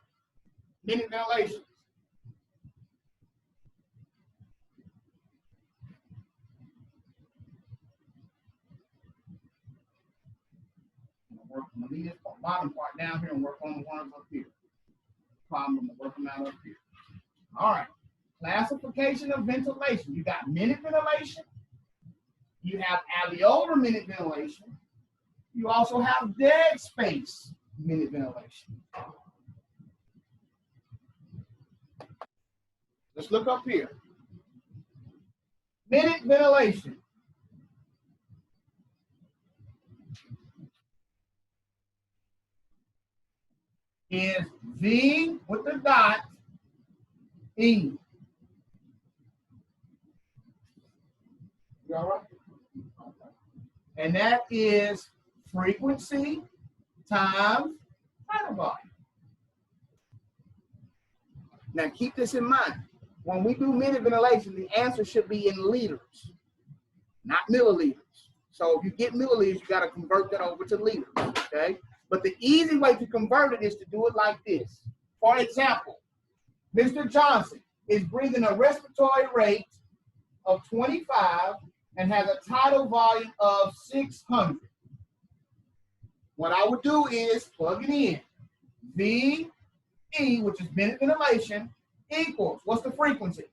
minute ventilations. I'm gonna leave this bottom part down here and work on the ones up here. Problem, I'm gonna work them out up here. All right. Classification of ventilation. You got minute ventilation. You have alveolar minute ventilation. You also have dead space minute ventilation. Let's look up here. Minute ventilation is V with the dot E. You all right? And that is frequency times tidal volume. Now keep this in mind. When we do minute ventilation, the answer should be in liters, not milliliters. So if you get milliliters, you got to convert that over to liters, okay? But the easy way to convert it is to do it like this. For example, Mr. Johnson is breathing a respiratory rate of 25 and has a tidal volume of 600. What I would do is plug it in. VE, which is minute ventilation, equals, what's the frequency?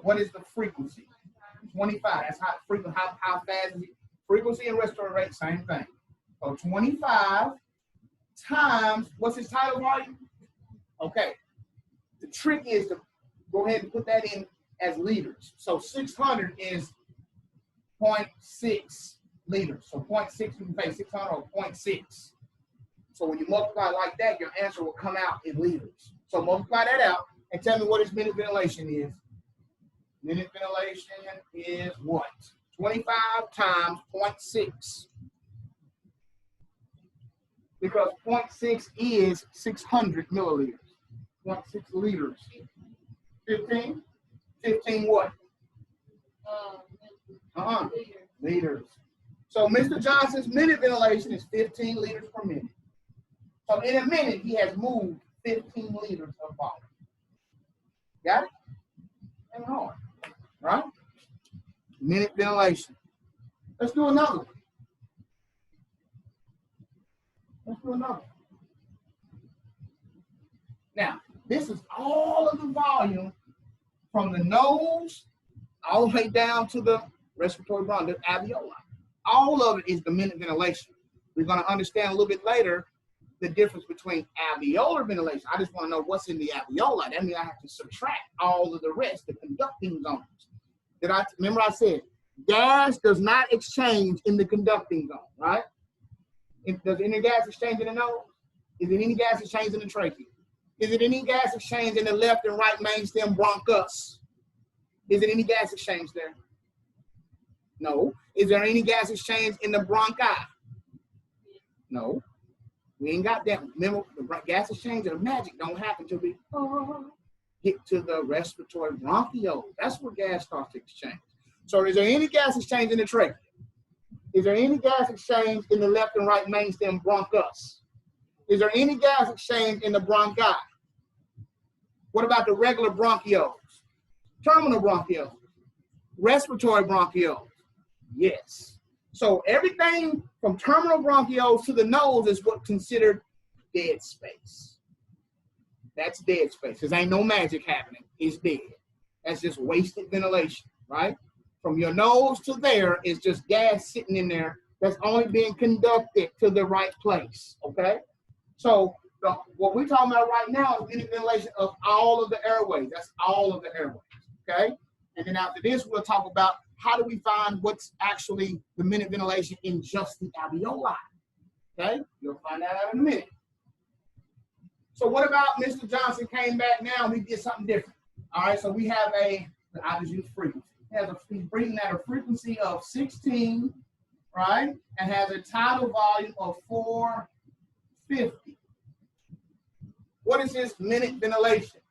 What is the frequency? 25. That's how frequent. How fast is it? Frequency and respiratory rate, same thing. So 25 times, what's his tidal volume? Okay. The trick is to go ahead and put that in as liters. So 600 is 0.6 liters. So 0.6, you can say 600 or 0.6. So when you multiply like that, your answer will come out in liters. So multiply that out and tell me what his minute ventilation is. Minute ventilation is what? 25 times 0.6. Because 0.6 is 600 milliliters. 0.6 liters. 15? 15 what? Liters. So Mr. Johnson's minute ventilation is 15 liters per minute. So in a minute, he has moved 15 liters of volume. Got it? And hard, right? Minute ventilation. Let's do another one. Let's do another one. Now, this is all of the volume from the nose all the way down to the respiratory bronchi, the alveoli. All of it is the minute ventilation. We're going to understand a little bit later the difference between alveolar ventilation. I just want to know what's in the alveoli. That means I have to subtract all of the rest, the conducting zones. Remember I said, gas does not exchange in the conducting zone, right? Does any gas exchange in the nose? Is there any gas exchange in the trachea? Is it any gas exchange in the left and right main stem bronchus? Is there any gas exchange there? No. Is there any gas exchange in the bronchi? No. We ain't got that. Remember, the gas exchange and the magic don't happen until we get to the respiratory bronchiole. That's where gas starts to exchange. So is there any gas exchange in the trachea? Is there any gas exchange in the left and right main stem bronchus? Is there any gas exchange in the bronchi? What about the regular bronchioles? Terminal bronchioles? Respiratory bronchioles? Yes. So everything from terminal bronchioles to the nose is what's considered dead space. That's dead space. Because ain't no magic happening. It's dead. That's just wasted ventilation, right? From your nose to there is just gas sitting in there that's only being conducted to the right place, okay? So what we're talking about right now is minute ventilation of all of the airways. That's all of the airways, okay? And then after this, we'll talk about how do we find what's actually the minute ventilation in just the alveoli, okay? You'll find out in a minute. So what about Mr. Johnson came back now and we did something different? All right, so we have I just use frequency. He's breathing at a frequency of 16, right? And has a tidal volume of 450. What is his minute ventilation?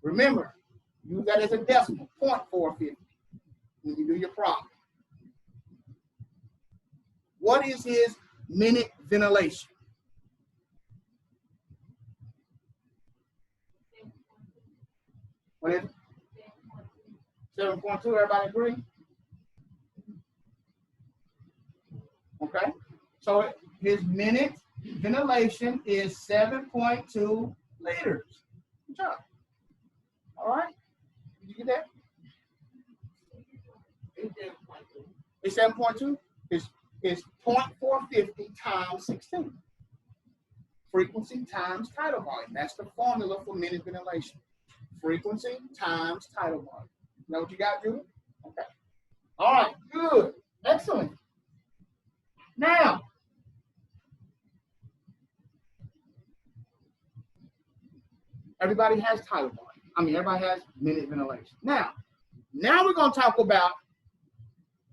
Remember, use that as a decimal, 0.450 when you do your problem. What is his minute ventilation? What is it? 7.2, everybody agree? Okay, so his minute ventilation is 7.2 liters. Good job. All right, did you get that? It's 7.2. It's 0.450 times 16. Frequency times tidal volume. That's the formula for minute ventilation. Frequency times tidal volume. You know what you got, Julie? Okay. All right, good. Excellent. Now, everybody has tidal volume. I mean, everybody has minute ventilation. Now we're going to talk about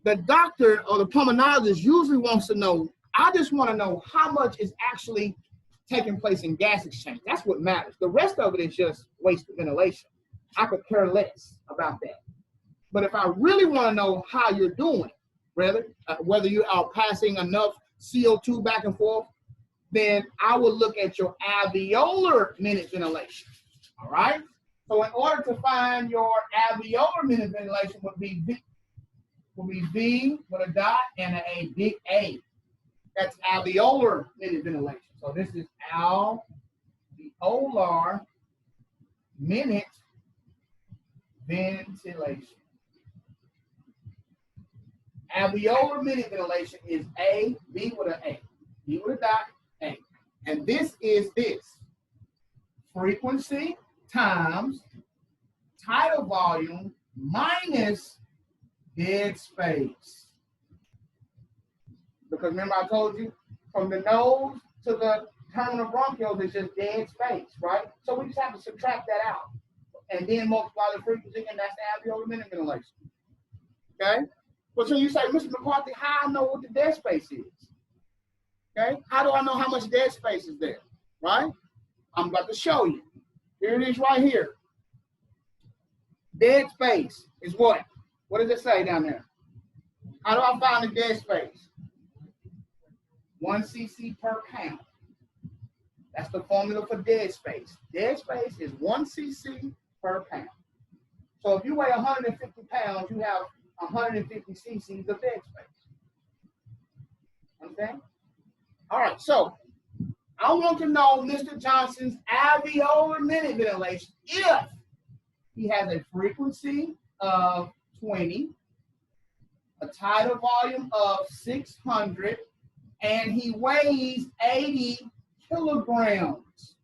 the doctor or the pulmonologist usually wants to know, I just want to know how much is actually taking place in gas exchange. That's what matters. The rest of it is just wasted ventilation. I could care less about that. But if I really want to know how you're doing, whether you are passing enough CO2 back and forth, then I will look at your alveolar minute ventilation. All right? So in order to find your alveolar minute ventilation would be V with a dot and a big A. That's alveolar minute ventilation. So this is alveolar minute ventilation. Alveolar minute ventilation is A, B with an A, B with a dot, A. And this is frequency times tidal volume minus dead space. Because remember I told you, from the nose to the terminal bronchioles is just dead space, right? So we just have to subtract that out and then multiply the frequency, and that's the alveolar minute ventilation. Okay? Well, so you say, Mr. McCarthy, how I know what the dead space is? Okay? How do I know how much dead space is there? Right? I'm about to show you. Here it is right here. Dead space is what? What does it say down there? How do I find the dead space? 1 cc per pound. That's the formula for dead space. Dead space is 1 cc per pound. So if you weigh 150 pounds, you have 150 cc's of dead space. Understand? All right, so I want to know Mr. Johnson's alveolar minute ventilation if he has a frequency of 20, a tidal volume of 600, and he weighs 80 kilograms.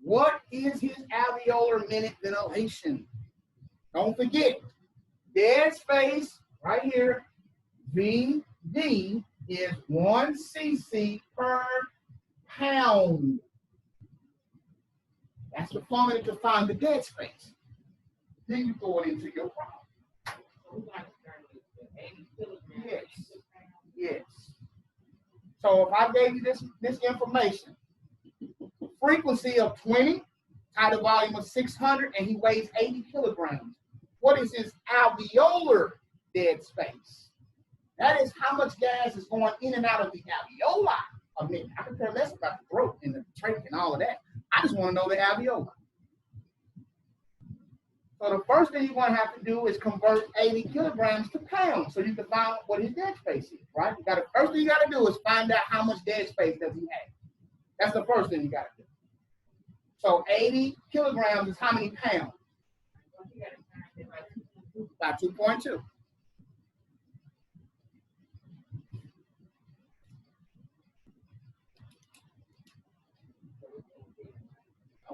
What is his alveolar minute ventilation? Don't forget, dead space right here, VD is 1 cc per pound. That's the formula to find the dead space. Then you throw it into your problem. Yes. Yes. So if I gave you this information, frequency of 20, tidal volume of 600, and he weighs 80 kilograms. What is his alveolar dead space? That is how much gas is going in and out of the alveoli. I mean, I can care less about the throat and the trach and all of that. I just want to know the alveoli. So the first thing you're going to have to do is convert 80 kilograms to pounds so you can find what his dead space is, right? First thing you got to do is find out how much dead space does he have. That's the first thing you got to do. So 80 kilograms is how many pounds? About 2.2.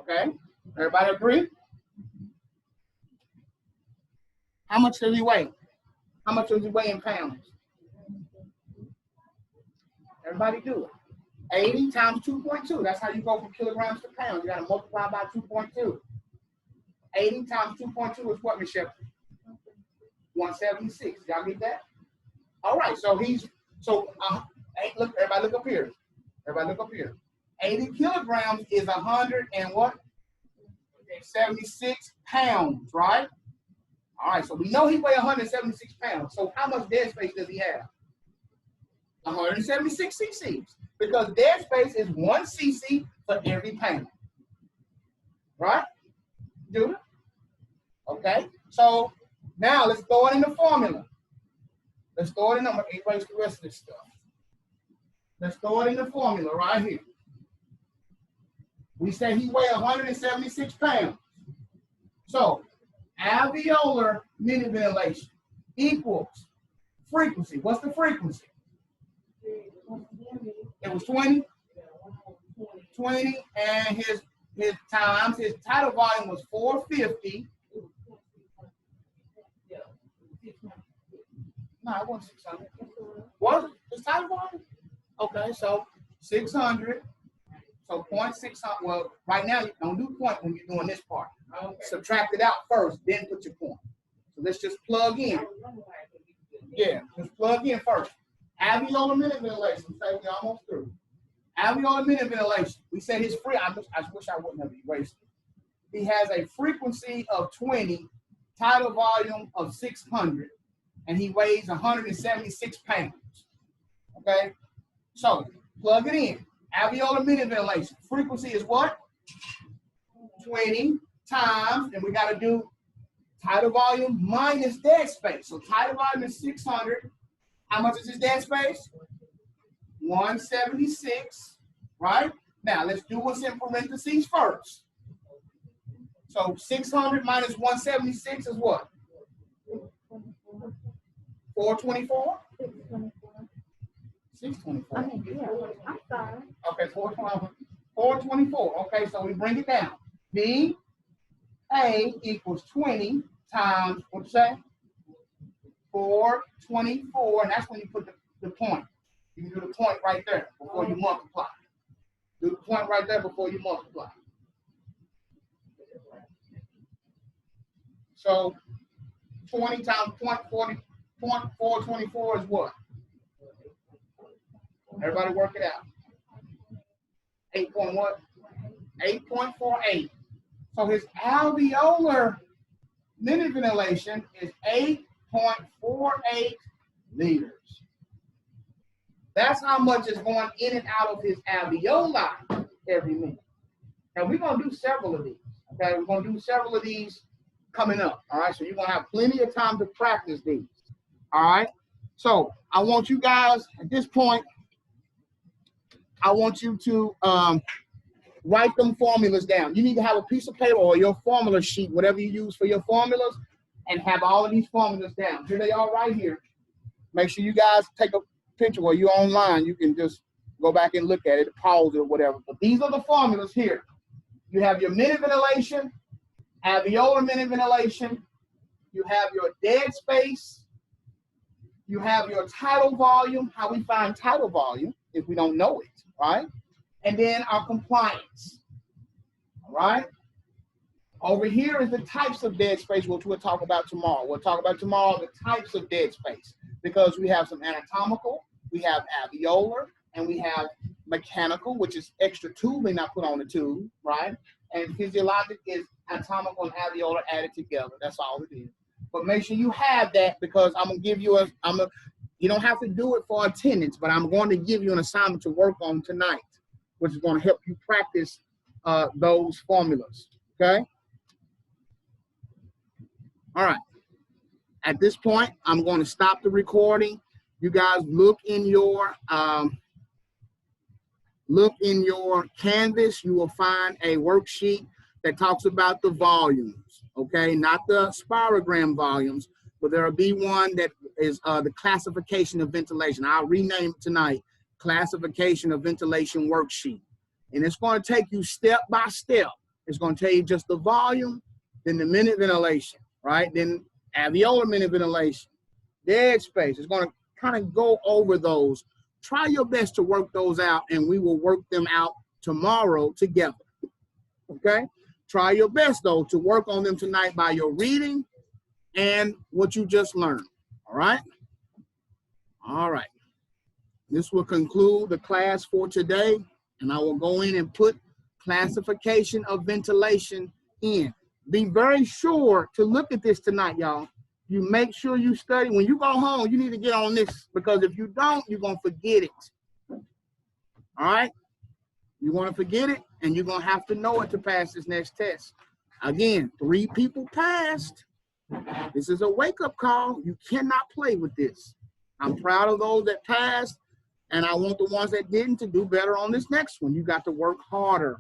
Okay, everybody agree? How much does he weigh? How much does he weigh in pounds? Everybody do it. 80 times 2.2. That's how you go from kilograms to pounds. You got to multiply by 2.2. 80 times 2.2 is what, Michelle? 176. Y'all get that? All right. So look, everybody look up here. Everybody look up here. 80 kilograms is 100 and what? 76 pounds, right? All right. So we know he weighs 176 pounds. So how much dead space does he have? 176 cc's, because dead space is 1 cc for every pound. Right? Do it? Okay. So now let's throw it in the formula. Let's throw it in. I'm going to erase the rest of this stuff. Let's throw it in the formula right here. We say he weighs 176 pounds. So alveolar minute ventilation equals frequency. What's the frequency? It was 20. 20, and his tidal volume was 450. No, it wasn't 600. Was it? His tidal volume? Okay, so 600. So 0.600. Well, right now you don't do point when you're doing this part. Okay. Subtract it out first, then put your point. So let's just plug in. Yeah, just plug in first. Alveolar minute ventilation. Say we're almost through. Alveolar minute ventilation. We said his free. I wish I wouldn't have erased it. He has a frequency of 20, tidal volume of 600, and he weighs 176 pounds. Okay, so plug it in. Alveolar minute ventilation. Frequency is what? 20 times, and we got to do tidal volume minus dead space. So tidal volume is 600. How much is his dead space? 176, right? Now, let's do what's in parentheses first. So 600 minus 176 is what? 424? 624. I mean, yeah, I'm sorry. Okay, 424. Okay, so we bring it down. VA equals 20 times, what'd you say? 424, and that's when you put the point. You can do the point right there before you multiply. Do the point right there before you multiply. So 20 times 0.424 is what? Everybody work it out. 8 point what? 8.48. So his alveolar minute ventilation is 8.48 liters. That's how much is going in and out of his alveoli every minute. And we're going to do several of these. Okay, we're going to do several of these coming up. All right, so you're going to have plenty of time to practice these. All right, so I want you guys at this point, I want you to write them formulas down. You need to have a piece of paper or your formula sheet, whatever you use for your formulas, and have all of these formulas down. Here they are right here. Make sure you guys take a picture while you're online. You can just go back and look at it, pause it or whatever. But these are the formulas here. You have your minute ventilation, alveolar minute ventilation. You have your dead space. You have your tidal volume, how we find tidal volume if we don't know it, right? And then our compliance, all right? Over here is the types of dead space, which we'll talk about tomorrow. We'll talk about tomorrow the types of dead space, because we have some anatomical, we have alveolar, and we have mechanical, which is extra tubing I put on the tube, right? And physiologic is anatomical and alveolar added together. That's all it is. But make sure you have that, because I'm gonna give you you don't have to do it for attendance, but I'm going to give you an assignment to work on tonight, which is going to help you practice those formulas. Okay. All right. At this point, I'm going to stop the recording. You guys look in your Canvas. You will find a worksheet that talks about the volumes. Okay, not the spirogram volumes, but there will be one that is the classification of ventilation. I'll rename it tonight, classification of ventilation worksheet. And it's going to take you step by step. It's going to tell you just the volume, then the minute ventilation, right? Then alveolar minute ventilation, dead space. It's going to kind of go over those. Try your best to work those out, and we will work them out tomorrow together, okay? Try your best, though, to work on them tonight by your reading and what you just learned, all right? All right. This will conclude the class for today, and I will go in and put classification of ventilation in. Be very sure to look at this tonight, y'all. You make sure you study. When you go home, you need to get on this, because if you don't, you're going to forget it. All right? You're going to forget it, and you're going to have to know it to pass this next test. Again, 3 people passed. This is a wake-up call. You cannot play with this. I'm proud of those that passed, and I want the ones that didn't to do better on this next one. You got to work harder.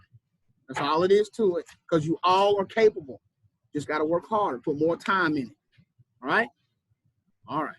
That's all it is to it, because you all are capable. Just got to work harder, put more time in it. All right? All right.